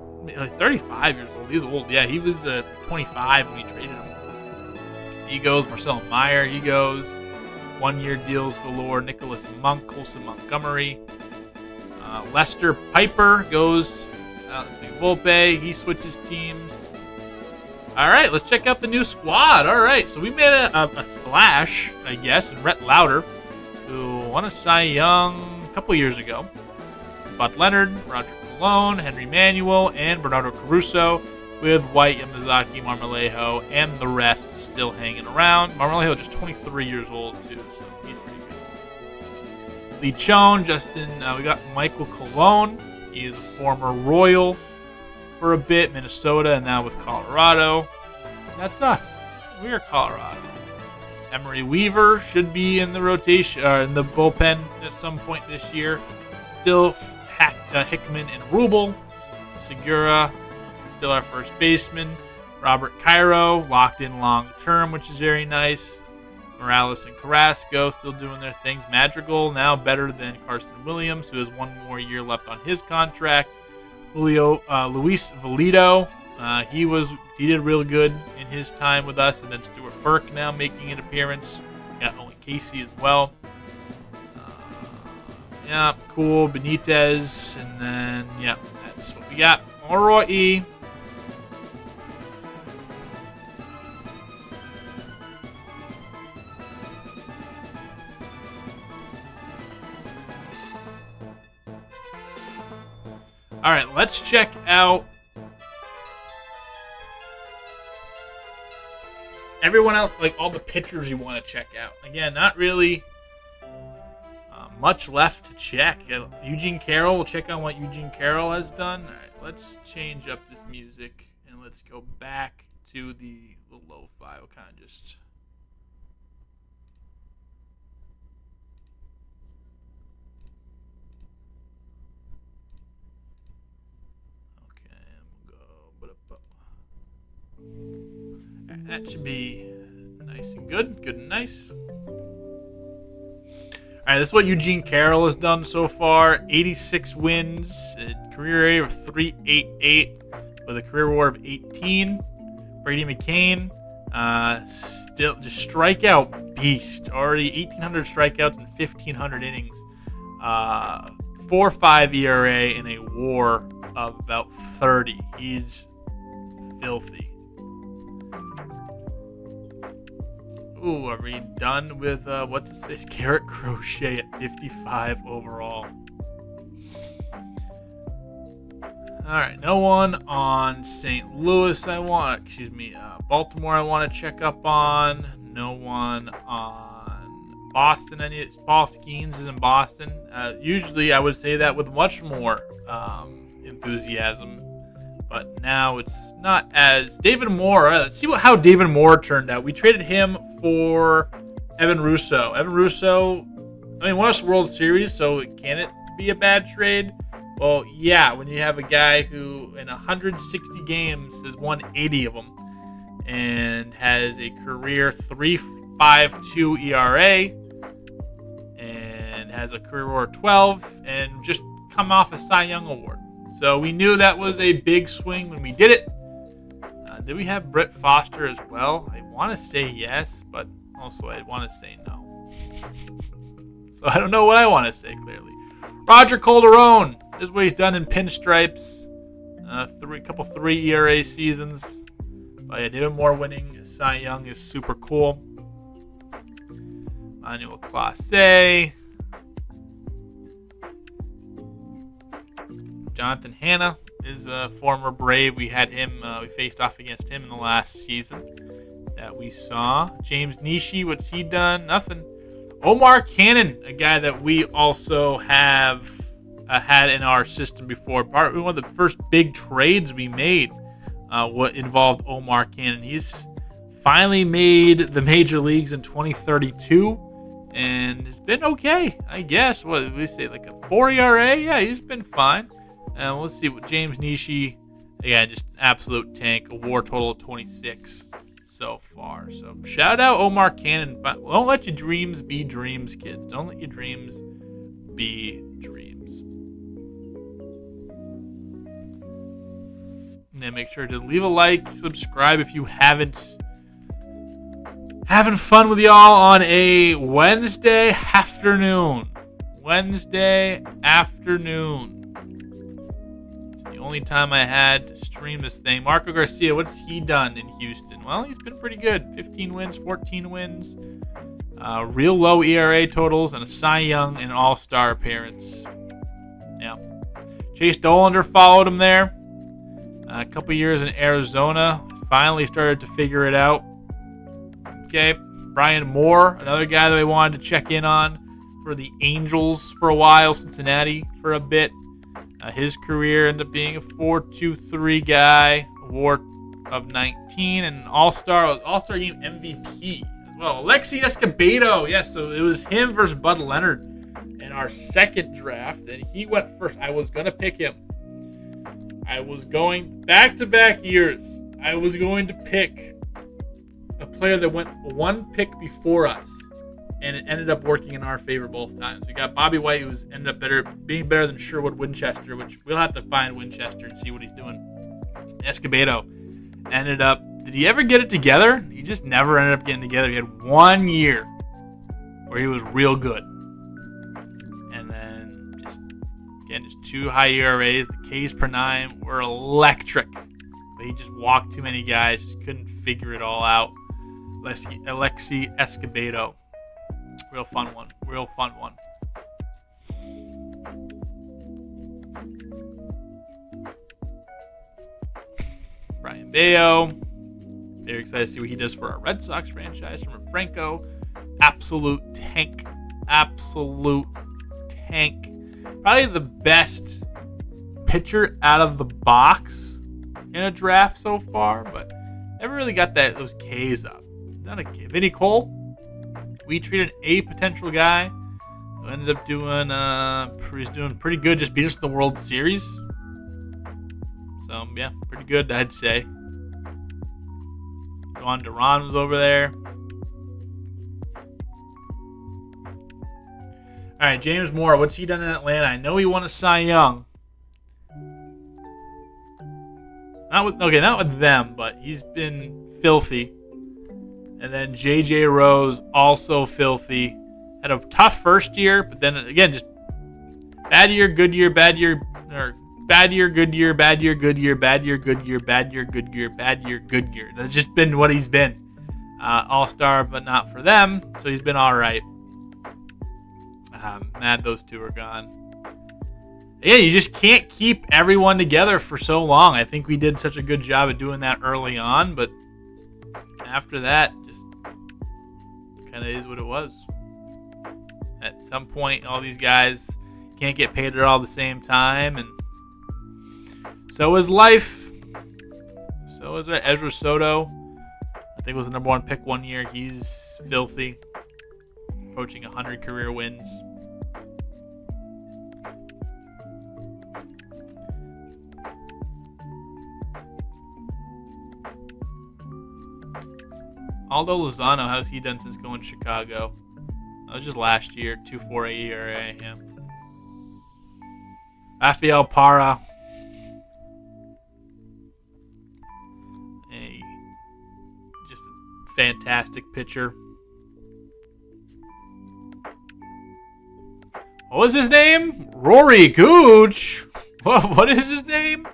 35 years old. He's old. Yeah, he was 25 when we traded him. He goes. Marcelo Meyer, he goes. 1 year deals galore. Nicholas Monk, Colson Montgomery. Lester Piper goes. Volpe, he switches teams. All right, let's check out the new squad. All right, so we made a splash, I guess, in Rhett Lauder, who won a Cy Young a couple years ago. Bud Leonard, Roger Cologne, Henry Manuel, and Bernardo Caruso, with White, Yamazaki, Marmolejo, and the rest still hanging around. Marmolejo just 23 years old, too, so he's pretty good. Lee Chone, Justin, we got Michael Cologne. He is a former Royal for a bit, Minnesota, and now with Colorado. That's us. We are Colorado. Emery Weaver should be in the rotation, in the bullpen at some point this year. Still Hickman and Rubel. Segura, still our first baseman. Robert Cairo, locked in long term, which is very nice. Morales and Carrasco still doing their things. Madrigal now better than Carson Williams, who has 1 more year left on his contract. Luis Valido, he did real good in his time with us, and then Stuart Burke now making an appearance. Got Owen Casey as well. Cool. Benitez, and then that's what we got. Roy E. All right, let's check out everyone else, like all the pitchers you want to check out. Again, not really much left to check. Eugene Carroll, we'll check on what Eugene Carroll has done. All right, let's change up this music and let's go back to the lo-fi. We'll kind of just... That should be nice and good. Good and nice. All right, this is what Eugene Carroll has done so far. 86 wins, a career area of 3.88 with a career WAR of 18. Brady McCain, Still just strikeout beast. Already 1,800 strikeouts and 1,500 innings. 4.5 ERA and a WAR of about 30. He's filthy. Ooh, are we done with what's his face? Garrett Crochet at 55 overall. All right, no one on St. Louis. Baltimore. I want to check up on. No one on Boston. Paul Skeens is in Boston. Usually, I would say that with much more enthusiasm, but now it's not as. David Moore. Let's see how David Moore turned out. We traded him for Evan Russo. Won us World Series, so can it be a bad trade? Well, yeah, when you have a guy who in 160 games has won 80 of them and has a career 3.52 ERA and has a career WAR 12 and just come off a Cy Young Award. So we knew that was a big swing when we did it. Did we have Brett Foster as well? I want to say yes, but also I want to say no. So I don't know what I want to say clearly. Roger Calderon. This is what he's done in pinstripes. Couple 3 ERA seasons. But yeah, David Moore winning Cy Young is super cool. Manuel Clase. Jonathan Hanna is a former Brave. We had him. We faced off against him in the last season that we saw. James Nishi, what's he done? Nothing. Omar Cannon, a guy that we also have had in our system before. One of the first big trades we made what involved Omar Cannon. He's finally made the major leagues in 2032, and it's been okay, I guess. What did we say, like a 4 ERA? Yeah, he's been fine. And let's see what James Nishi, again, just absolute tank. A WAR total of 26 so far. So shout out Omar Cannon. Don't let your dreams be dreams, kids. Don't let your dreams be dreams. And then make sure to leave a like, subscribe if you haven't. Having fun with y'all on a Wednesday afternoon. It's the only time I had to stream this thing. Marco Garcia, what's he done in Houston? Well, he's been pretty good. 15 wins, 14 wins. Real low ERA totals and a Cy Young and All-Star appearance. Yeah. Chase Dollander followed him there. A couple years in Arizona. Finally started to figure it out. Okay. Brian Moore, another guy that we wanted to check in on for the Angels for a while. Cincinnati for a bit. His career ended up being a 4.23 guy. WAR of 19 and All-Star Game MVP as well. Alexi Escobedo. Yes, so it was him versus Bud Leonard in our second draft, and he went first. I was going to pick him. I was going back-to-back years. I was going to pick a player that went one pick before us, and it ended up working in our favor both times. We got Bobby White, who ended up being better than Sherwood Winchester, which we'll have to find Winchester and see what he's doing. Escobedo ended up, did he ever get it together? He just never ended up getting together. He had 1 year where he was real good. And then just 2 high ERAs. The Ks per 9 were electric. But he just walked too many guys, just couldn't figure it all out. Alexi Escobedo. Real fun one. Brian Bayo. Very excited to see what he does for our Red Sox franchise. From Franco. Absolute tank. Probably the best pitcher out of the box in a draft so far, but never really got those Ks up. Not a K. Vinny Cole. We treated a potential guy who ended up doing he's doing pretty good, just beat us in the World Series. So yeah, pretty good, I'd say. Juan Duran was over there. All right, James Moore, what's he done in Atlanta? I know he won a Cy Young. Not with them, but he's been filthy. And then J.J. Rose, also filthy. Had a tough first year, but then again, just bad year, good year, bad year, or bad year, good year, bad year, good year, bad year, good year, bad year, good year, bad year, good year. That's just been what he's been. All-star, but not for them, so he's been all right. Mad those two are gone. Yeah, you just can't keep everyone together for so long. I think we did such a good job of doing that early on, but after that, just kind of is what it was. At some point, all these guys can't get paid at all the same time, and so is life. So is Ezra Soto. I think was the number 1 pick one year. He's filthy. Approaching 100 career wins. Aldo Lozano, how's he done since going to Chicago? That was just last year. 2.48 ERA. Yeah. Rafael Parra. Just a fantastic pitcher. What was his name? Rory Gooch. What is his name?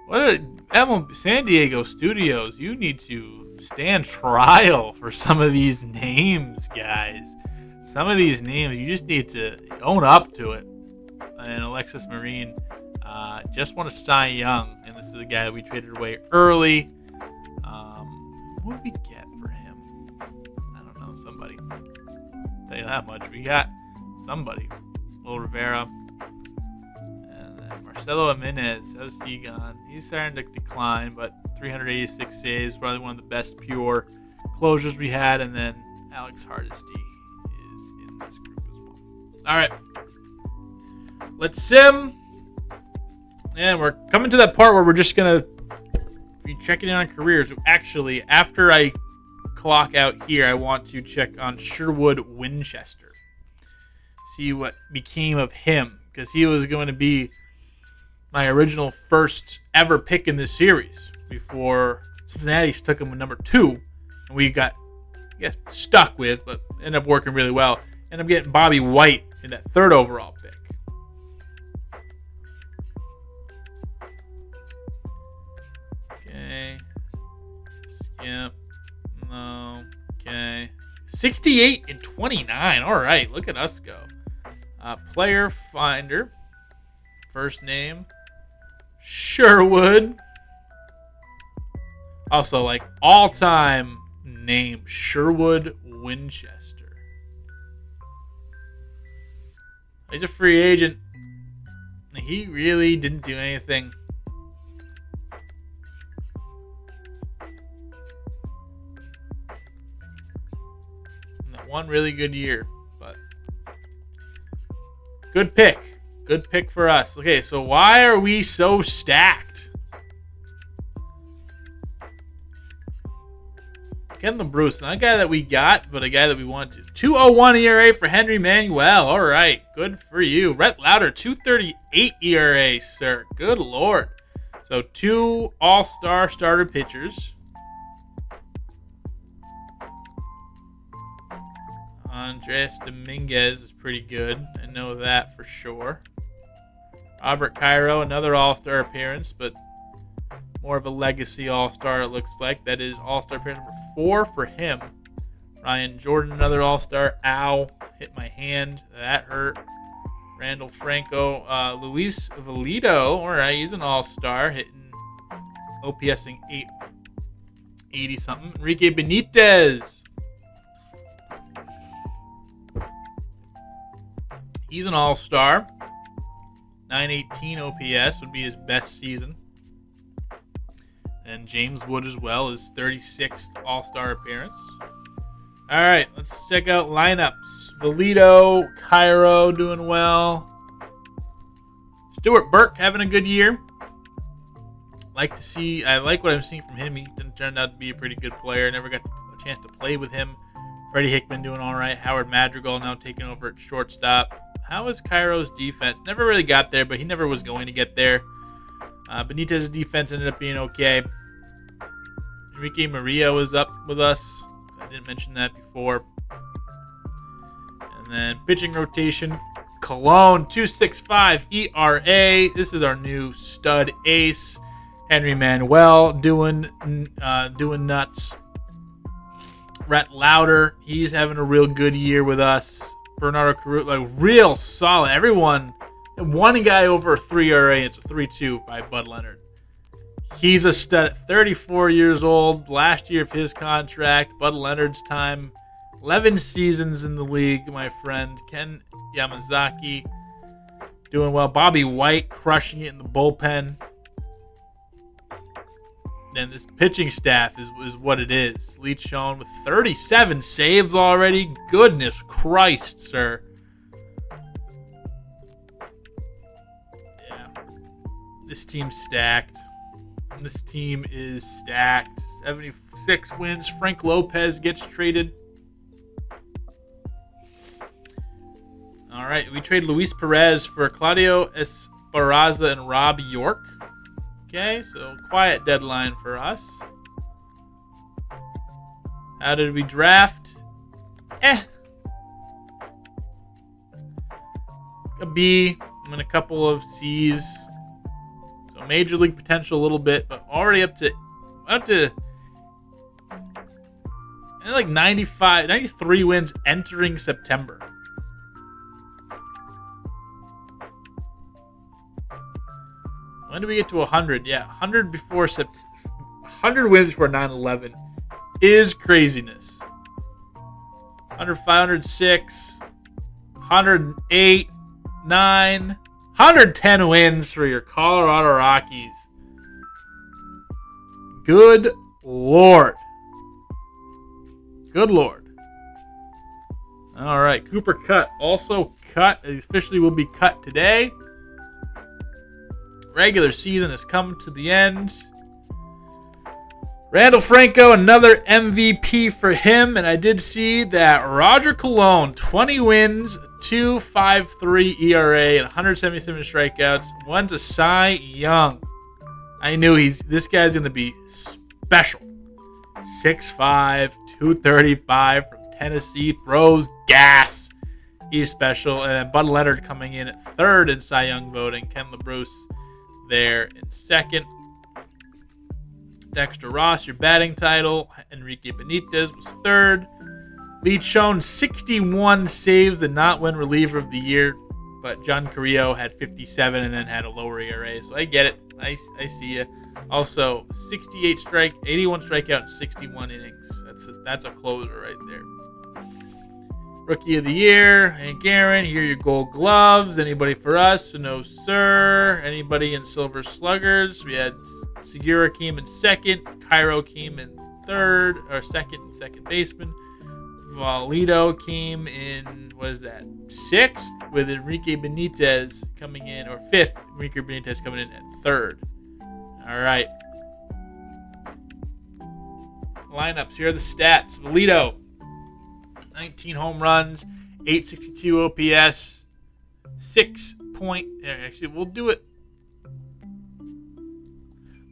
MLB San Diego Studios. You need to stand trial for some of these names, guys. Some of these names, you just need to own up to it. And Alexis Marine just won a Cy Young, and this is a guy that we traded away early. What did we get for him? I don't know. Somebody. I'll tell you that much. We got somebody. Will Rivera. And then Marcelo Jimenez. How's he gone? He's starting to decline, but 386 saves. Probably one of the best pure closures we had. And then Alex Hardesty is in this group as well. All right. Let's sim. And we're coming to that part where we're just going to be checking in on careers. Actually, after I clock out here, I want to check on Sherwood Winchester. See what became of him. Because he was going to be my original first ever pick in this series. Before Cincinnati took him with number 2. And we got, stuck with, but ended up working really well. Ended up getting Bobby White in that 3rd overall pick. Okay. Skip. No. Okay. 68 and 29. All right. Look at us go. Player finder. First name. Sherwood. Also, like, all-time name. Sherwood Winchester. He's a free agent. He really didn't do anything. One really good year, but good pick. Good pick for us. Okay, so why are we so stacked? Kendall Bruce, not a guy that we got, but a guy that we wanted to. 2.01 ERA for Henry Manuel. All right, good for you. Rhett Lauder, 2.38 ERA, sir. Good Lord. So 2 all-star starter pitchers. Andres Dominguez is pretty good. I know that for sure. Robert Cairo, another all-star appearance, but more of a legacy all-star, it looks like. That is all-star appearance number 4 for him. Ryan Jordan, another all-star. Ow, hit my hand. That hurt. Randall Franco. Luis Valido, all right, he's an all-star, hitting OPSing 880-something. Enrique Benitez. He's an all-star. 918 OPS would be his best season. And James Wood as well, his 36th all-star appearance. All right, let's check out lineups. Valido, Cairo doing well. Stuart Burke having a good year. I like what I'm seeing from him. He turned out to be a pretty good player. Never got a chance to play with him. Freddie Hickman doing all right. Howard Madrigal now taking over at shortstop. How is Cairo's defense? Never really got there, but he never was going to get there. Benitez's defense ended up being okay. Enrique Maria was up with us. I didn't mention that before. And then pitching rotation, Cologne, 2.65 ERA. This is our new stud ace. Henry Manuel doing nuts. Rhett Lauder, he's having a real good year with us. Bernardo Caruso, like real solid. Everyone, one guy over a 3 ERA. It's a 3.2 by Bud Leonard. He's a stud at 34 years old. Last year of his contract, Bud Leonard's time. 11 seasons in the league, my friend. Ken Yamazaki doing well. Bobby White crushing it in the bullpen. And this pitching staff is what it is. Lee Schoen with 37 saves already. Goodness Christ, sir. Yeah. This team's stacked. This team is stacked. 76 wins. Frank Lopez gets traded. All right, we trade Luis Perez for Claudio Esparza and Rob York. Okay, so quiet deadline for us. How did we draft? A B and a couple of C's. So major league potential a little bit, but already up to like 93 wins entering September. When do we get to 100? Yeah, 100 before September. 100 wins before 9/11 is craziness. 100, 506, 108, 9, 110 wins for your Colorado Rockies. Good Lord. Good Lord. All right, Cooper Kutt also cut. Officially will be cut today. Regular season has come to the end. Randall Franco, another MVP for him. And I did see that Roger Cologne, 20 wins, 2.53 ERA, and 177 strikeouts. Won a Cy Young. I knew this guy's going to be special. 6'5", 235 from Tennessee. Throws gas. He's special. And then Bud Leonard coming in at third in Cy Young voting. Ken LaBruce there in second. Dexter Ross, your batting title. Enrique Benitez was third. Lee Schoen, 61 saves, did not win reliever of the year, but John Carrillo had 57 and then had a lower ERA. So I get it. I see you. Also, 81 strikeout and 61 innings. That's a closer right there. Rookie of the Year, Hank Aaron. Here are your Gold Gloves. Anybody for us? No, sir. Anybody in Silver Sluggers? We had Segura came in second. Cairo came in third, or second baseman. Valito came in, what is that, sixth, with Enrique Benitez coming in, or fifth. Enrique Benitez coming in at third. All right. Lineups. Here are the stats. Valito, 19 home runs, 862 OPS, actually, we'll do it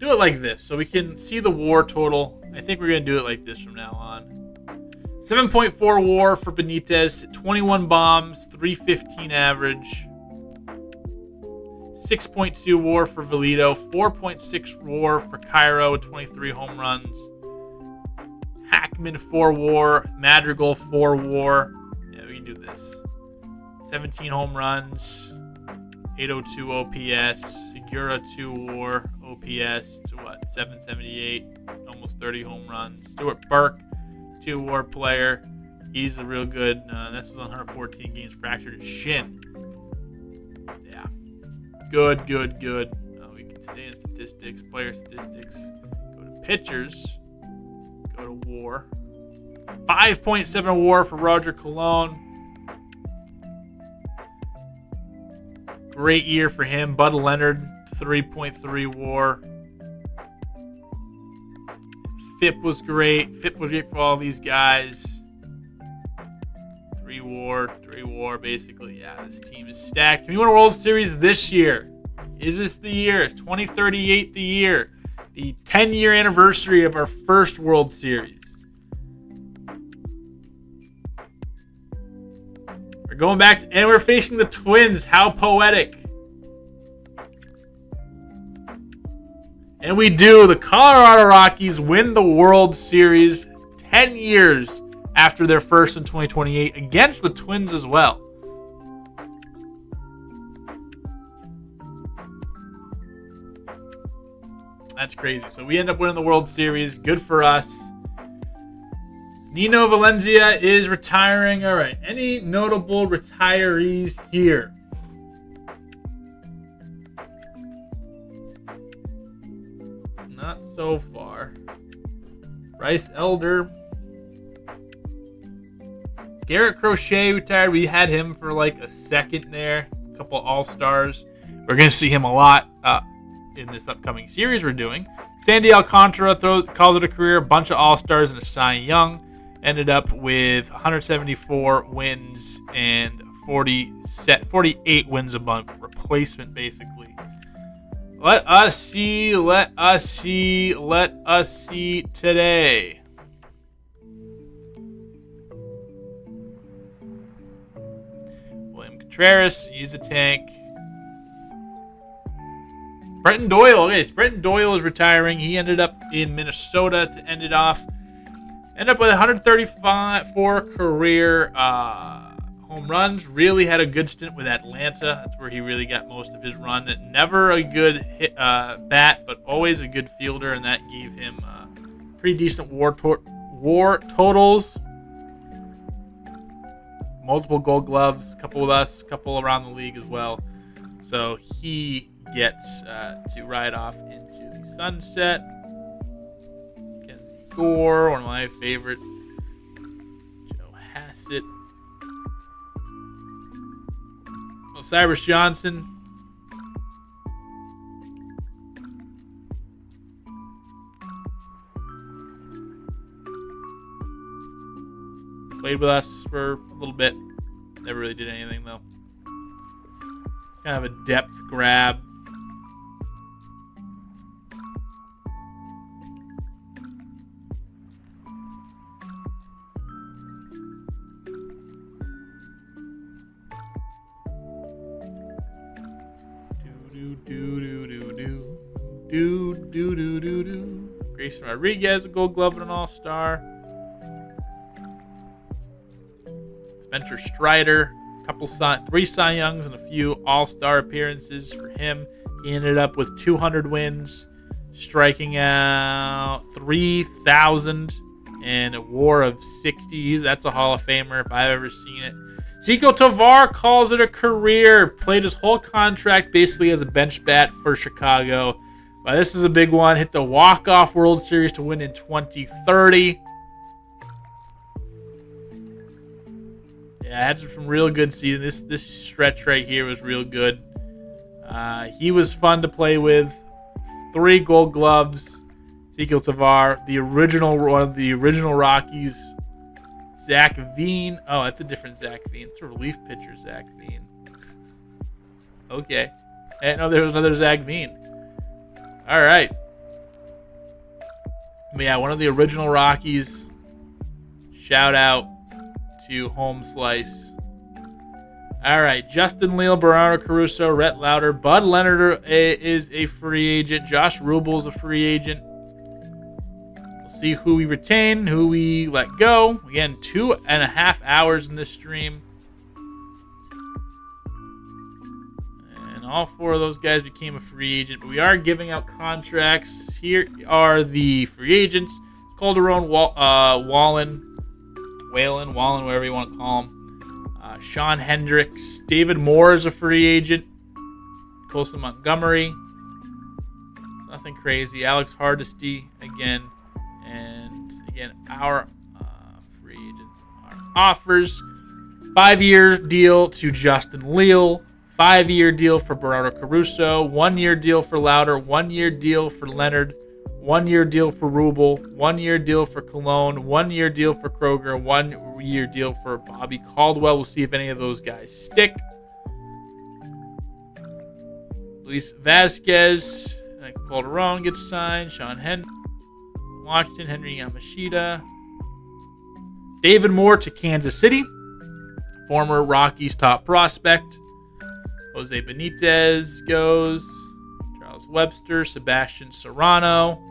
like this so we can see the WAR total. I think we're going to do it like this from now on. 7.4 WAR for Benitez, 21 bombs, 315 average. 6.2 WAR for Valito, 4.6 WAR for Cairo, 23 home runs. Hackman 4 WAR, Madrigal 4 WAR. Yeah, we can do this. 17 home runs, 802 OPS. Segura 2 WAR, OPS to 778, almost 30 home runs. Stuart Burke, 2 WAR player. He's a real good. This was 114 games, fractured his shin. Yeah, good. We can stay in statistics, player statistics. Go to pitchers. Go to WAR. 5.7 WAR for Roger Cologne. Great year for him. Bud Leonard, 3.3 WAR. FIP was great. FIP was great for all these guys. 3 WAR, basically. Yeah, this team is stacked. Can we win a World Series this year? Is this the year? Is 2038 the year? The 10-year anniversary of our first World Series. going back, and we're facing the Twins. How poetic. And we do. The Colorado Rockies win the World Series 10 years after their first in 2028 against the Twins as well. That's crazy. So we end up winning the World Series. Good for us. Nino Valencia is retiring. All right. Any notable retirees here? Not so far. Bryce Elder. Garrett Crochet retired. We had him for like a second there. A couple All-Stars. We're going to see him a lot in this upcoming series we're doing. Sandy Alcantara calls it a career. A bunch of All-Stars and a Cy Young. Ended up with 174 wins and 48 wins above replacement, basically. Let us see today. William Contreras, he's a tank. Brenton Doyle. Okay, Brenton Doyle is retiring. He ended up in Minnesota to end it off. Ended up with 134 career home runs. Really had a good stint with Atlanta. That's where he really got most of his run. Never a good bat, but always a good fielder, and that gave him pretty decent WAR totals. Multiple Gold Gloves, a couple with us, a couple around the league as well. So he gets to ride off into the sunset. Kenzie Gore, one of my favorite. Joe Hassett. Cyrus Johnson. Played with us for a little bit. Never really did anything, though. Kind of a depth grab. Grayson Rodriguez, a Gold Glove and an All-Star. Spencer Strider, three Cy Youngs and a few All-Star appearances for him. He ended up with 200 wins, striking out 3,000 and a WAR of 60s. That's a Hall of Famer if I've ever seen it. Zico Tovar calls it a career. Played his whole contract basically as a bench bat for Chicago. But this is a big one. Hit the walk-off World Series to win in 2030. Yeah, had some real good season. This stretch right here was real good. He was fun to play with. 3 Gold Gloves. Zico Tovar, one of the original Rockies. Zach Veen. Oh, that's a different Zach Veen. It's a relief pitcher, Zach Veen. Okay. I didn't know there was another Zach Veen. All right. But yeah, one of the original Rockies. Shout out to Home Slice. All right. Justin Leal, Bernardo Caruso, Rhett Lauder. Bud Leonard is a free agent. Josh Rubel is a free agent. See who we retain, who we let go. Again, 2.5 hours in this stream. And all 4 of those guys became a free agent. But we are giving out contracts. Here are the free agents. Calderon, Whalen, whatever you want to call him. Sean Hendricks. David Moore is a free agent. Colson Montgomery. Nothing crazy. Alex Hardesty, again. And again, our free agent offers 5-year deal to Justin Leal, 5-year deal for Bernardo Caruso, 1-year deal for Lauder, 1-year deal for Leonard, 1-year deal for Rubel, 1-year deal for Cologne, 1-year deal for Kroger, 1-year deal for Bobby Caldwell. We'll see if any of those guys stick. Luis Vasquez, Calderon gets signed. Sean Washington, Henry Yamashita. David Moore to Kansas City. former Rockies top prospect. Jose Benitez goes. Charles Webster, Sebastian Serrano.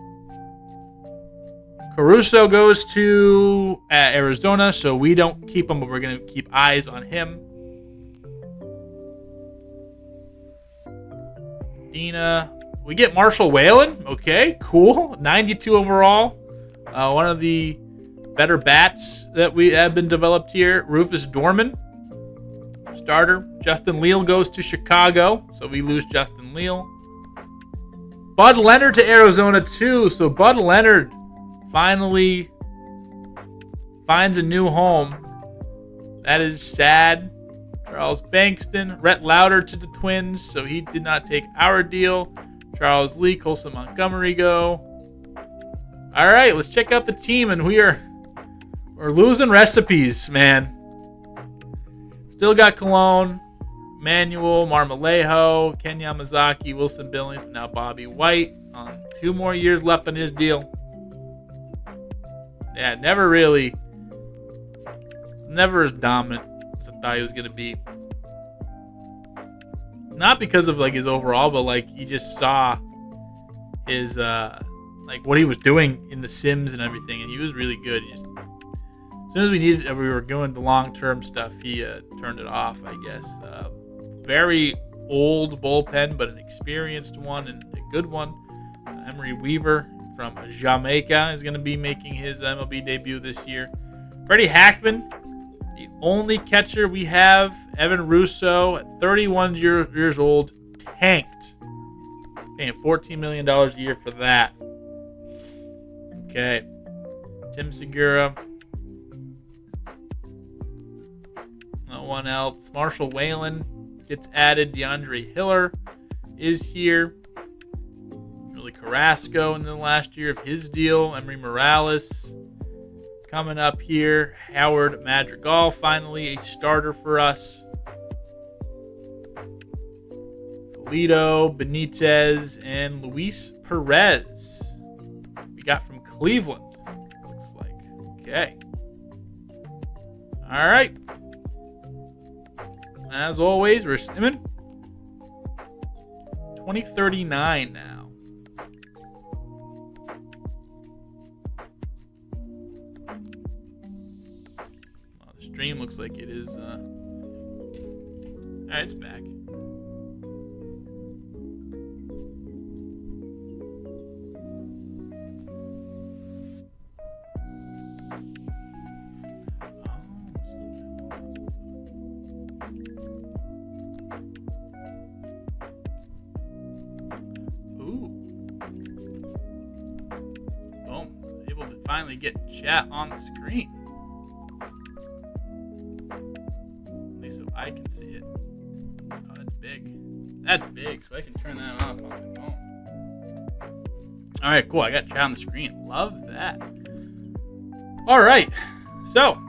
Caruso goes to Arizona, so we don't keep him, but we're going to keep eyes on him. Dina. We get Marshall Whalen. Okay, cool. 92 overall. One of the better bats that we have been developed here. Rufus Dorman, starter. Justin Leal goes to Chicago, so we lose Justin Leal. Bud Leonard to Arizona too, so Bud Leonard finally finds a new home. That is sad. Charles Bankston, Rhett Lauder to the Twins, so he did not take our deal. Charles Lee, Colson Montgomery go. All right, let's check out the team, and we're losing recipes, man. Still got Cologne, Manuel, Marmolejo, Ken Yamazaki, Wilson Billings, but now Bobby White. 2 more years left on his deal. Yeah, never as dominant as I thought he was going to be. Not because of like his overall, but like you just saw his like what he was doing in the Sims and everything, and he was really good. As soon as we were going the long-term stuff, he turned it off, I guess. Very old bullpen, but an experienced one and a good one. Emery Weaver from Jamaica is going to be making his MLB debut this year. Freddie Hackman, the only catcher we have. Evan Russo, at 31 years old, tanked. Paying $14 million a year for that. Okay. Tim Segura. No one else. Marshall Whalen gets added. DeAndre Hiller is here. Really Carrasco in the last year of his deal. Emery Morales coming up here. Howard Madrigal, finally a starter for us. Toledo, Benitez, and Luis Perez. We got from Cleveland, looks like. Okay. All right. As always, we're simming. 2039 now. Well, the stream looks like it is. All right, it's back. Finally get chat on the screen. At least so I can see it. Oh, that's big. That's big, so I can turn that off on my phone. All right, cool. I got chat on the screen. Love that. All right, so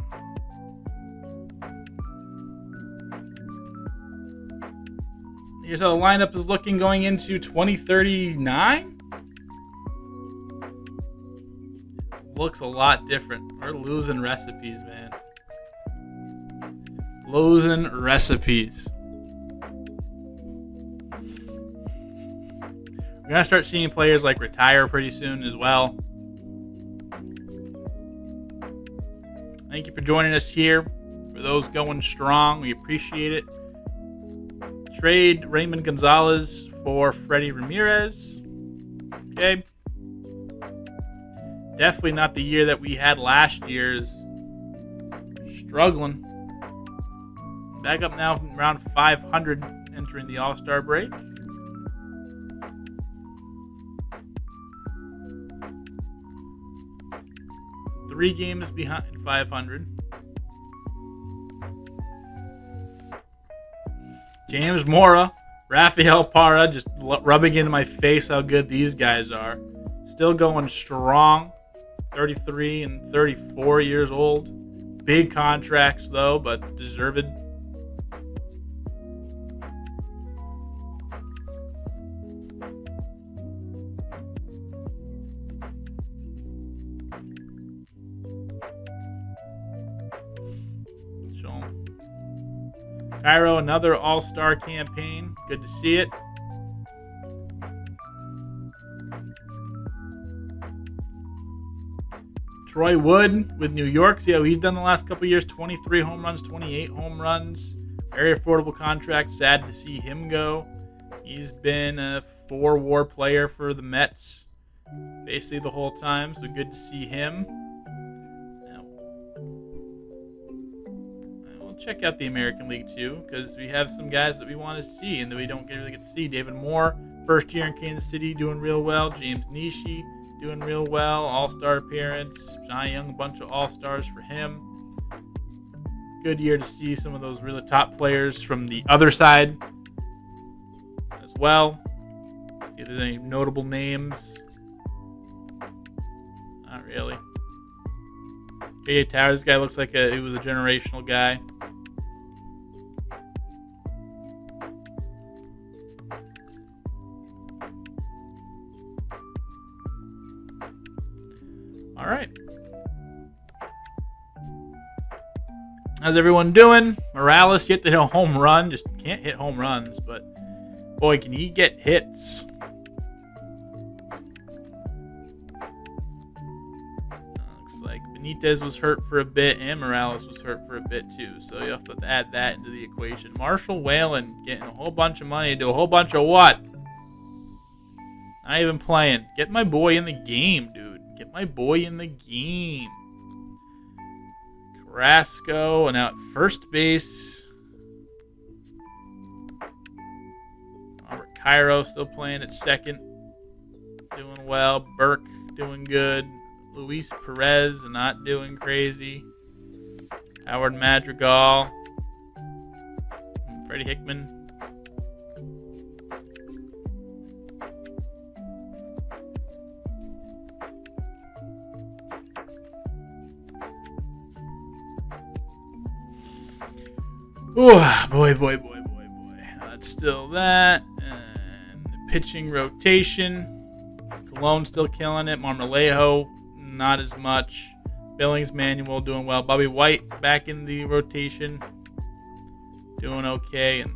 here's how the lineup is looking going into 2039. Looks a lot different. We're losing recipes, man. Losing recipes. We're going to start seeing players like retire pretty soon as well. Thank you for joining us here. For those going strong, we appreciate it. Trade Raymond Gonzalez for Freddie Ramirez. Okay. Definitely not the year that we had last year's. Struggling. Back up now around 500 entering the All-Star break. Three games behind 500. James Mora, Rafael Parra, just rubbing into my face how good these guys are. Still going strong. 33 and 34 years old. Big contracts, though, but deserved. Show 'em. Cairo, another all-star campaign. Good to see it. Troy Wood with New York. See how he's done the last couple years. 23 home runs, 28 home runs. Very affordable contract. Sad to see him go. He's been a 4-WAR player for the Mets basically the whole time, so good to see him. Now, we'll check out the American League too, because we have some guys that we want to see and that we don't really get to see. David Moore, first year in Kansas City, doing real well. James Nishi, doing real well. All-star appearance. Cy Young, a bunch of all-stars for him. Good year to see some of those really top players from the other side as well. See if there's any notable names. Not really. J.J. Towers, this guy looks like he was a generational guy. All right. How's everyone doing? Morales yet to hit a home run. Just can't hit home runs, but boy, can he get hits. Looks like Benitez was hurt for a bit, and Morales was hurt for a bit too. So you have to add that into the equation. Marshall Whalen getting a whole bunch of money to do a whole bunch of what? Not even playing. Get my boy in the game, dude. Get my boy in the game. Carrasco, and out at first base. Robert Cairo still playing at second. Doing well. Burke doing good. Luis Perez not doing crazy. Howard Madrigal. Freddie Hickman. Oh, boy. That's still that. And the pitching rotation. Colon still killing it. Marmolejo, not as much. Billings, Manuel doing well. Bobby White back in the rotation. Doing okay. And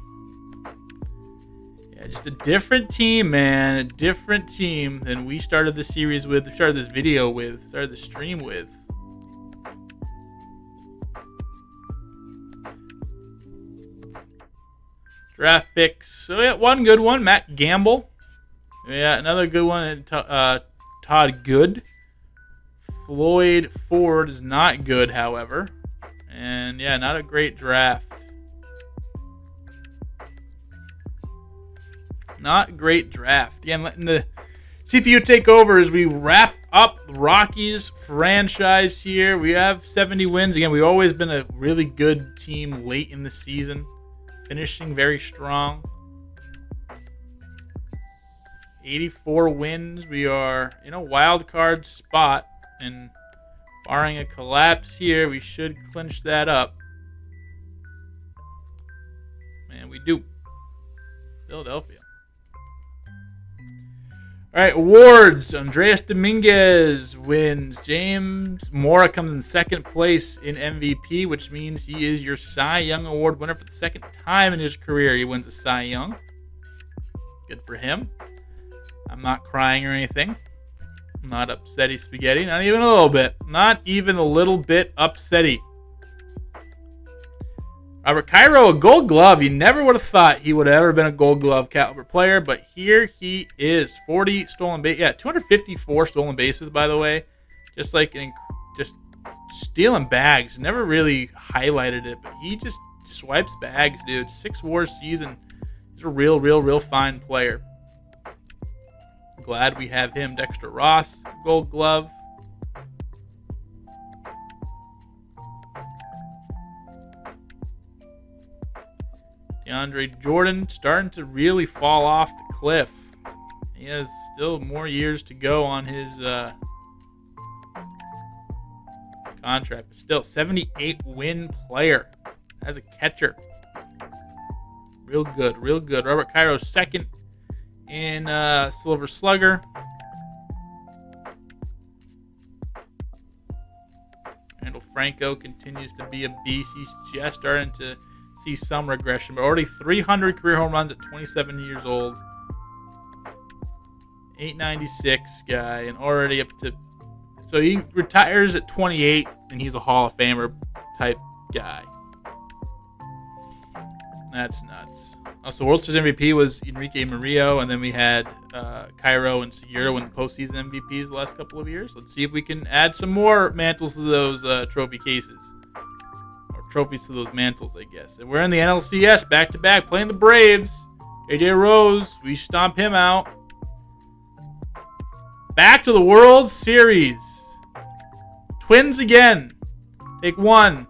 yeah, just a different team, man. A different team than we started the series with. Started this video with. Started the stream with. Draft picks. So, yeah, one good one. Matt Gamble. Yeah, another good one. Todd Good. Floyd Ford is not good, however. And, yeah, not a great draft. Not a great draft. Again, letting the CPU take over as we wrap up the Rockies franchise here. We have 70 wins. Again, we've always been a really good team late in the season. Finishing very strong. 84 wins. We are in a wild card spot, and barring a collapse here, we should clinch that up. And we do. Philadelphia. All right, awards. Andreas Dominguez wins. James Mora comes in second place in MVP, which means he is your Cy Young Award winner for the second time in his career. He wins a Cy Young. Good for him. I'm not crying or anything. I'm not upsetty spaghetti. Not even a little bit. Not even a little bit upsetty. Robert Cairo, a Gold Glove. You never would have thought he would have ever been a Gold Glove caliber player, but here he is. 40 stolen base. Yeah, 254 stolen bases, by the way. Just like just stealing bags. Never really highlighted it, but he just swipes bags, dude. 6 WAR season. He's a real fine player. Glad we have him. Dexter Ross, Gold Glove. DeAndre Jordan starting to really fall off the cliff. He has still more years to go on his contract, but still 78 win player as a catcher. Real good. Robert Cairo second in Silver Slugger. Randall Franco continues to be a beast. He's just starting to see some regression, but already 300 career home runs at 27 years old. 896 guy, and already up to... So he retires at 28, and he's a Hall of Famer type guy. That's nuts. Also, World Series MVP was Enrique Murillo, and then we had Cairo and Segura win the postseason MVPs the last couple of years. Let's see if we can add some more mantles to those trophy cases. Or trophies to those mantles, I guess. And we're in the NLCS back-to-back playing the Braves. AJ Rose, we stomp him out. Back to the World Series. Twins again. Take 1.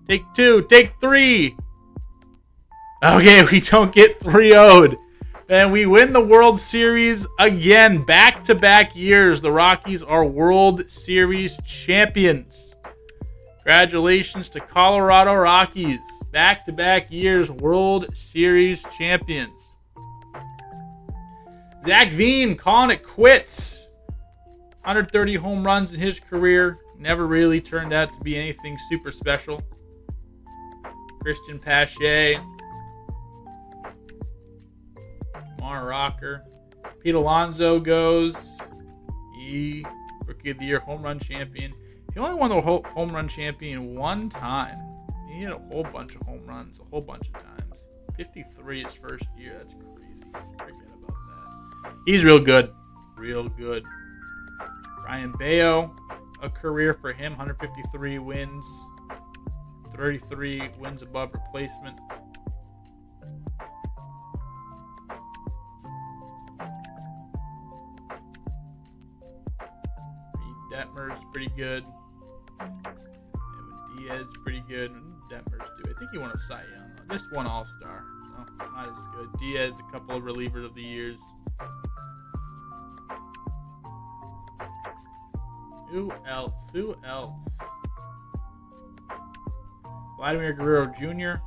Take 2. Take 3. Okay, we don't get 3-0'd. And we win the World Series again. Back-to-back years, the Rockies are World Series champions. Congratulations to Colorado Rockies. Back-to-back years, World Series champions. Zach Veen calling it quits. 130 home runs in his career. Never really turned out to be anything super special. Christian Pache. Mar Rocker. Pete Alonso goes. He, Rookie of the Year, home run champion. He only won the home run champion one time. He had a whole bunch of home runs a whole bunch of times. 53 his first year. That's crazy. Forget about that. He's real good. Real good. Ryan Bayo, a career for him. 153 wins. 33 wins above replacement. Detmer's pretty good. Evan Diaz pretty good. Detmer's too. I think he won a Cy Young. Just one All-Star, so not as good. Diaz, a couple of relievers of the years. Who else? Vladimir Guerrero Jr.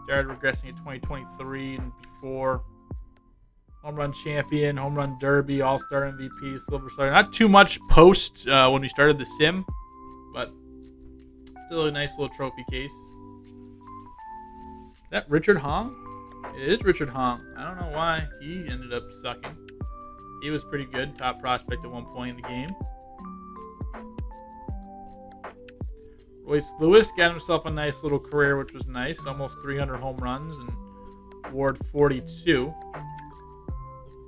Started regressing in 2023 and before. Home run champion, home run derby, all-star MVP, silver slugger. Not too much post when we started the sim, but still a nice little trophy case. Is that Richard Hong? It is Richard Hong. I don't know why he ended up sucking. He was pretty good, top prospect at one point in the game. Royce Lewis got himself a nice little career, which was nice. Almost 300 home runs and Ward 42.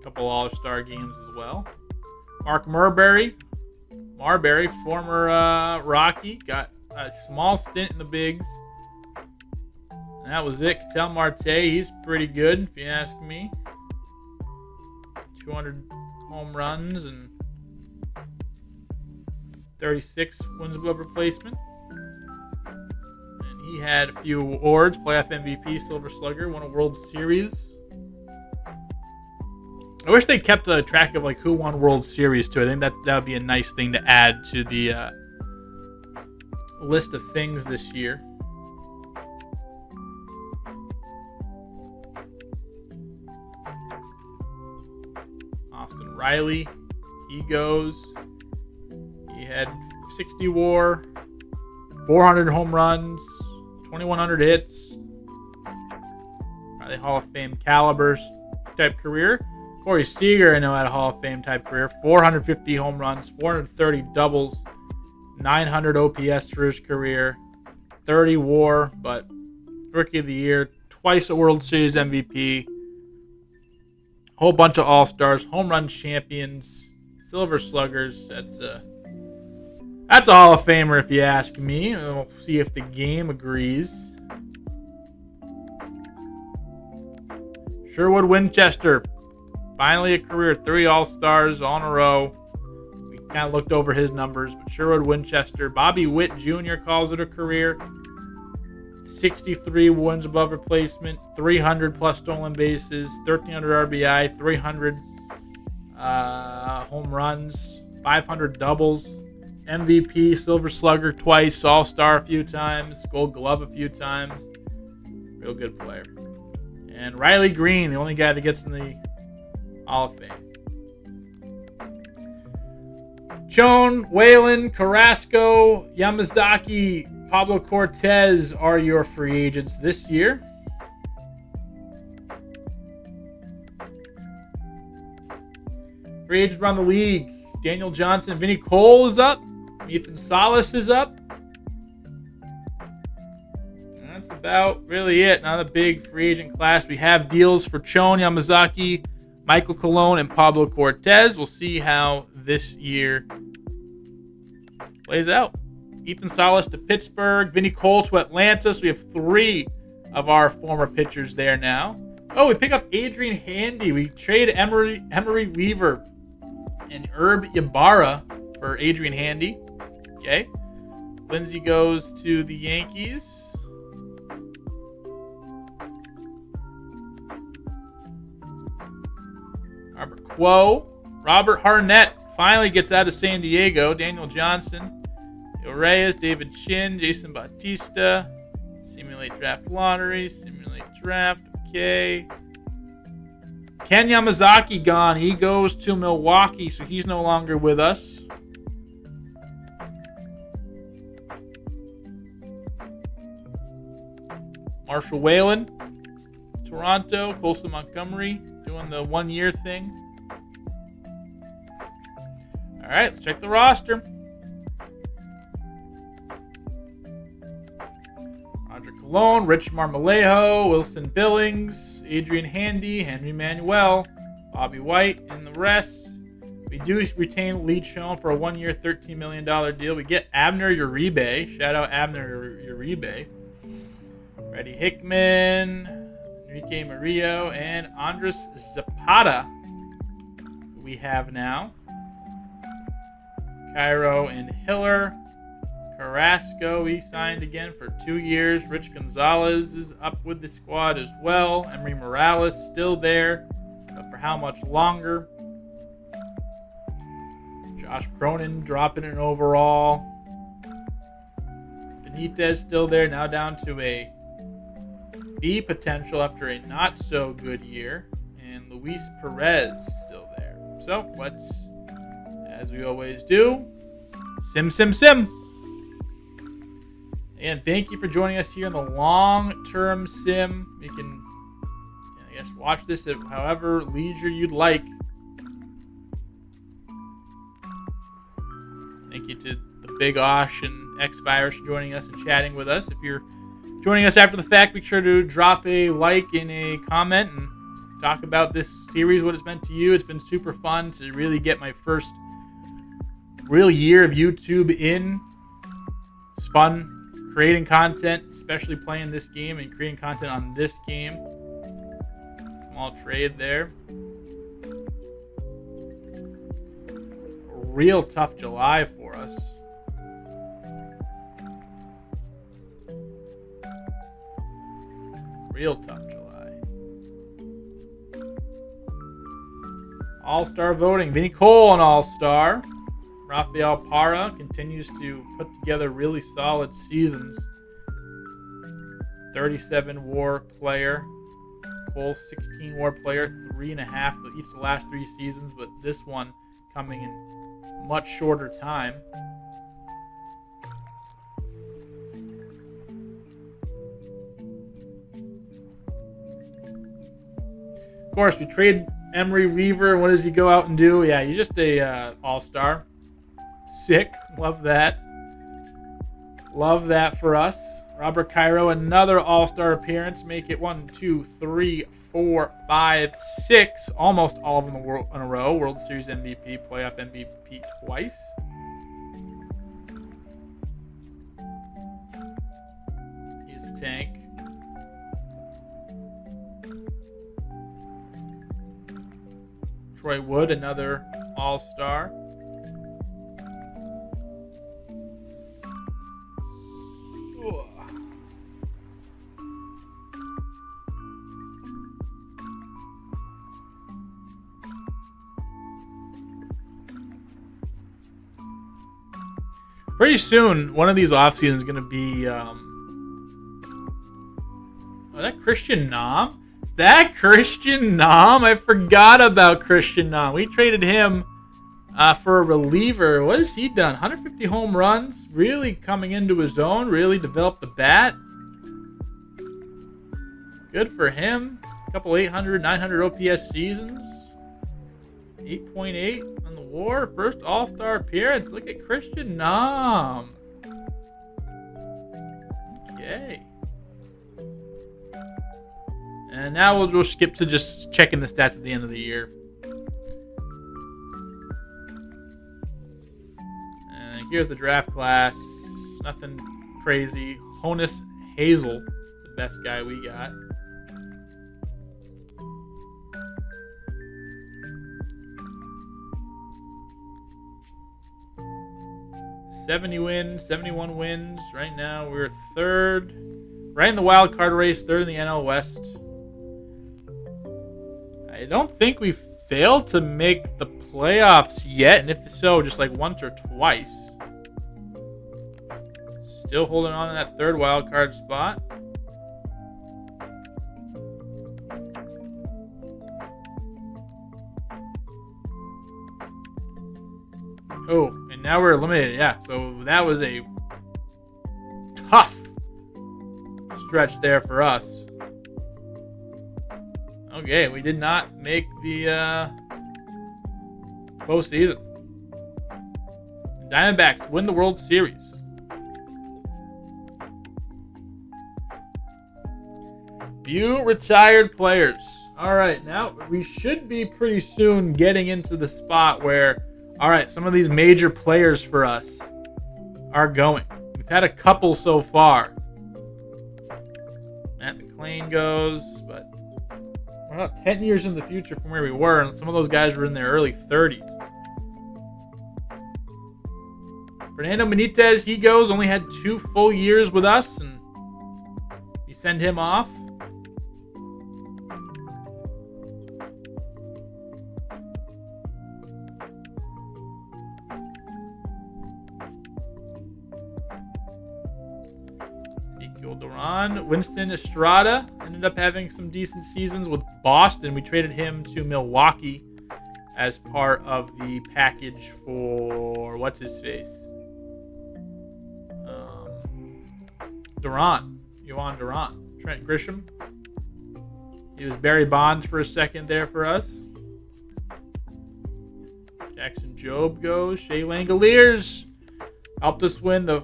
Couple All-Star games as well. Mark Marbury, former Rocky, got a small stint in the bigs. And that was it. Ketel Marte, he's pretty good, if you ask me. 200 home runs and 36 wins above replacement. And he had a few awards: playoff MVP, Silver Slugger, won a World Series. I wish they kept a track of like who won World Series too. I think that would be a nice thing to add to the list of things this year. Austin Riley, he goes. He had 60 WAR, 400 home runs, 2,100 hits. Probably Hall of Fame calibers type career. Corey Seager, I know, had a Hall of Fame type career. 450 home runs, 430 doubles, 900 OPS for his career, 30 WAR, but Rookie of the Year, twice a World Series MVP, whole bunch of All-Stars, home run champions, Silver Sluggers. That's a Hall of Famer if you ask me. We'll see if the game agrees. Sherwood Winchester. Finally a career, 3 All-Stars on a row. We kind of looked over his numbers, but Sherwood Winchester. Bobby Witt Jr. calls it a career. 63 wins above replacement, 300 plus stolen bases, 1,300 RBI, 300 home runs, 500 doubles. MVP, Silver Slugger twice, All-Star a few times, Gold Glove a few times. Real good player. And Riley Green, the only guy that gets in the Hall of Fame. Chon, Whalen, Carrasco, Yamazaki, Pablo Cortez are your free agents this year. Free agents around the league. Daniel Johnson, Vinny Cole is up. Ethan Salas is up. And that's about really it. Not a big free agent class. We have deals for Chon Yamazaki, Michael Colon, and Pablo Cortez. We'll see how this year plays out. Ethan Salas to Pittsburgh. Vinny Cole to Atlanta. So we have 3 of our former pitchers there now. Oh, we pick up Adrian Handy. We trade Emery Weaver and Herb Ibarra for Adrian Handy. Okay. Lindsey goes to the Yankees. Robert Quo. Robert Harnett finally gets out of San Diego. Daniel Johnson. Reyes, David Chin, Jason Bautista. Simulate draft lottery. Simulate draft. Okay. Ken Yamazaki gone. He goes to Milwaukee, so he's no longer with us. Marshall Whalen, Toronto. Colson Montgomery doing the 1-year thing. All right, let's check the roster. Roger Colon, Rich Marmolejo, Wilson Billings, Adrian Handy, Henry Manuel, Bobby White, and the rest. We do retain Lee Chon for a 1-year, $13 million deal. We get Abner Uribe. Shout out Abner Uribe. Freddie Hickman, Enrique Murillo, and Andres Zapata, who we have now. Cairo and Hiller. Carrasco, he signed again for 2 years. Rich Gonzalez is up with the squad as well. Emery Morales still there, but for how much longer? Josh Cronin dropping an overall. Benitez still there, now down to a B potential after a not so good year. And Luis Perez still there. So let's, as we always do, sim. And thank you for joining us here in the long-term sim. You can, I guess, watch this at however leisure you'd like. Thank you to the Big Osh and X-Virus for joining us and chatting with us. If you're joining us after the fact, make sure to drop a like and a comment and talk about this series, what it's meant to you. It's been super fun to really get my first real year of YouTube in. It's fun creating content, especially playing this game and creating content on this game. Small trade there. A real tough July for us. Real tough July. All-Star voting. Vinny Cole, an All-Star. Rafael Parra continues to put together really solid seasons. 37 WAR player. Cole, 16 WAR player. 3.5 each of the last 3 seasons, but this one coming in much shorter time. Of course, we trade Emery Weaver. What does he go out and do? Yeah, he's just a all-star. Sick. Love that. Love that for us. Robert Cairo, another all-star appearance. Make it 1, 2, 3, 4, 5, 6. Almost all of them in a row. World Series MVP, playoff MVP twice. He's a tank. Troy Wood, another all-star. Pretty soon, one of these off seasons is going to be. Is that Christian Nam? Is that Christian Nam? I forgot about Christian Nam. We traded him For a reliever, what has he done? 150 home runs, really coming into his own, really developed the bat. Good for him. A couple 800, 900 OPS seasons. 8.8 on the WAR. First All-Star appearance. Look at Christian Nam. Okay. And now we'll skip to just checking the stats at the end of the year. And here's the draft class. Nothing crazy. Honus Hazel, the best guy we got. 70 wins, 71 wins. Right now, we're third. Right in the wild card race, third in the NL West. I don't think we've failed to make the playoffs yet, and if so, just like once or twice. Still holding on to that third wild card spot. Oh, and now we're eliminated. Yeah, so that was a tough stretch there for us. Okay, we did not make the postseason. Diamondbacks win the World Series. Few retired players. All right, now we should be pretty soon getting into the spot where, all right, some of these major players for us are going. We've had a couple so far. Matt McClain goes, but we're not 10 years in the future from where we were, and some of those guys were in their early 30s. Fernando Benitez, he goes, only had 2 full years with us, and we send him off. Winston Estrada ended up having some decent seasons with Boston. We traded him to Milwaukee as part of the package for what's his face? Yohan Duran. Trent Grisham. He was Barry Bonds for a second there for us. Jackson Jobe goes. Shea Langoliers helped us win the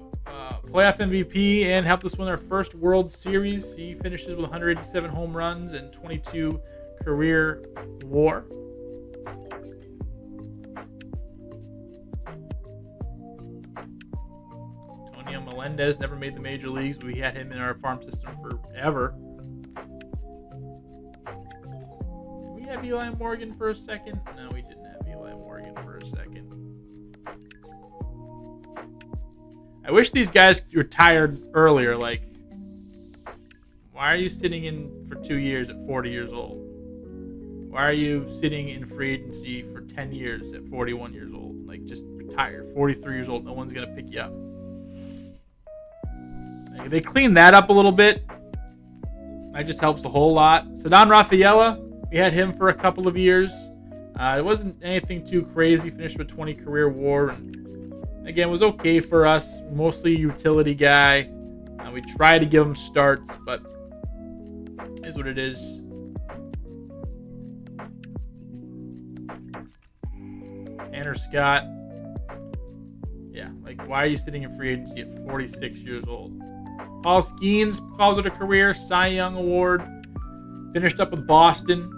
playoff MVP and helped us win our first World Series. He finishes with 187 home runs and 22 career WAR. Antonio Melendez never made the major leagues, but we had him in our farm system forever. Did we have Eli Morgan for a second? No, we didn't have Eli Morgan for a second. I wish these guys retired earlier. Like, why are you sitting in for 2 years at 40 years old? Why are you sitting in free agency for 10 years at 41 years old? Like, just retire. 43 years old, no one's going to pick you up. Like, they cleaned that up a little bit. That just helps a whole lot. Ceddanne Rafaela, we had him for a couple of years. It wasn't anything too crazy. Finished with 20 career WAR, and again, was okay for us. Mostly utility guy. We try to give him starts, but it is what it is. Tanner Scott. Yeah, like, why are you sitting in free agency at 46 years old? Paul Skeens calls it a career. Cy Young Award. Finished up with Boston.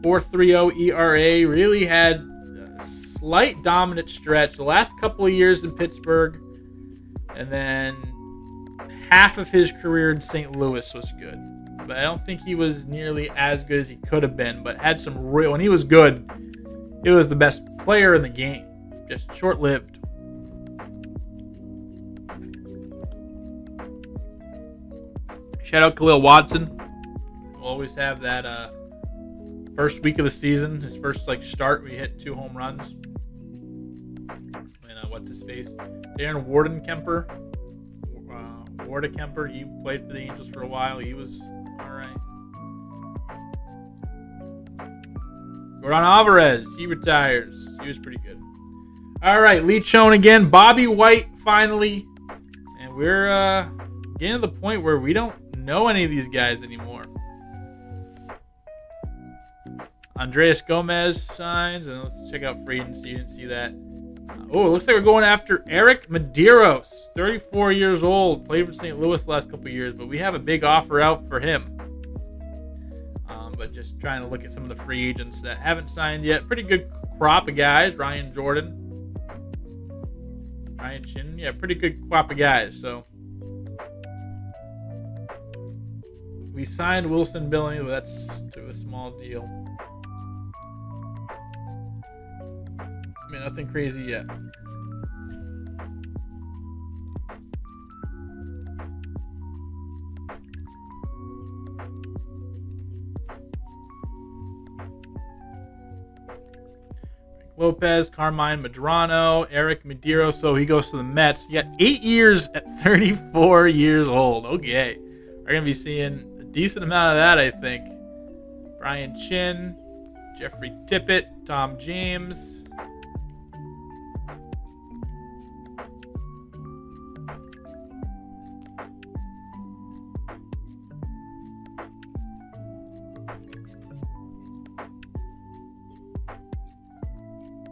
4.30 ERA. Really had slight dominant stretch the last couple of years in Pittsburgh, and then half of his career in St. Louis was good, but I don't think he was nearly as good as he could have been. But had some real, when he was good, he was the best player in the game. Just short-lived. Shout out Khalil Watson. We'll always have that first week of the season, his first start, we hit 2 home runs. And what's his face? Darren Wardenkemper. Wardenkemper, he played for the Angels for a while. He was all right. Yordan Alvarez, he retires. He was pretty good. All right, Lee Chone again. Bobby White finally. And we're getting to the point where we don't know any of these guys anymore. Andreas Gomez signs. And let's check out free agency. You didn't see that. Oh, it looks like we're going after Eric Medeiros. 34 years old. Played for St. Louis the last couple of years. But we have a big offer out for him. But just trying to look at some of the free agents that haven't signed yet. Pretty good crop of guys. Ryan Jordan. Ryan Chin. Yeah, pretty good crop of guys. So we signed Wilson Billings, but that's to a small deal. I mean, nothing crazy yet. Lopez, Carmine Medrano, Eric Medeiros. So he goes to the Mets. You got 8 years at 34 years old. Okay. We're going to be seeing a decent amount of that, I think. Brian Chin, Jeffrey Tippett, Tom James.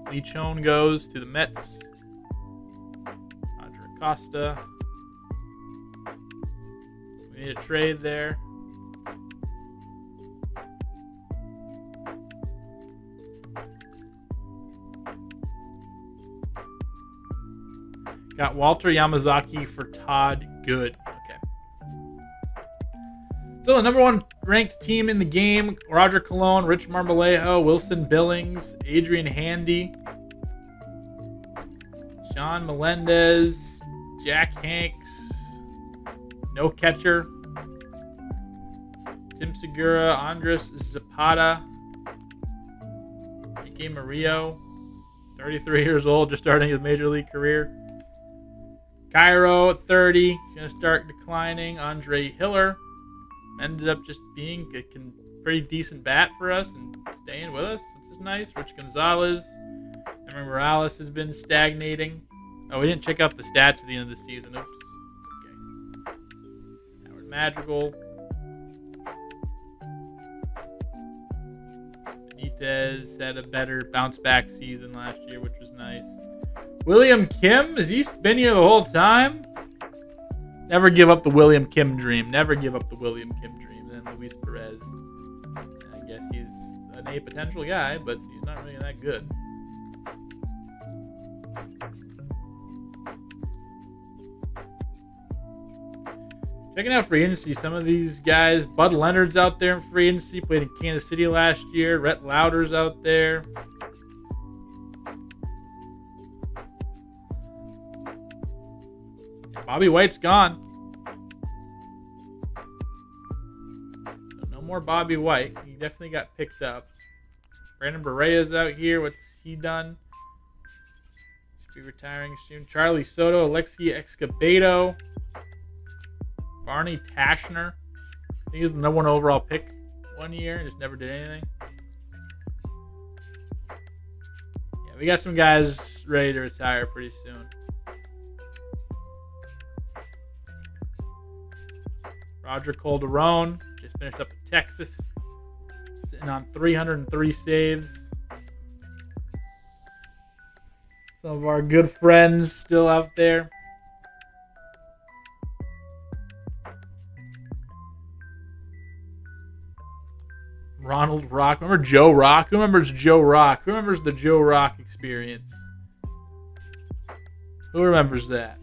Lee Chone goes to the Mets. Roger Acosta. We need a trade there. Got Walter Yamazaki for Todd Good. Okay. So the number one ranked team in the game: Roger Cologne, Rich Marmolejo, Wilson Billings, Adrian Handy, Sean Melendez, Jack Hanks, no catcher, Tim Segura, Andres Zapata, Ike Murillo, 33 years old, just starting his major league career. Cairo at 30, he's going to start declining. Andre Hiller ended up just being a pretty decent bat for us and staying with us, which is nice. Rich Gonzalez. Emery Morales has been stagnating. Oh, we didn't check out the stats at the end of the season. Oops. Okay. Howard Madrigal. Benitez had a better bounce-back season last year, which was nice. William Kim, has he been here the whole time? Never give up the William Kim dream. Never give up the William Kim dream. And then Luis Perez. I guess he's a potential guy, but he's not really that good. Checking out free agency, some of these guys. Bud Leonard's out there in free agency. Played in Kansas City last year. Rhett Lauder's out there. Bobby White's gone. No more Bobby White. He definitely got picked up. Brandon Berea's out here. What's he done? Should be retiring soon. Charlie Soto, Alexi Escobedo, Barney Tashner. I think he was the number one overall pick one year and just never did anything. Yeah, we got some guys ready to retire pretty soon. Roger Calderon just finished up in Texas, sitting on 303 saves. Some of our good friends still out there. Ronald Rock. Remember Joe Rock? Who remembers Joe Rock? Who remembers the Joe Rock experience? Who remembers that?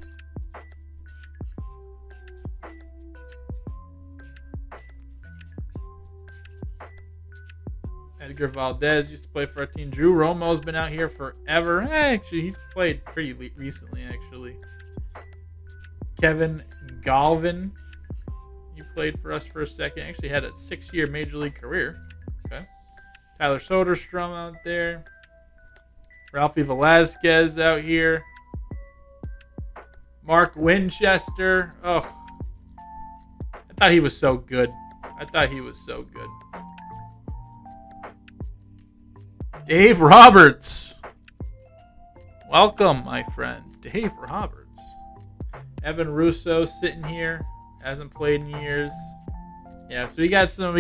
Edgar Valdez used to play for our team. Drew Romo's been out here forever. Actually, he's played pretty recently, actually. Kevin Galvin. You played for us for a second. Actually had a 6-year major league career. Okay. Tyler Soderstrom out there. Ralphie Velasquez out here. Mark Winchester. Oh. I thought he was so good. Dave Roberts. Welcome, my friend. Dave Roberts. Evan Russo sitting here. Hasn't played in years. Yeah, so we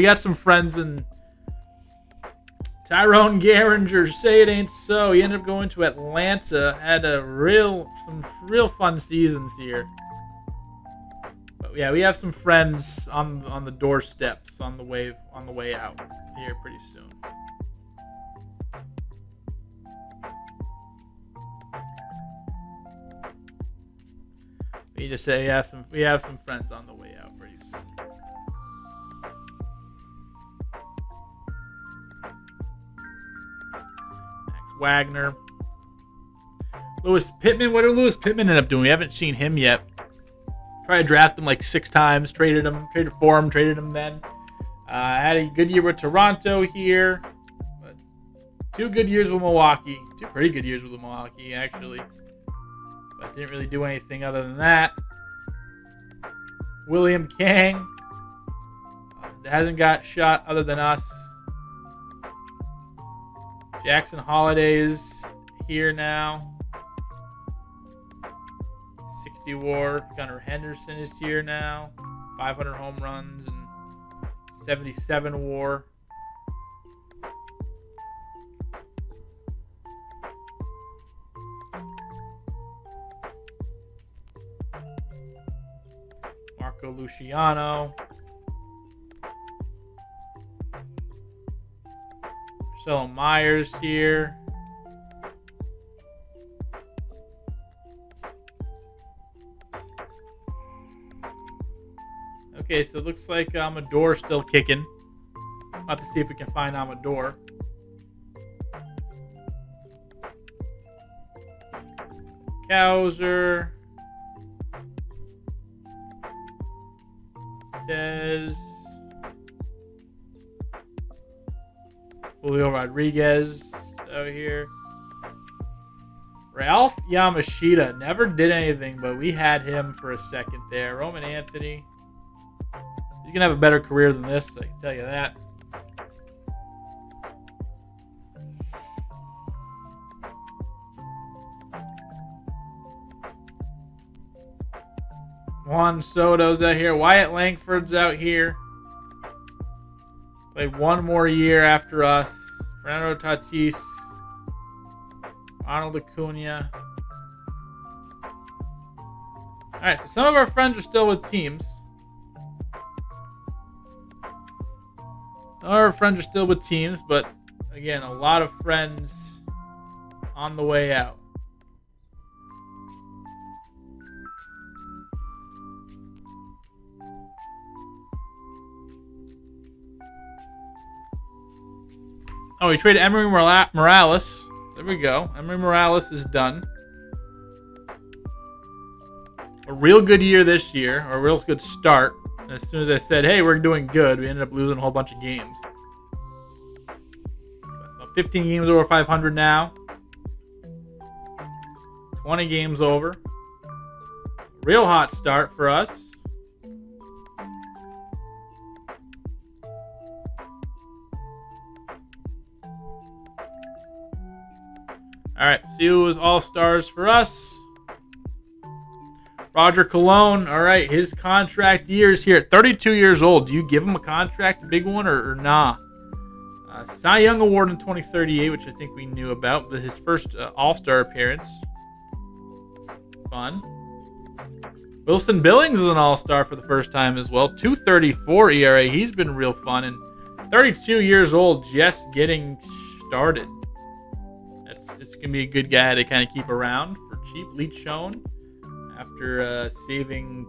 got some friends in Tyrone Garinger. Say it ain't so. He ended up going to Atlanta. Had some real fun seasons here. But yeah, we have some friends on the doorsteps on the way out here pretty soon. We just say we have some friends on the way out pretty soon. Max Wagner. Lewis Pittman. What did Lewis Pittman end up doing? We haven't seen him yet. Tried to draft him like 6 times. Traded for him. Traded him then. Had a good year with Toronto here. But 2 good years with Milwaukee. 2 pretty good years with Milwaukee, actually. But didn't really do anything other than that. William Kang. Hasn't got shot other than us. Jackson Holiday's here now. 60 WAR. Gunnar Henderson is here now. 500 home runs and 77 WAR. Marco Luciano. Marcelo Myers here. Okay, so it looks like Amador's still kicking. I'll have to see if we can find Amador. Cowser. Des. Julio Rodriguez out here. Ralph Yamashita never did anything, but we had him for a second there. Roman Anthony. He's going to have a better career than this, I can tell you that. Juan Soto's out here. Wyatt Langford's out here. Played 1 more year after us. Fernando Tatis. Arnold Acuna. Alright, so some of our friends are still with teams. But again, a lot of friends on the way out. Oh, we traded Emery Morales. There we go. Emery Morales is done. A real good year this year, or a real good start. As soon as I said, hey, we're doing good, we ended up losing a whole bunch of games. About 15 games over 500 now. 20 games over. Real hot start for us. All right, see who was all-stars for us. Roger Cologne, all right, his contract year is here at 32 years old. Do you give him a contract, a big one, or nah? Cy Young Award in 2038, which I think we knew about, but his first all-star appearance. Fun. Wilson Billings is an all-star for the first time as well. 2.34 ERA. He's been real fun, and 32 years old, just getting started. It's going to be a good guy to kind of keep around for cheap. Leach Schoen, after saving,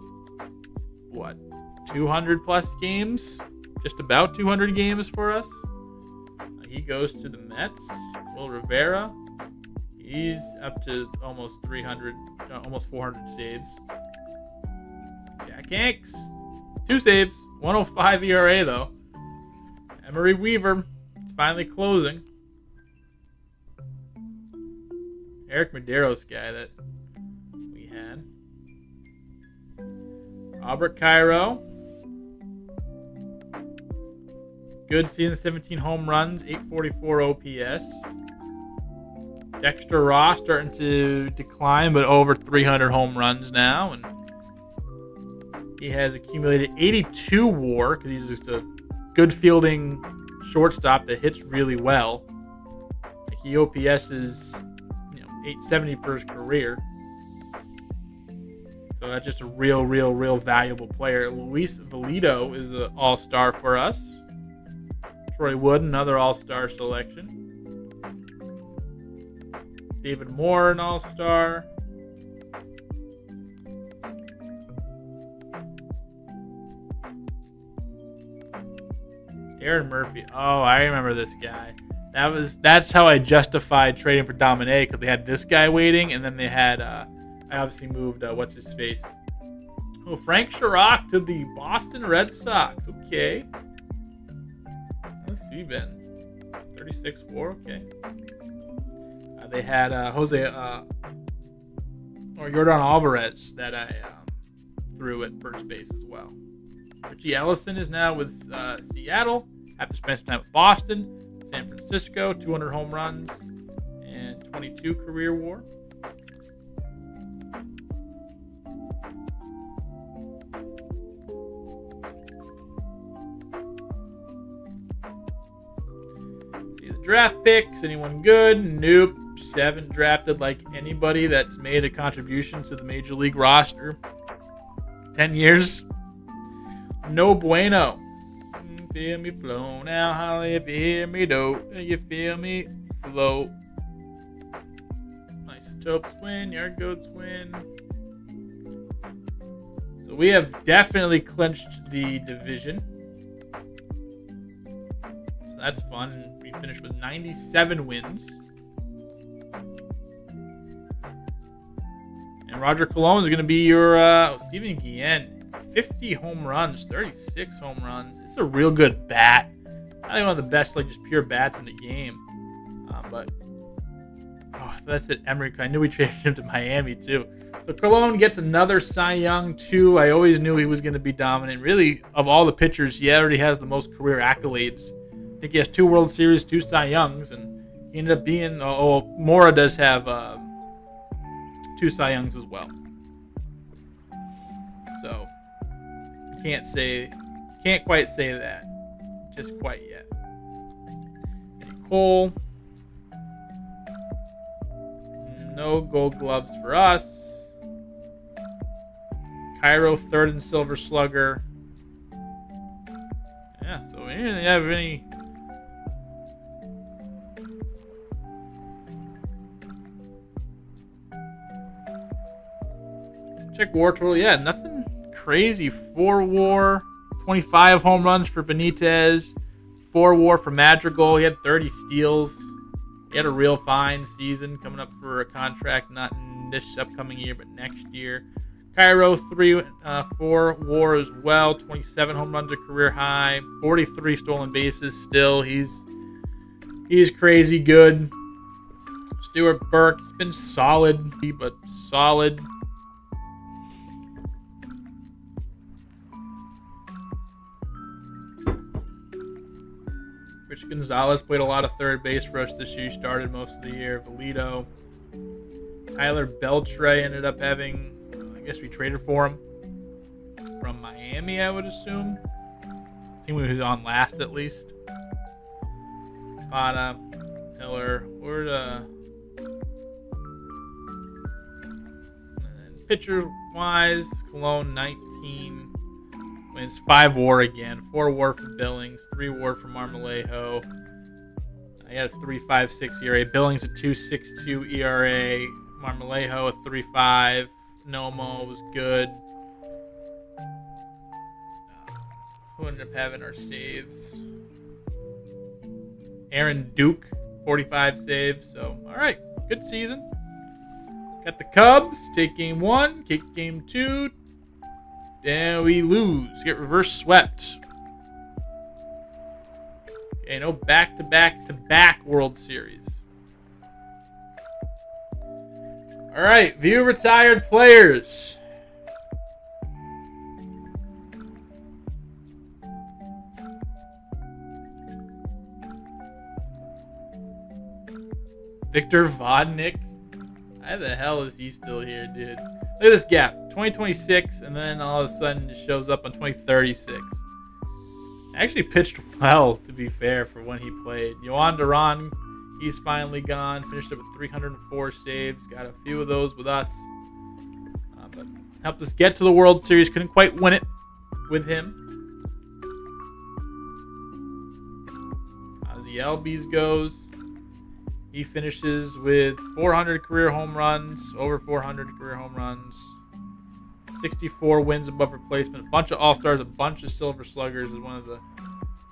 200 plus games? Just about 200 games for us. He goes to the Mets. Will Rivera, he's up to almost 300, almost 400 saves. Jack Hanks, 2 saves, 105 ERA though. Emery Weaver, it's finally closing. Eric Medeiros guy that we had. Robert Cairo. Good season, 17 home runs, 844 OPS. Dexter Ross starting to decline, but over 300 home runs now. And he has accumulated 82 WAR because he's just a good fielding shortstop that hits really well. Like he OPS is 870 for his career. So that's just a real valuable player. Luis Valito is an all-star for us. Troy Wood, another all-star selection. David Moore, an all-star. Darren Murphy. Oh, I remember this guy. That's how I justified trading for Dominic, because they had this guy waiting, and then they had I obviously moved what's his face. Oh, Frank Chirac to the Boston Red Sox. Okay. What's he been? 36 WAR. Okay. They had Jordan Alvarez that I threw at first base as well. Richie Ellison is now with Seattle after spending some time with Boston. San Francisco, 200 home runs and 22 career WAR. See the draft picks. Anyone good? Nope. 7 drafted like anybody that's made a contribution to the major league roster. 10 years. No bueno. Feel me flow now, Holly, if you hear me, do you feel me flow? Isotopes win, yard goats win. So we have definitely clinched the division. So that's fun. We finished with 97 wins. And Roger Cologne is going to be your Steven Guillen. 50 home runs, 36 home runs. It's a real good bat. I think one of the best, like just pure bats in the game. But that's it. Emmerich. I knew we traded him to Miami too. So Cologne gets another Cy Young too. I always knew he was going to be dominant. Really, of all the pitchers, he already has the most career accolades. I think he has 2 World Series, 2 Cy Youngs, and he ended up being. Mora does have 2 Cy Youngs as well. So. Can't quite say that just quite yet. And Cole, no Gold Gloves for us. Cairo, 3rd and Silver Slugger. Yeah, so we didn't really have any. Check WAR total. Yeah, nothing crazy. 4 WAR, 25 home runs for Benitez, 4 WAR for Madrigal. He had 30 steals. He had a real fine season coming up for a contract, not in this upcoming year, but next year. Cairo, 4 WAR as well, 27 home runs, a career high, 43 stolen bases still. He's crazy good. Stuart Burke, it's been solid, but solid. Rich Gonzalez played a lot of third base for us this year. Started most of the year. Valito. Tyler Beltre ended up having, I guess we traded for him from Miami, I would assume. I think we was on last at least. Pata, Miller, pitcher-wise, Cologne 19. Wins 5 WAR again, 4 WAR for Billings, 3 WAR for Marmolejo. He had a 3.56 ERA. Billings a 2.62 ERA. Marmolejo a 3.5. Nomo was good. Who ended up having our saves? Aaron Duke, 45 saves. So, all right, good season. Got the Cubs. Take game 1, kick game 2. And we lose. Get reverse swept. Okay, no back-to-back World Series. All right, view retired players. Victor Vodnik. How the hell is he still here, dude? Look at this gap. 2026, and then all of a sudden it shows up on 2036. Actually pitched well, to be fair, for when he played. Yohan Duran, he's finally gone. Finished up with 304 saves. Got a few of those with us. But helped us get to the World Series. Couldn't quite win it with him. As the LBs goes, he finishes with 400 career home runs, over 400 career home runs, 64 wins above replacement, a bunch of All-Stars, a bunch of Silver Sluggers. Is one of the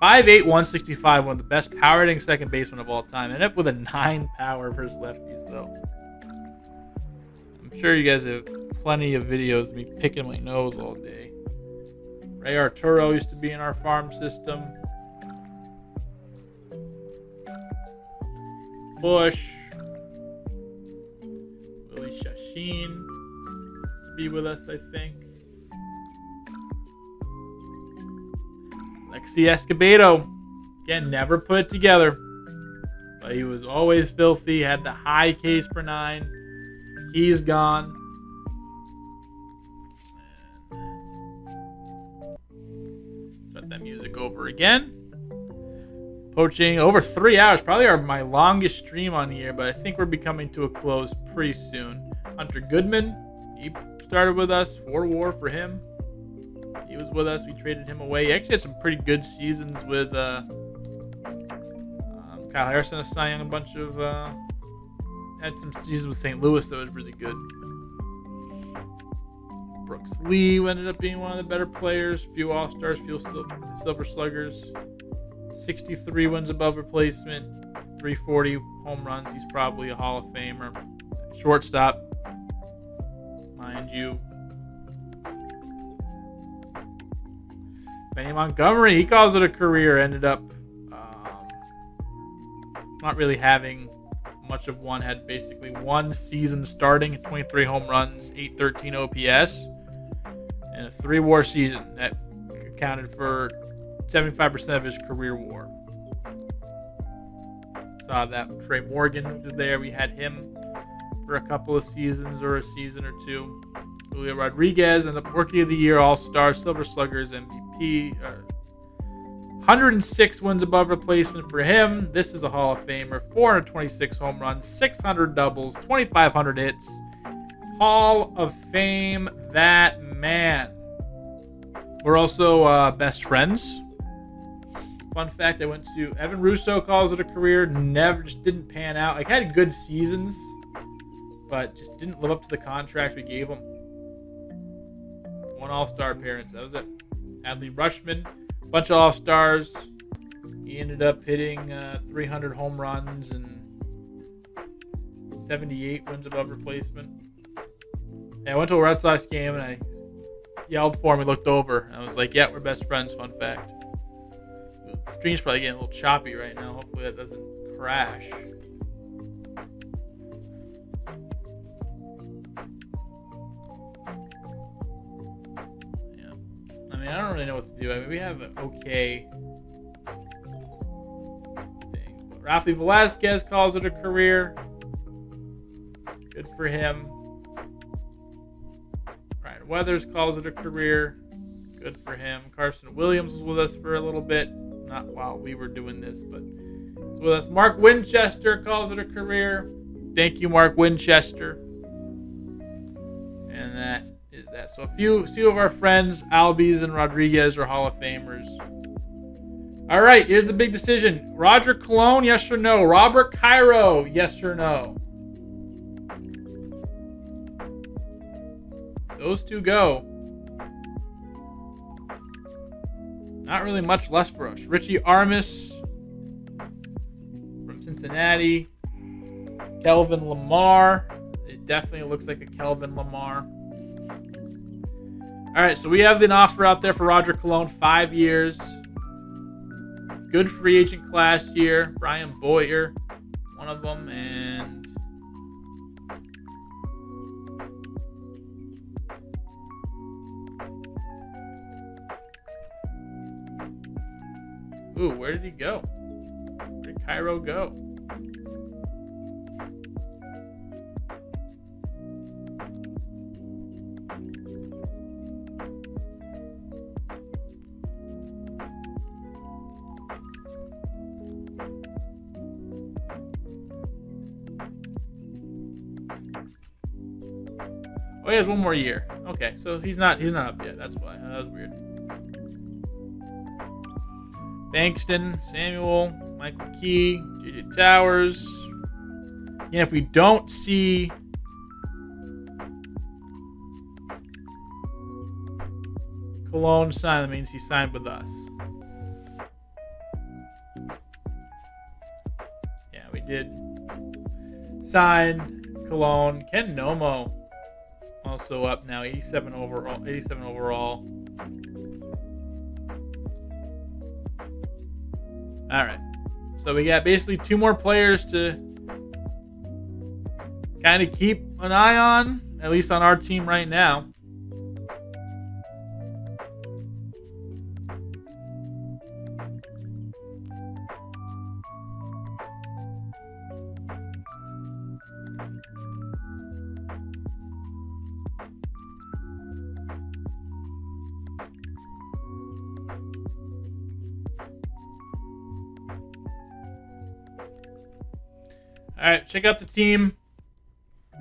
5'8", 165, one of the best power hitting second basemen of all time. Ended up with a 9 power versus lefties, though. I'm sure you guys have plenty of videos of me picking my nose all day. Ray Arturo used to be in our farm system. Bush. Willie Shashin to be with us, I think. Alexi Escobedo. Again, never put it together. But he was always filthy. Had the high Ks per 9. He's gone. Start that music over again. Poaching over 3 hours. Probably my longest stream on here, but I think we're becoming to a close pretty soon. Hunter Goodman. He started with us. 4 WAR for him. He was with us. We traded him away. He actually had some pretty good seasons with Kyle Harrison, a Cy Young, a bunch of... had some seasons with St. Louis that was really good. Brooks Lee ended up being one of the better players. Few All-Stars, few Silver Sluggers. 63 wins above replacement. 340 home runs. He's probably a Hall of Famer. Shortstop, mind you. Benny Montgomery, he calls it a career. Ended up not really having much of one. Had basically one season starting, 23 home runs, 813 OPS, and a 3 WAR season that accounted for 75% of his career WAR. Saw that Trey Morgan was there. We had him for a couple of seasons or a season or two. Julio Rodriguez and the Rookie of the Year, All-Star, Silver Sluggers, MVP. 106 wins above replacement for him. This is a Hall of Famer. 426 home runs, 600 doubles, 2,500 hits. Hall of Fame, that man. We're also best friends. Fun fact, I went to Evan Russo, calls it a career. Just didn't pan out. Like, had good seasons, but just didn't live up to the contract we gave him. 1 All-Star appearance. That was it. Adley Rutschman, bunch of All-Stars. He ended up hitting 300 home runs and 78 wins above replacement. Yeah, I went to a Red Sox game and I yelled for him. He looked over and I was like, "Yeah, we're best friends." Fun fact. The stream's probably getting a little choppy right now. Hopefully that doesn't crash. I don't really know what to do. I mean, we have an okay thing. But Rafi Velasquez calls it a career. Good for him. Ryan Weathers calls it a career. Good for him. Carson Williams was with us for a little bit. Not while we were doing this, but he's with us. Mark Winchester calls it a career. Thank you, Mark Winchester. And that is that. So a few of our friends, Albies and Rodriguez, are Hall of Famers. All right, here's the big decision. Roger Cologne, yes or no? Robert Cairo, yes or no? Those two go. Not really much less for us. Richie Armas from Cincinnati. Kelvin Lamar. It definitely looks like a Kelvin Lamar. All right, so we have an offer out there for Roger Cologne, 5 years. Good free agent class here. Brian Boyer, one of them, and ooh, where did he go? Where did Cairo go? Oh, he has one more year. Okay, so he's not up yet. That's why. That was weird. Bankston, Samuel, Michael Key, J.J. Towers. And if we don't see Cologne sign, that means he signed with us. Yeah, we did sign Cologne. Ken Nomo also up now, 87 overall. 87 overall. All right. So we got basically 2 more players to kind of keep an eye on, at least on our team right now. All right, check out the team.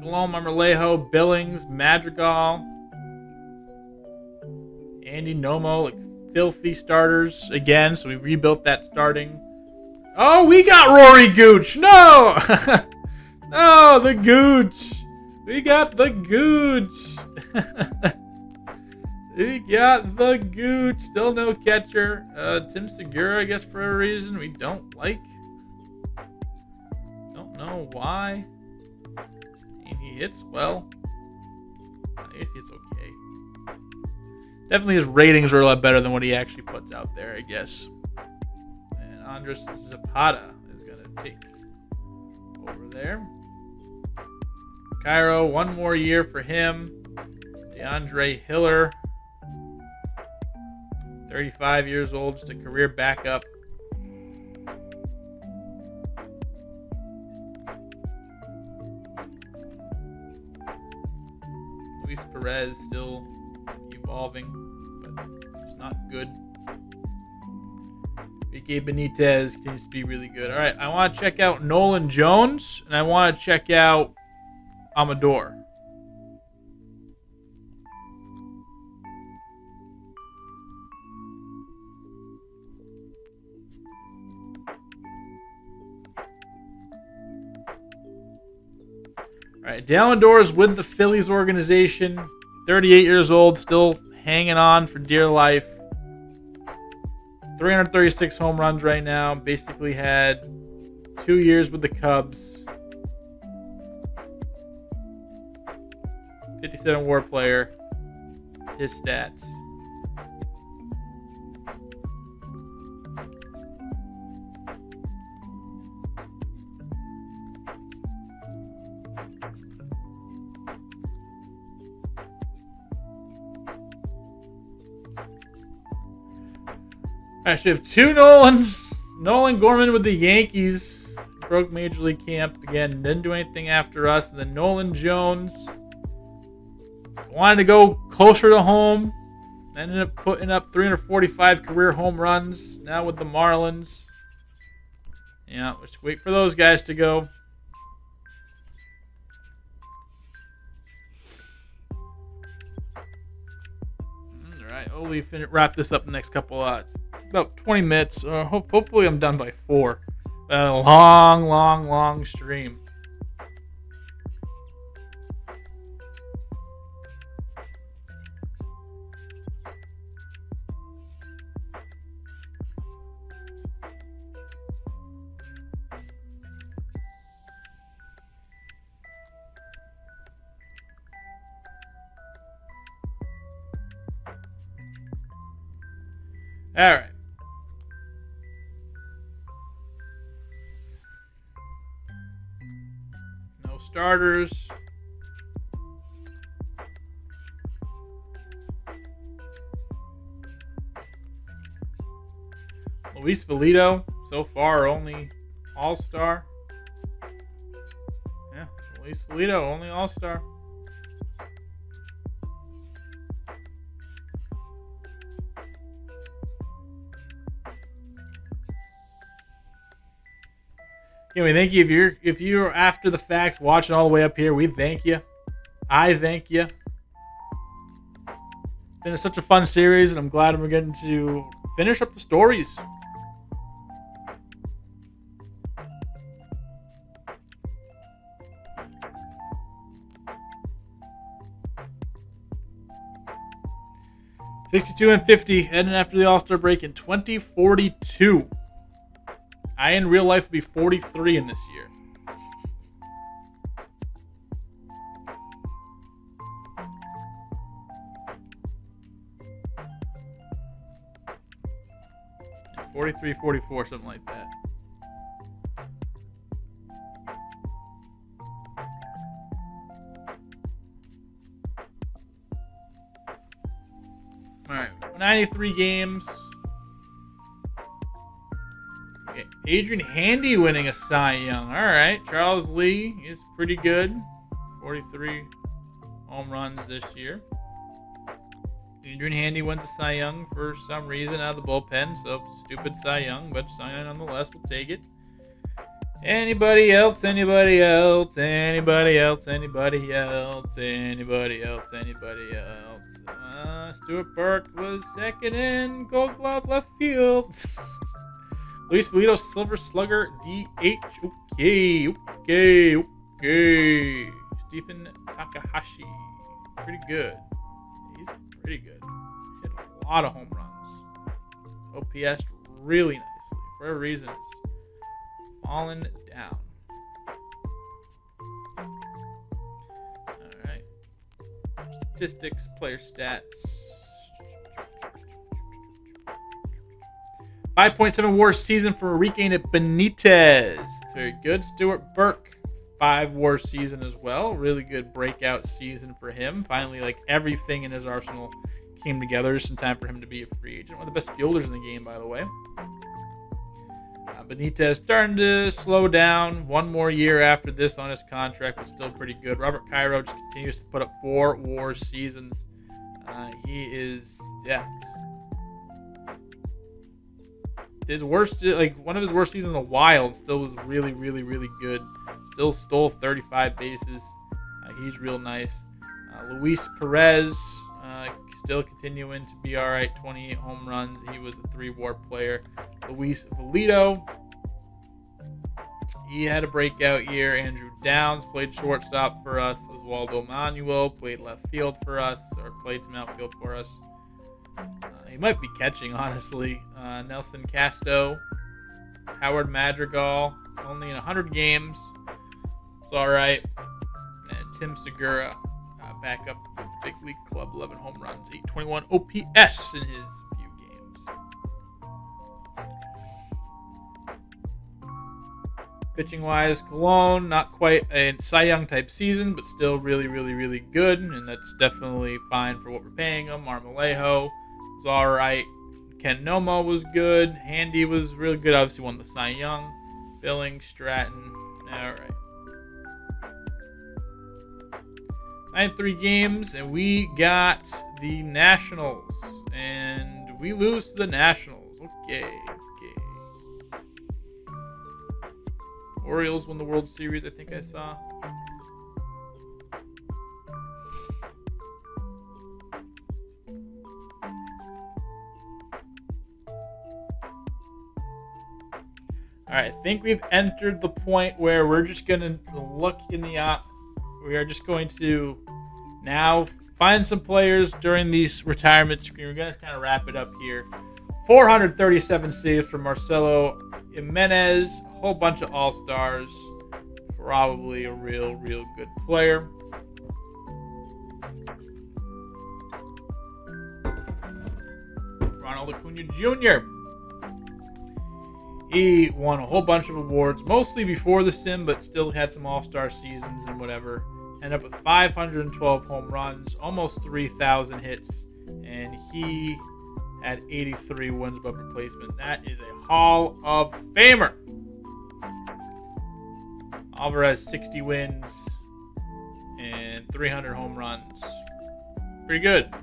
Colon, Marmolejo, Billings, Madrigal, Andy Nomo, like filthy starters again. So we rebuilt that starting. Oh, we got Rory Gooch. No, no, the Gooch. We got the Gooch. We got the Gooch. Still no catcher. Tim Segura, I guess, for a reason we don't like. Don't know why. I mean, he hits well. I guess it's okay. Definitely his ratings are a lot better than what he actually puts out there, I guess. And Andres Zapata is going to take over there. Cairo, 1 more year for him. DeAndre Hiller, 35 years old, just a career backup. Luis Perez still evolving, but it's not good. Vicky Benitez continues to be really good. All right, I want to check out Nolan Jones, and I want to check out Amador. All right, Dalendor is with the Phillies organization. 38 years old, still hanging on for dear life. 336 home runs right now. Basically had 2 years with the Cubs. 57 WAR player. His stats. I should have 2 Nolans. Nolan Gorman with the Yankees. Broke Major League camp again. Didn't do anything after us. And then Nolan Jones wanted to go closer to home. Ended up putting up 345 career home runs. Now with the Marlins. Yeah, let's wait for those guys to go. All right, we'll wrap this up in the next couple about 20 minutes. Hopefully I'm done by 4. A long stream. All right. No starters. Luis Valito, so far only All-Star. Yeah, Luis Valito, only All-Star. Anyway, thank you. If you're after the facts, watching all the way up here, we thank you. I thank you. been such a fun series, and I'm glad we're getting to finish up the stories. $62-50 heading after the All-Star break in 2042. I in real life will be 43 in this year. Yeah, 43, 44, something like that. All right, 93 games. Okay, Adrian Handy winning a Cy Young. All right, Charles Lee is pretty good. 43 home runs this year. Adrian Handy went to Cy Young for some reason out of the bullpen, so stupid Cy Young, but Cy Young nonetheless will take it. Anybody else? Anybody else? Anybody else? Anybody else? Anybody else? Anybody else? Stuart Burke was second in Gold Glove left field. Luis Valido, Silver Slugger, DH. Okay. Stephen Takahashi. Pretty good. He's pretty good. He hit a lot of home runs. OPS really nicely. For a reason, it's fallen down. Alright. Statistics, player stats. 5.7 WAR season for Enrique Benitez. It's very good. Stuart Burke, 5 WAR season as well. Really good breakout season for him. Finally, like everything in his arsenal came together. Just in time for him to be a free agent. One of the best fielders in the game, by the way. Benitez starting to slow down. One more year after this on his contract, but still pretty good. Robert Cairo just continues to put up 4 WAR seasons. He is, his worst, like one of his worst seasons in a while, and still was really, really, really good. Still stole 35 bases. He's real nice. Luis Perez, still continuing to be all right. 28 home runs. He was a 3 WAR player. Luis Valido, he had a breakout year. Andrew Downs played shortstop for us. Oswaldo Manuel played left field for us, or played some outfield for us. He might be catching, honestly. Nelson Casto, Howard Madrigal, only in 100 games. It's all right. And Tim Segura, back up with the big league club, 11 home runs, 821 OPS in his few games. Pitching-wise, Colon, not quite a Cy Young type season, but still really, really, really good, and that's definitely fine for what we're paying him. Marmolejo was all right. Ken Nomo was good. Handy was really good. Obviously won the Cy Young. Billings, Stratton. All right. 93 games, and we got the Nationals, and we lose to the Nationals. Okay. Orioles won the World Series, I think I saw. All right, I think we've entered the point where we're just going to look in the we are just going to now find some players during these retirement screen. We're going to kind of wrap it up here. 437 saves from Marcelo Jimenez. A whole bunch of all-stars. Probably a real good player. Ronald Acuna Jr. He won a whole bunch of awards, mostly before the sim, but still had some all-star seasons and whatever. Ended up with 512 home runs, almost 3,000 hits, and he had 83 wins above replacement. That is a Hall of Famer. Alvarez, 60 wins and 300 home runs. Pretty good.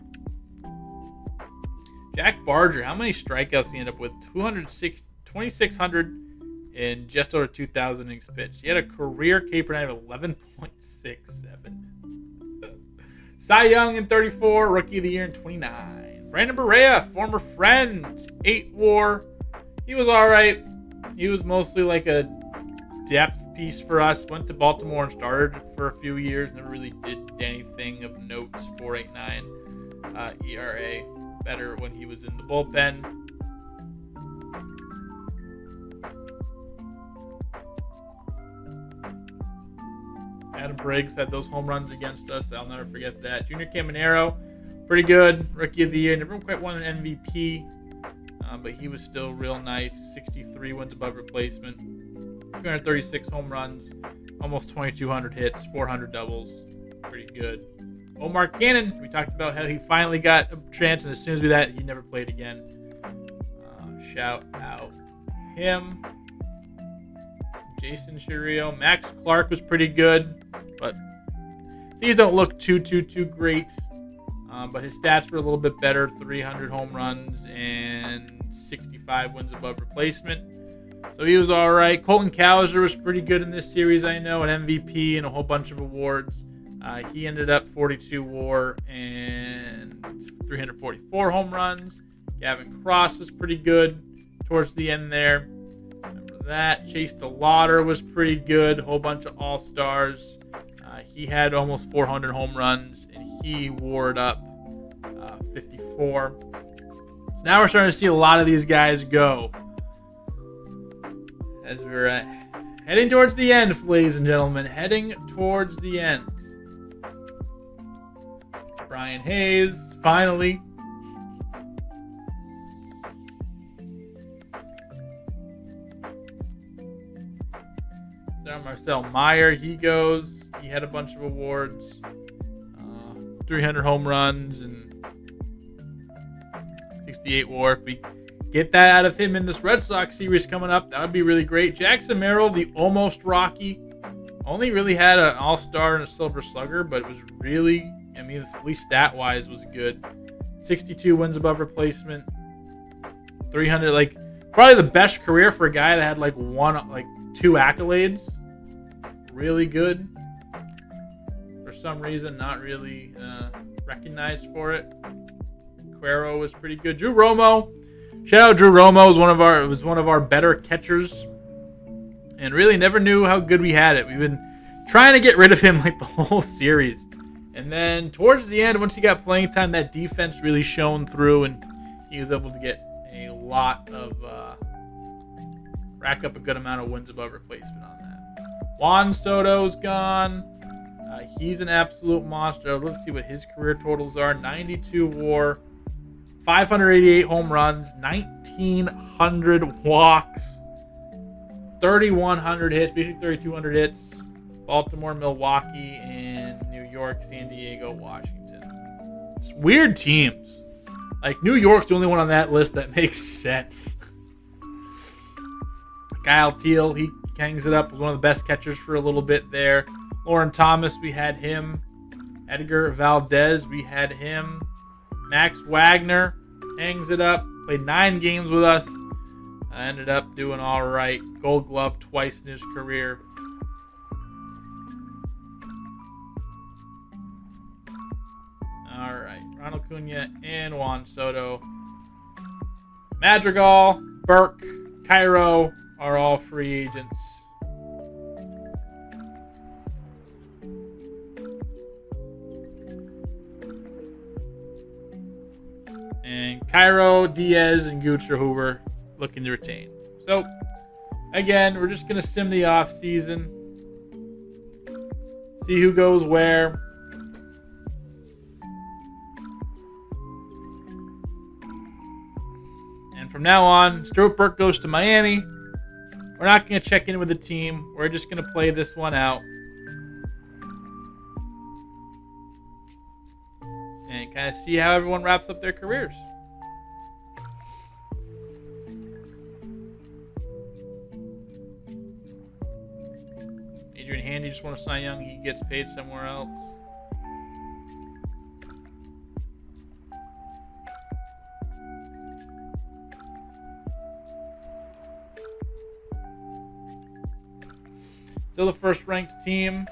Jack Barger, how many strikeouts did he end up with? 2,600 and just over 2,000 innings pitched. He had a career K per nine of 11.67. Cy Young in 34, Rookie of the Year in 29. Brandon Barea, former friend, 8 WAR. He was all right. He was mostly like a depth piece for us. Went to Baltimore and started for a few years. Never really did anything of note. 4.89 ERA. Better when he was in the bullpen. Adam Briggs had those home runs against us. I'll never forget that. Junior Caminero, pretty good. Rookie of the Year. Never quite won an MVP, but he was still real nice. 63 wins above replacement. 236 home runs. Almost 2,200 hits. 400 doubles. Pretty good. Omar Cannon. We talked about how he finally got a chance, and as soon as we did that, he never played again. Shout out him. Jason Chirio. Max Clark was pretty good, but these don't look too great. But his stats were a little bit better. 300 home runs and 65 wins above replacement. So he was all right. Colton Cowser was pretty good in this series, I know, an MVP and a whole bunch of awards. He ended up 42 WAR and 344 home runs. Gavin Cross was pretty good towards the end there. That Chase DeLauder was pretty good. A whole bunch of all-stars. He had almost 400 home runs, and he warred up 54. So now we're starting to see a lot of these guys go as we're heading towards the end, ladies and gentlemen. Heading towards the end. Brian Hayes, finally. Marcel Meyer, he goes. He had a bunch of awards. 300 home runs and 68 WAR. If we get that out of him in this Red Sox series coming up, that would be really great. Jackson Merrill, the almost Rocky, only really had an all-star and a Silver Slugger, but it was really, I mean, at least stat-wise was good. 62 wins above replacement. 300, like, probably the best career for a guy that had like 2 accolades. Really good. For some reason, not really recognized for it. Cuero was pretty good. Drew Romo. Shout out Drew Romo, was one of our better catchers. And really never knew how good we had it. We've been trying to get rid of him like the whole series. And then towards the end, once he got playing time, that defense really shone through, and he was able to get a lot of rack up a good amount of wins above replacement on that. Juan Soto's gone. He's an absolute monster. Let's see what his career totals are. 92 WAR, 588 home runs, 1,900 walks, 3,100 hits, basically 3,200 hits. Baltimore, Milwaukee, and New York, San Diego, Washington. It's weird teams. Like, New York's the only one on that list that makes sense. Kyle Teal, he hangs it up. Was one of the best catchers for a little bit there. Lauren Thomas, we had him. Edgar Valdez, we had him. Max Wagner hangs it up. Played 9 games with us. Ended up doing all right. Gold Glove twice in his career. All right. Ronald Acuna and Juan Soto. Madrigal, Burke, Cairo are all free agents. And Cairo, Diaz, and Gooch are who we're looking to retain. So, again, we're just going to sim the off season. See who goes where. And from now on, Stuart Burke goes to Miami. We're not going to check in with the team. We're just going to play this one out. And kind of see how everyone wraps up their careers. Adrian Handy just won a Cy Young. He gets paid somewhere else. Still the first ranked team.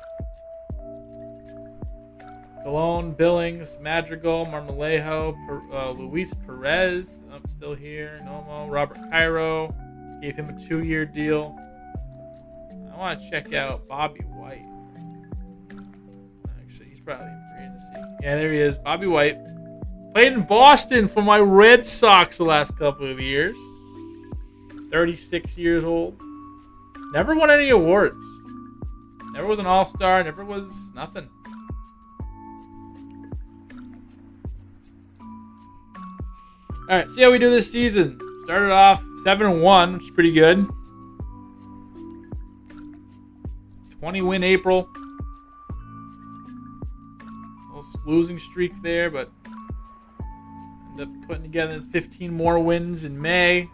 The Colon, Billings, Madrigal, Marmolejo, Luis Perez, I'm still here, Nomo, Robert Cairo, gave him a 2-year deal. I want to check out Bobby White. Actually, he's probably in free agency. Yeah, there he is, Bobby White. Played in Boston for my Red Sox the last couple of years. 36 years old. Never won any awards. Never was an all-star. Never was nothing. All right, see how we do this season. Started off 7-1, which is pretty good. 20-win April. Little losing streak there, but ended up putting together 15 more wins in May.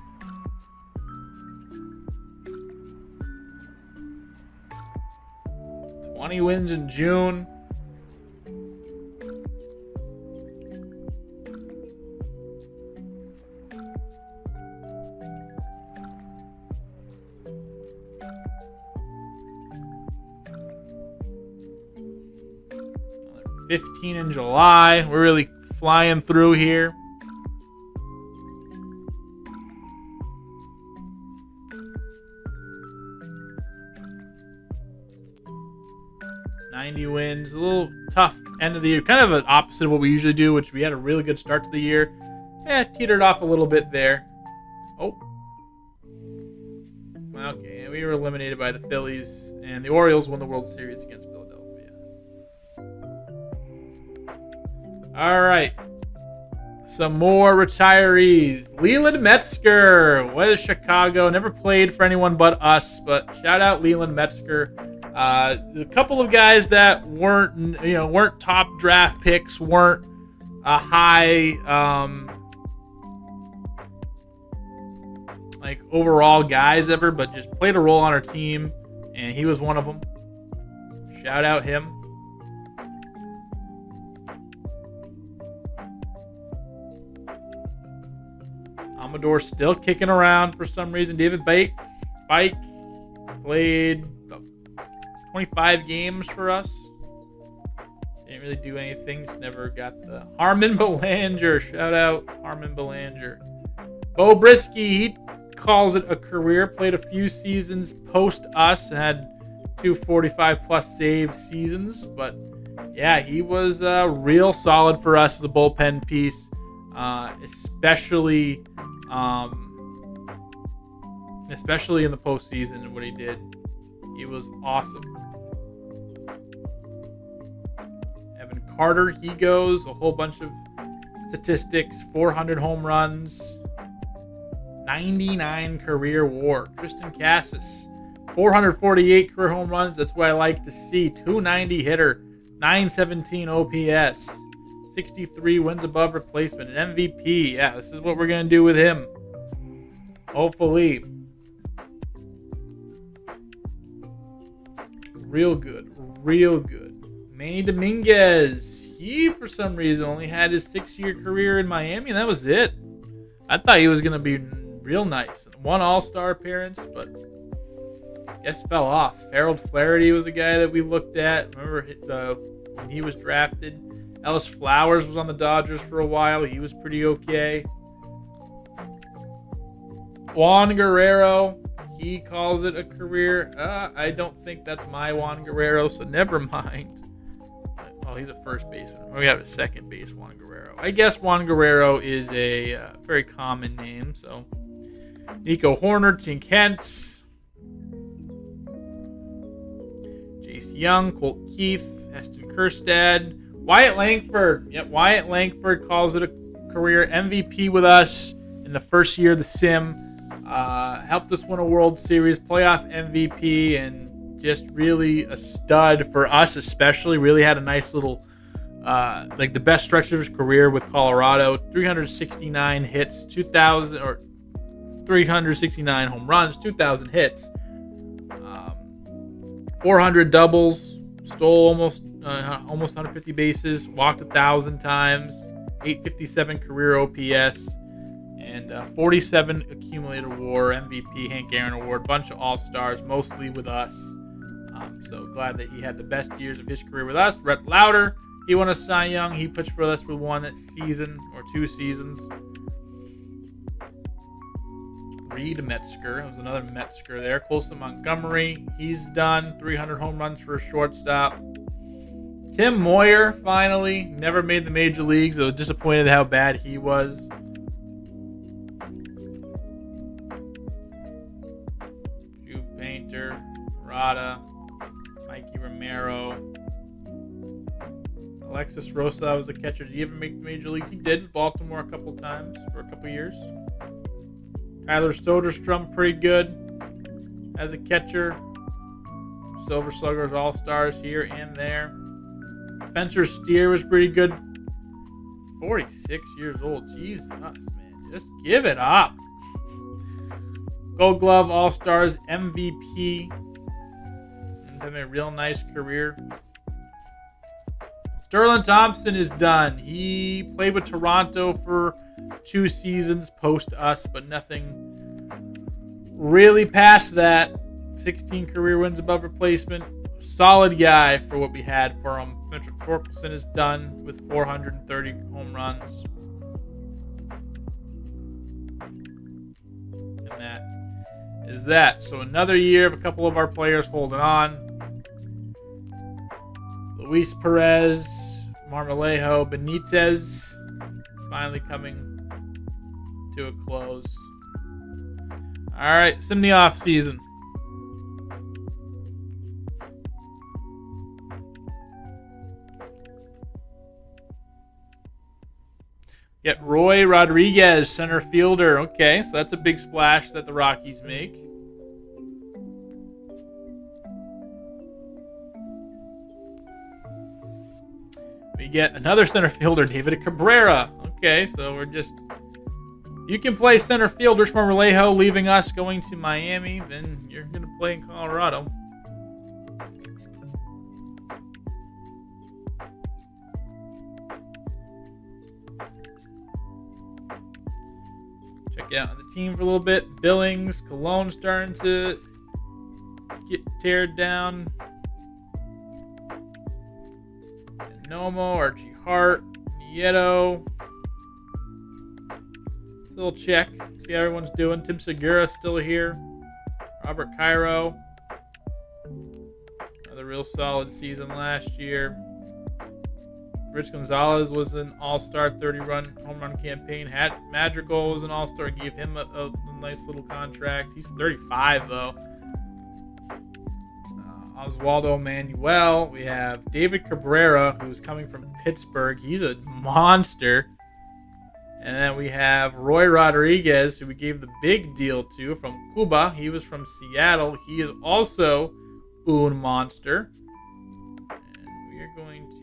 Wins in June. Another 15 in July. We're really flying through here. Wins, a little tough end of the year, kind of an opposite of what we usually do, which we had a really good start to the year. Teetered off a little bit there. Oh, okay, we were eliminated by the Phillies, and the Orioles won the World Series against Philadelphia. All right, some more retirees. Leland Metzger with Chicago, never played for anyone but us, but shout out Leland Metzger. There's a couple of guys that weren't top draft picks, weren't high overall guys ever, but just played a role on our team, and he was one of them. Shout out him. Amador still kicking around for some reason. David Bike played 25 games for us. Didn't really do anything. Just never got the Harmon Belanger. Shout out Harmon Belanger. Bo Brisky, he calls it a career. Played a few seasons post us and had 2 45-plus save seasons. But yeah, he was real solid for us as a bullpen piece, especially in the postseason and what he did. He was awesome. Evan Carter, he goes. A whole bunch of statistics. 400 home runs. 99 career WAR. Tristan Cassis, 448 career home runs. That's what I like to see. 290 hitter. 917 OPS. 63 wins above replacement. An MVP. Yeah, this is what we're going to do with him. Hopefully. Real good. Manny Dominguez. He, for some reason, only had his 6-year career in Miami, and that was it. I thought he was going to be real nice. 1 All-Star appearance, but I guess fell off. Harold Flaherty was a guy that we looked at. Remember when he was drafted. Ellis Flowers was on the Dodgers for a while. He was pretty okay. Juan Guerrero. He calls it a career. I don't think that's my Juan Guerrero, so never mind. Well, he's a first baseman. We have a second base, Juan Guerrero. I guess Juan Guerrero is a very common name. So, Nico Horner, Tink Hentz, Jace Young, Colt Keith, Heston Kjerstad, Wyatt Langford. Yep, Wyatt Langford calls it a career. MVP with us in the first year of the sim. Helped us win a World Series, playoff MVP, and just really a stud for us, especially. Really had a nice little, the best stretch of his career with Colorado. 369 hits, 369 home runs, 2,000 hits, 400 doubles, stole almost 150 bases, walked 1,000 times, 857 career OPS. And 47 accumulated WAR, MVP, Hank Aaron Award, bunch of All-Stars, mostly with us. So glad that he had the best years of his career with us. Rhett Lauder, He won a Cy Young. He pitched for us for 1 season or 2 seasons. Reed Metzger. It was another Metzger there. Colson Montgomery. He's done. 300 home runs for a shortstop. Tim Moyer, finally. Never made the major leagues. I was disappointed how bad he was. Drew Painter. Rada. Mikey Romero. Alexis Rosa was a catcher. Did he ever make the major leagues? He did. Baltimore a couple times for a couple years. Tyler Soderstrom, pretty good as a catcher. Silver Sluggers All-Stars here and there. Spencer Steer was pretty good. 46 years old. Jesus, man. Just give it up. Gold Glove All-Stars MVP. Having a real nice career. Sterling Thompson is done. He played with Toronto for 2 seasons post us, but nothing really past that. 16 career wins above replacement. Solid guy for what we had for him. Patrick Torkelson is done with 430 home runs. And that is that. So another year of a couple of our players holding on. Luis Perez, Marmolejo, Benitez finally coming to a close. All right, it's in the off season. Get Roy Rodriguez, center fielder. Okay, so that's a big splash that the Rockies make. We get another center fielder, David Cabrera. Okay, so we're just... You can play center fielder, Marmolejo leaving us, going to Miami. Then you're going to play in Colorado. Check it out on the team for a little bit. Billings, Cologne starting to get teared down. Nomo, Archie Hart, Nieto. Still check. See how everyone's doing. Tim Segura still here. Robert Cairo. Another real solid season last year. Rich Gonzalez was an all-star 30-run home run campaign. Madrigal was an all-star. Gave him a nice little contract. He's 35, though. Oswaldo Manuel. We have David Cabrera, who's coming from Pittsburgh. He's a monster. And then we have Roy Rodriguez, who we gave the big deal to from Cuba. He was from Seattle. He is also un monster. And we are going to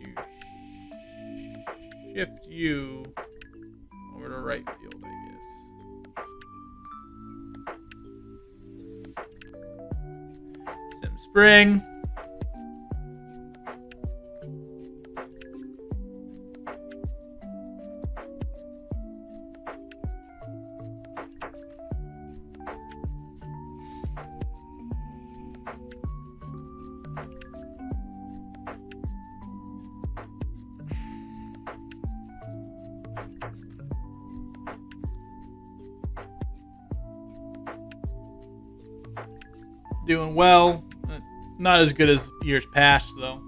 shift you over to right field, I guess. Sim Spring. Doing well. Not as good as years past, though.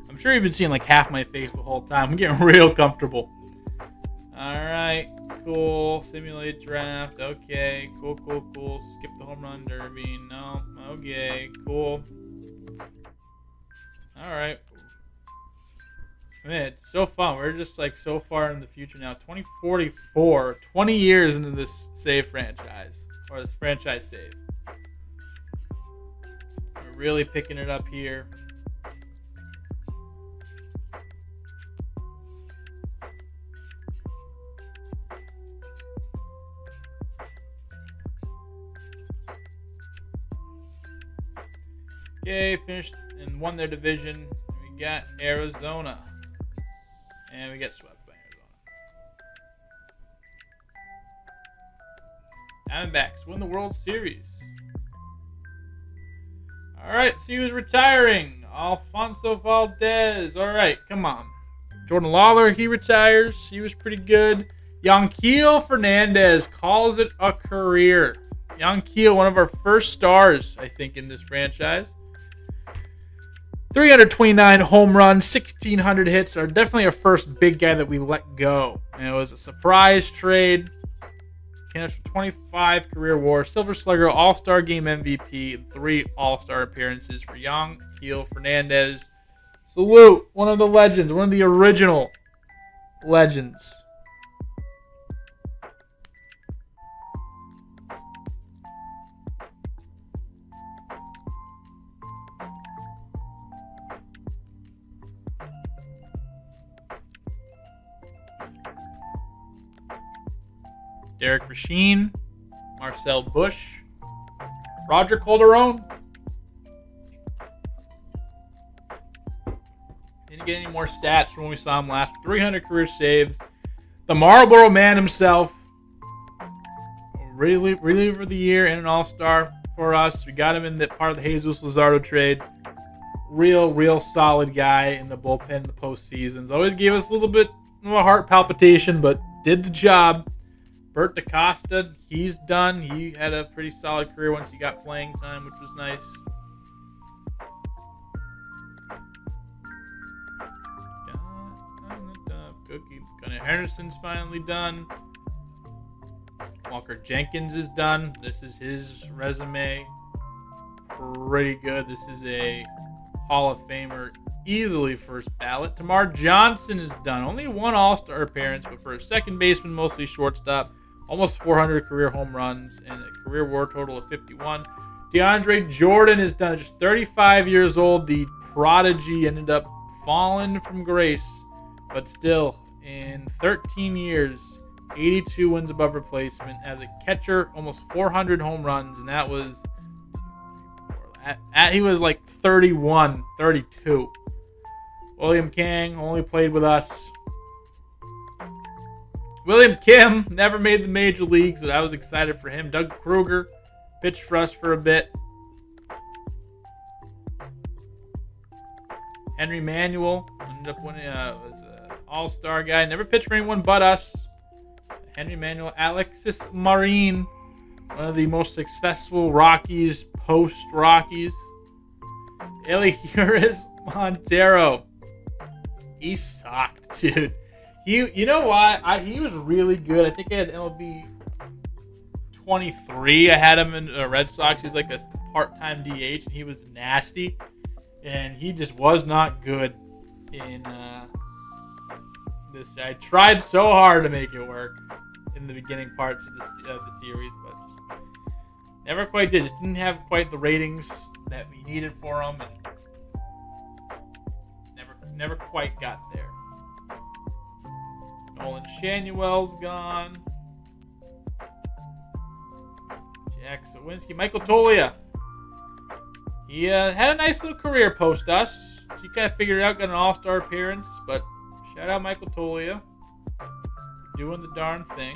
I'm sure you've been seeing like half my face the whole time. I'm getting real comfortable. Alright, cool. Simulate draft. Okay, cool. Skip the home run derby. No. Okay, cool. Alright. Man, it's so fun. We're just like so far in the future now. 2044. 20 years into this save franchise. Or this franchise save. Really picking it up here. Okay, finished and won their division. We got Arizona. And we get swept by Arizona. Diamondbacks win the World Series. All right, see who's retiring. Alfonso Valdez. All right, come on. Jordan Lawler, he retires. He was pretty good. Yanquiel Fernandez calls it a career. Yanquiel, one of our first stars, I think, in this franchise. 329 home runs, 1,600 hits are definitely our first big guy that we let go. And it was a surprise trade. Came for 25 career WAR, Silver Slugger, All-Star Game MVP, and 3 All-Star appearances for Yanquiel Fernandez. Salute, one of the legends, one of the original legends. Derek Machine, Marcel Bush, Roger Calderon. Didn't get any more stats from when we saw him last. 300 career saves. The Marlboro Man himself. Reliever of the year and an all-star for us. We got him in the part of the Jesus Luzardo trade. Real solid guy in the bullpen in the postseasons. Always gave us a little bit of a heart palpitation, but did the job. Bert DaCosta, he's done. He had a pretty solid career once he got playing time, which was nice. Gunnar Henderson's finally done. Walker Jenkins is done. This is his resume. Pretty good. This is a Hall of Famer, easily first ballot. Tamar Johnson is done. Only one All-Star appearance, but for a second baseman, mostly shortstop. Almost 400 career home runs and a career WAR total of 51. DeAndre Jordan is done. Just 35 years old. The prodigy ended up falling from grace, but still, in 13 years, 82 wins above replacement. As a catcher, almost 400 home runs, and that was... he was like 31, 32. William Kang only played with us. William Kim never made the major leagues, so I was excited for him. Doug Kruger pitched for us for a bit. Henry Manuel ended up winning, was an all-star guy. Never pitched for anyone but us. Henry Manuel. Alexis Marin, one of the most successful Rockies, post-Rockies. Elihuris Montero. He sucked, dude. You know why? He was really good. I think I had MLB 23. I had him in Red Sox. He's like a part-time DH, and he was nasty. And he just was not good in this. I tried so hard to make it work in the beginning parts of the series, but just never quite did. Just didn't have quite the ratings that we needed for him, and never quite got there. Nolan Shanuel's gone. Jack Sawinski. Michael Tolia. He had a nice little career post us. He kind of figured it out, got an all-star appearance, but shout out Michael Tolia. Doing the darn thing.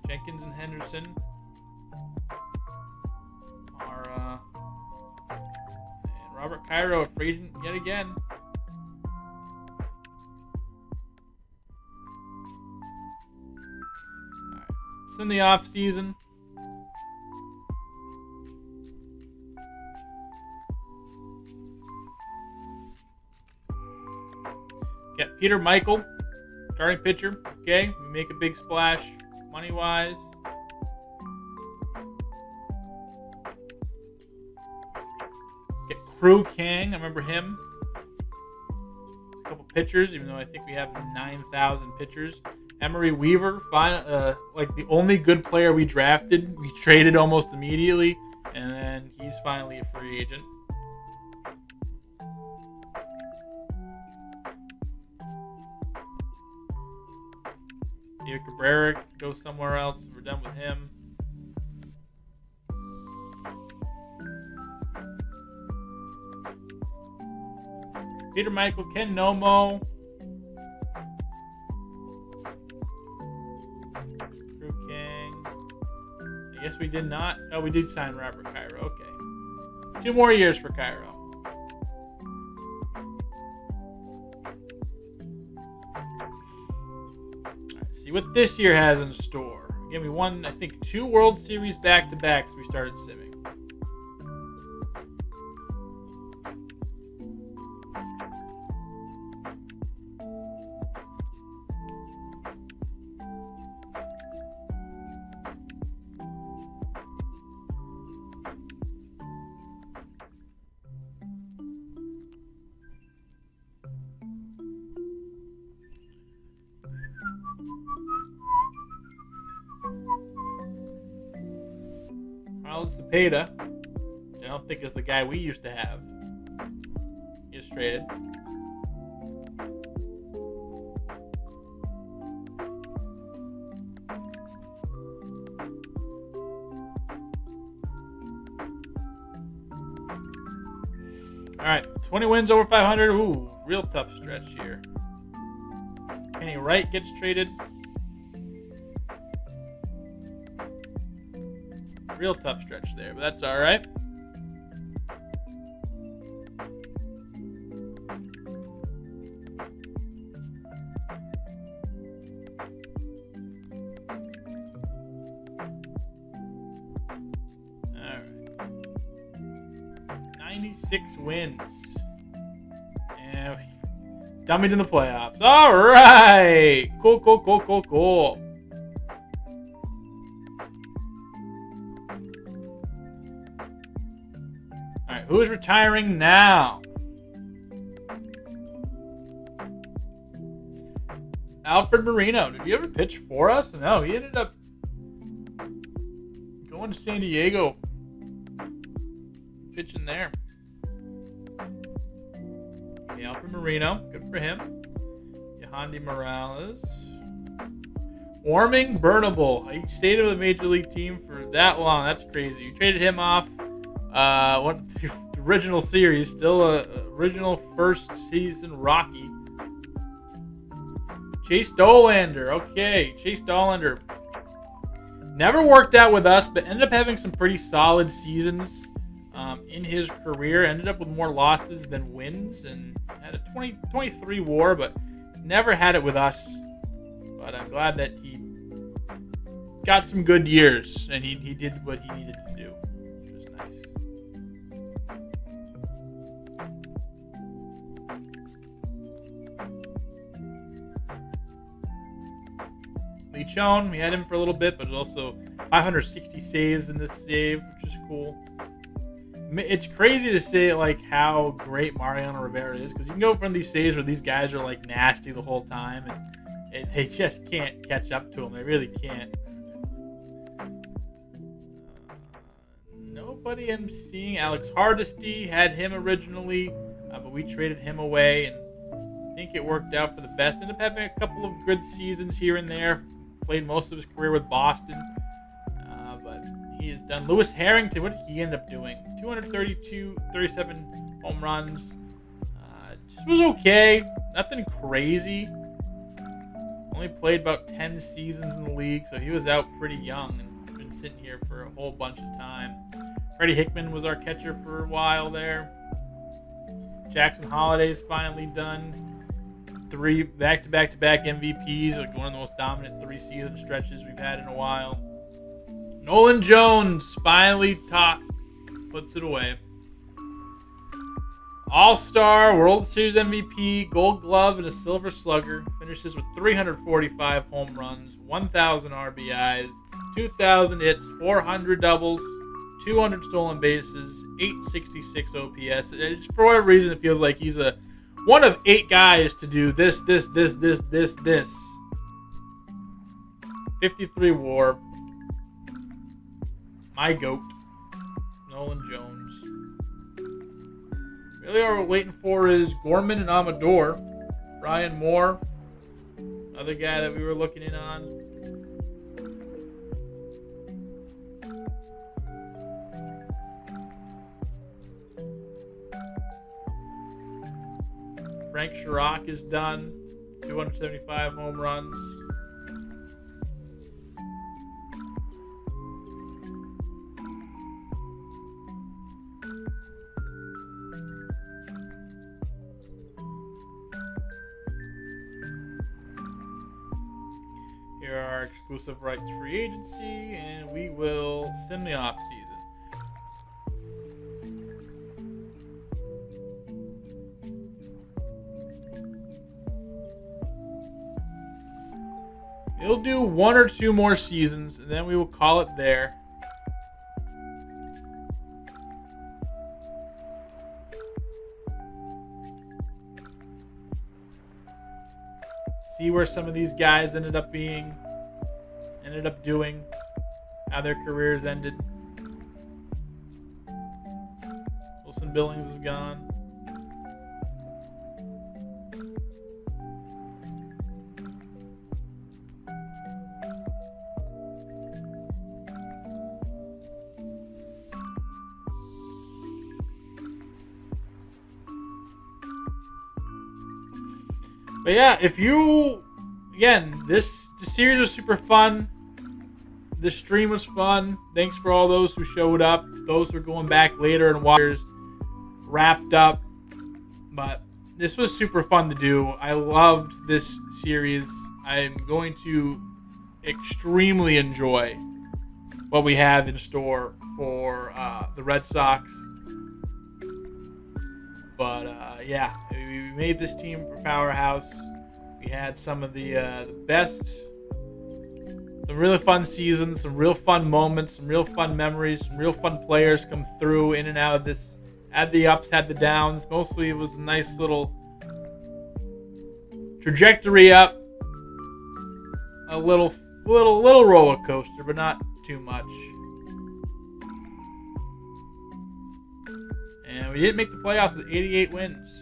Jenkins and Henderson are and Robert Cairo, a free agent yet again. Alright. It's in the off season. Get Peter Michael, starting pitcher. Okay, we make a big splash, money-wise. Get Crew King. I remember him. A couple pitchers, even though I think we have 9,000 pitchers. Emery Weaver, like the only good player we drafted. We traded almost immediately, and then he's finally a free agent. David Cabrera goes somewhere else. We're done with him. Peter Michael, Ken Nomo. Drew King. I guess we did not. Oh, we did sign Robert Cairo. Okay. 2 more years for Cairo. see what this year has in store. Again, we won, I think, 2 World Series back-to-back since we started simming. Ronald Cepeda, which I don't think is the guy we used to have. He is traded. All right, 20 wins over 500. Ooh, real tough stretch here. Kenny Wright gets traded. Real tough stretch there, but that's all right. All right. 96 wins. And we dummied in the playoffs. All right. Cool. Who is retiring now? Alfred Marino. Did he ever pitch for us? No, he ended up going to San Diego. Pitching there. Okay, Alfred Marino. Good for him. Yohandy Morales. Warming Burnable. He stayed with a major league team for that long. That's crazy. You traded him off. The original series, still a original first season Rocky. Chase Dollander. Okay, Chase Dollander. Never worked out with us, but ended up having some pretty solid seasons in his career. Ended up with more losses than wins and had a 23 WAR, but never had it with us. But I'm glad that he got some good years and he did what he needed to do. Lee Chone, we had him for a little bit, but also 560 saves in this save, which is cool. It's crazy to say like how great Mariano Rivera is, because you can go from these saves where these guys are like nasty the whole time, and they just can't catch up to him. They really can't. Nobody I'm seeing. Alex Hardesty had him originally, but we traded him away, and I think it worked out for the best. Ended up having a couple of good seasons here and there. Played most of his career with Boston, but he is done. Lewis Harrington, what did he end up doing? 37 home runs. Just was okay. Nothing crazy. Only played about 10 seasons in the league, so he was out pretty young and been sitting here for a whole bunch of time. Freddie Hickman was our catcher for a while there. Jackson Holliday's finally done. 3 back-to-back MVPs, like one of the most dominant 3-season stretches we've had in a while. Nolan Jones finally puts it away. All-Star, World Series MVP, Gold Glove, and a Silver Slugger. Finishes with 345 home runs, 1,000 RBIs, 2,000 hits, 400 doubles, 200 stolen bases, 866 OPS. Just for whatever reason, it feels like he's one of 8 guys to do this. 53 WAR. My GOAT, Nolan Jones. Really, all we're waiting for is Gorman and Amador. Ryan Moore, another guy that we were looking in on. Frank Chirac is done. 275 home runs. Here are our exclusive rights free agency, and we will sim the off season. We'll do 1 or 2 more seasons, and then we will call it there. See where some of these guys ended up doing, how their careers ended. Wilson Billings is gone. But yeah, this series was super fun. The stream was fun. Thanks for all those who showed up. Those who are going back later and watchers wrapped up. But this was super fun to do. I loved this series. I'm going to extremely enjoy what we have in store for the Red Sox. But yeah, we made this team a powerhouse. We had some of the best, some really fun seasons, some real fun moments, some real fun memories, some real fun players come through in and out of this. Had the ups, had the downs. Mostly it was a nice little trajectory up. A little roller coaster, but not too much. And we didn't make the playoffs with 88 wins.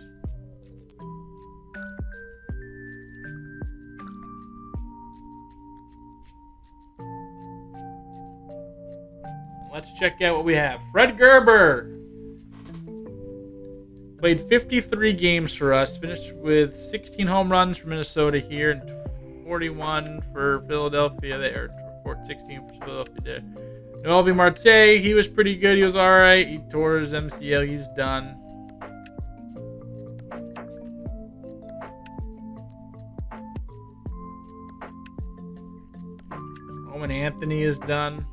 Let's check out what we have. Fred Gerber played 53 games for us. Finished with 16 home runs for Minnesota here and 41 for Philadelphia there. 16 for Philadelphia there. Noelvi Marte, he was pretty good. He was all right. He tore his MCL. He's done. Owen Anthony is done.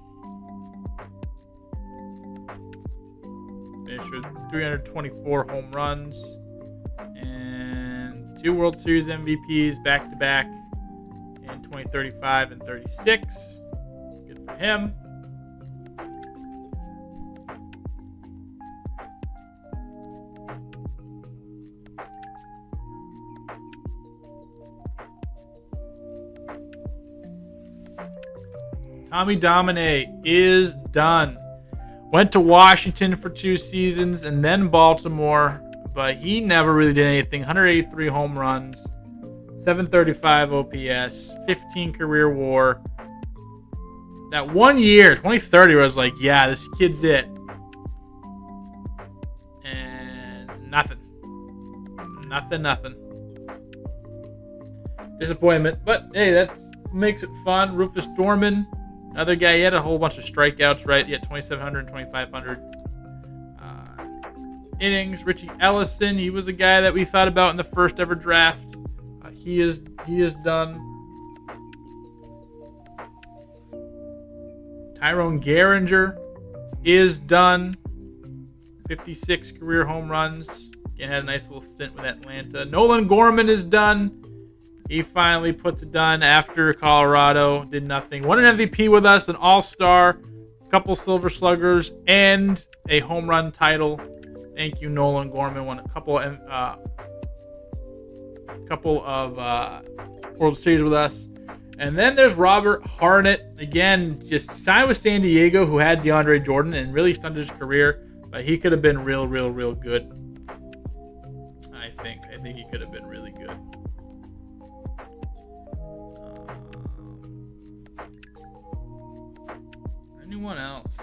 Finished with 324 home runs and 2 World Series MVPs back-to-back in 2035 and 36. Good for him. Tommy Domine is done. Went to Washington for 2 seasons and then Baltimore, but he never really did anything. 183 home runs, 735 OPS, 15 career WAR. That 1 year, 2030, where I was like, yeah, this kid's it. And nothing. Nothing. Disappointment. But hey, that makes it fun. Rufus Dorman. Another guy, he had a whole bunch of strikeouts, right? He had 2,700 and 2,500 innings. Richie Ellison, he was a guy that we thought about in the first ever draft. He is done. Tyrone Gehringer is done. 56 career home runs. Again, had a nice little stint with Atlanta. Nolan Gorman is done. He finally puts it done after Colorado. Did nothing. Won an MVP with us, an All-Star, a couple Silver Sluggers, and a home run title. Thank you, Nolan Gorman. Won a couple of World Series with us. And then there's Robert Harnett. Again, just signed with San Diego, who had DeAndre Jordan and really stunted his career. But he could have been real good. I think he could have been really good. Anyone else?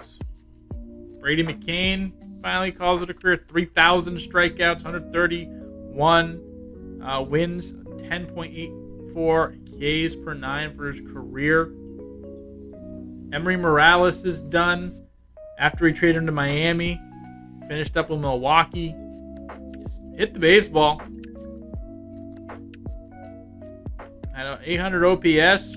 Brady McCain finally calls it a career. 3,000 strikeouts, 131 wins, 10.84 Ks per 9 for his career. Emery Morales is done after he traded him to Miami. Finished up with Milwaukee. Just hit the baseball. I know, 800 OPS,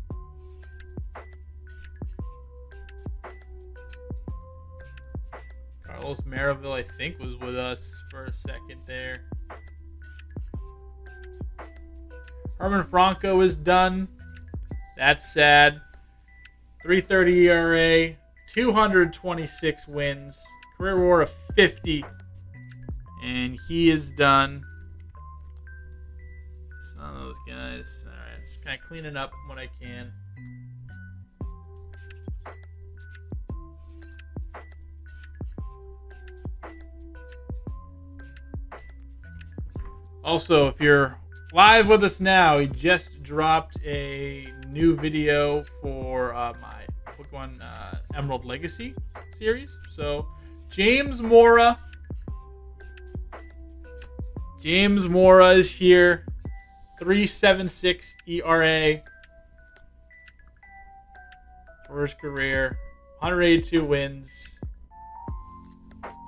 Carlos Maraville, I think, was with us for a second there. Herman Franco is done. That's sad. 3.30 ERA, 226 wins, career WAR of 50, and he is done. Some of those guys. All right, just kind of cleaning up what I can. Also, if you're live with us now, he just dropped a new video for my book one Emerald Legacy series. So, James Mora is here. 3.76 ERA for his career. 182 wins.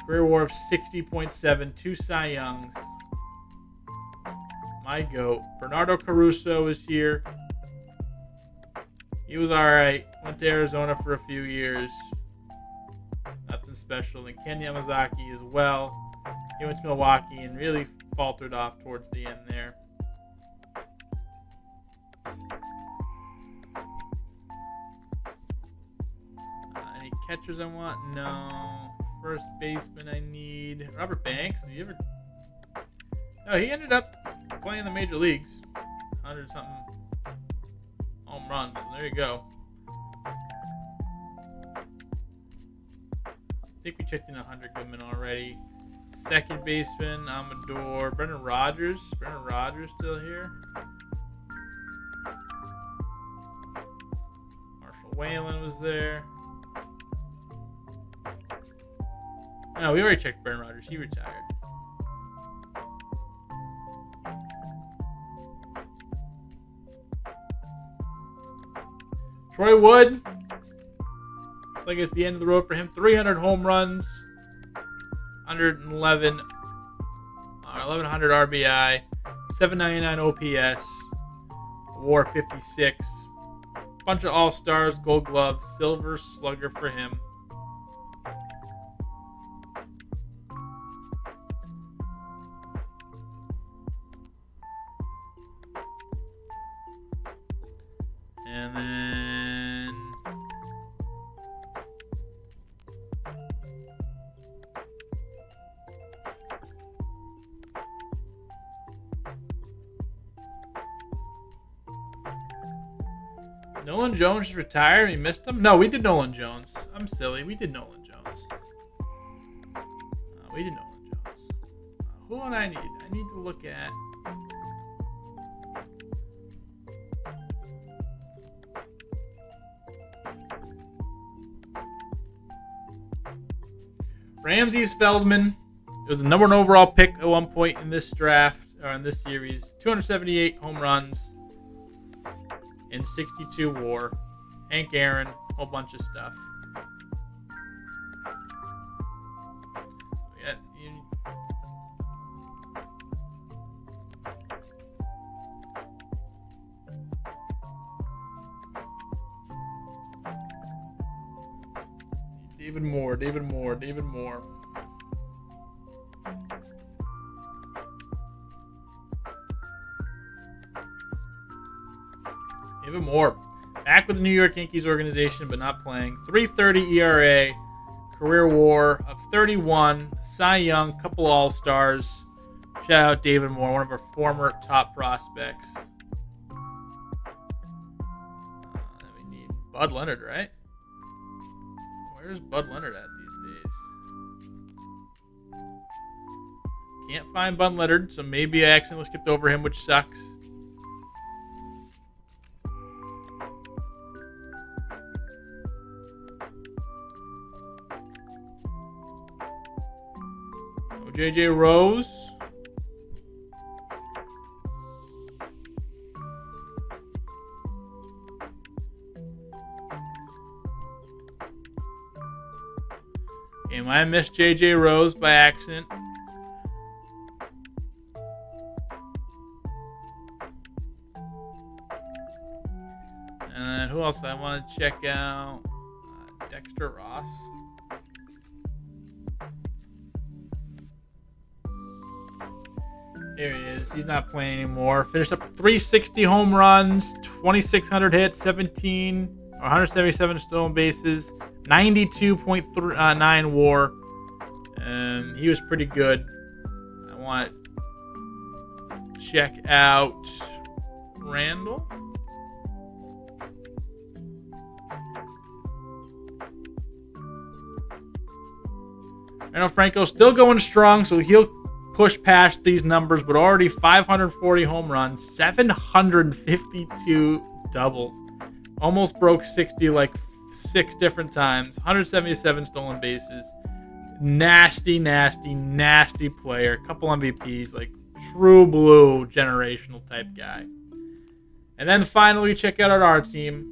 Career WAR of 60.7. 2 Cy Youngs. My GOAT. Bernardo Caruso is here. He was alright. Went to Arizona for a few years. Nothing special. And Ken Yamazaki as well. He went to Milwaukee and really faltered off towards the end there. Any catchers I want? No. First baseman I need. Robert Banks. Did you ever... No, he ended up playing in the major leagues. 100-something home runs. So there you go. I think we checked in 100 Goodman already. Second baseman, Amador. Brendan Rodgers. Brendan Rodgers still here. Marshall Whalen was there. No, we already checked Brendan Rodgers. He retired. Troy Wood. Looks like it's the end of the road for him. 300 home runs. 111. 1100 RBI. 799 OPS. WAR 56. Bunch of All-Stars. Gold Glove. Silver Slugger for him. And then Nolan Jones just retired. We missed him. No, we did Nolan Jones. I'm silly. We did Nolan Jones. We did Nolan Jones. Who do I need? I need to look at. Ramses Feldman. It was the number 1 overall pick at one point in this draft, or in this series. 278 home runs and 62 WAR. Hank Aaron, a whole bunch of stuff. Yeah, David Moore. David Moore. David Moore. Back with the New York Yankees organization, but not playing. 3.30 ERA. Career WAR of 31. Cy Young. Couple All-Stars. Shout out David Moore, one of our former top prospects. We need Bud Leonard, right? Where's Bud Leonard at these days? Can't find Bud Leonard, so maybe I accidentally skipped over him, which sucks. Oh, JJ Rose. I missed JJ Rose by accident. And who else I want to check out? Dexter Ross. There he is. He's not playing anymore. Finished up 360 home runs, 2,600 hits, 177 stolen bases, 92.9 WAR. He was pretty good. I want to check out Randall. Randall Franco still going strong, so he'll push past these numbers, but already 540 home runs, 752 doubles. Almost broke 60 like 6 different times, 177 stolen bases. Nasty player. Couple MVPs, like true blue generational type guy. And then finally, check out our team.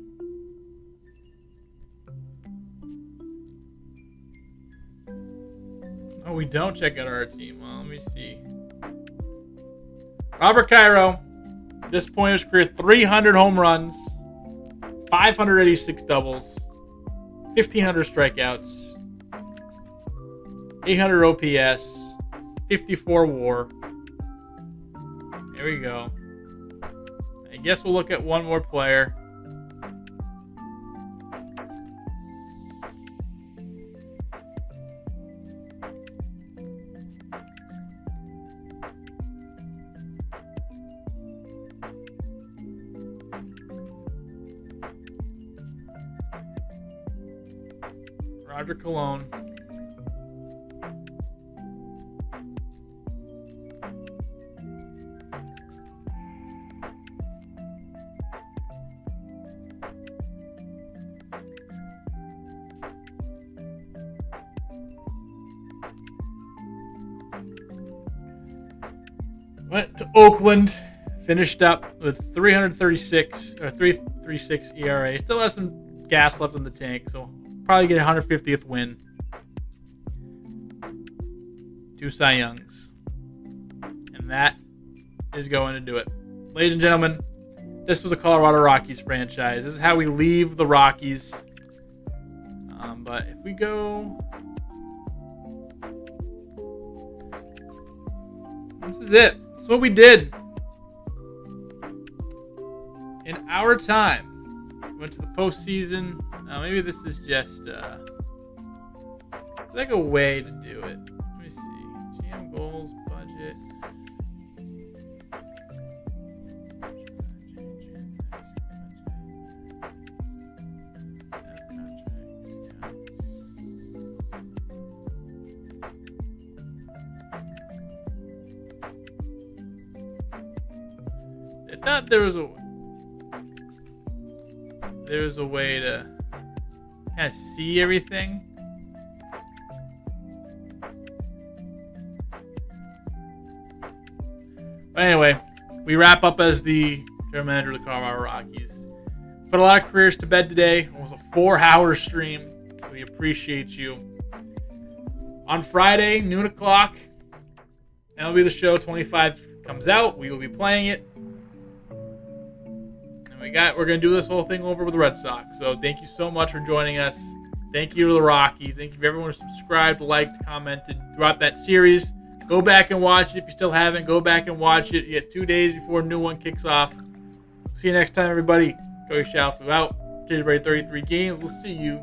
Oh, we don't check out our team. Well, let me see. Robert Cairo, at this point in his career, 300 home runs, 586 doubles, 1,500 strikeouts, 800 OPS, 54 WAR. There we go. I guess we'll look at one more player. Roger Cologne. Went to Oakland, finished up with 3.36 ERA. Still has some gas left in the tank, so probably get a 150th win. 2 Cy Youngs. And that is going to do it. Ladies and gentlemen, this was a Colorado Rockies franchise. This is how we leave the Rockies. But if we go... This is it. That's what we did. In our time. Went to the postseason. Maybe this is just like a way to do it. Let me see. GM goals, budget. I thought there was a way to kind of see everything. But anyway, we wrap up as the general manager of the Colorado Rockies. Put a lot of careers to bed today. It was a 4-hour stream. We appreciate you. On Friday, noon o'clock, MLB The Show 25 comes out. We will be playing it. We're going to do this whole thing over with the Red Sox. So thank you so much for joining us. Thank you to the Rockies. Thank you for everyone who subscribed, liked, commented throughout that series. Go back and watch it if you still haven't. Go back and watch it. You get 2 days before a new one kicks off. See you next time, everybody. Cody Chalifoux out. James Brady 33 games. We'll see you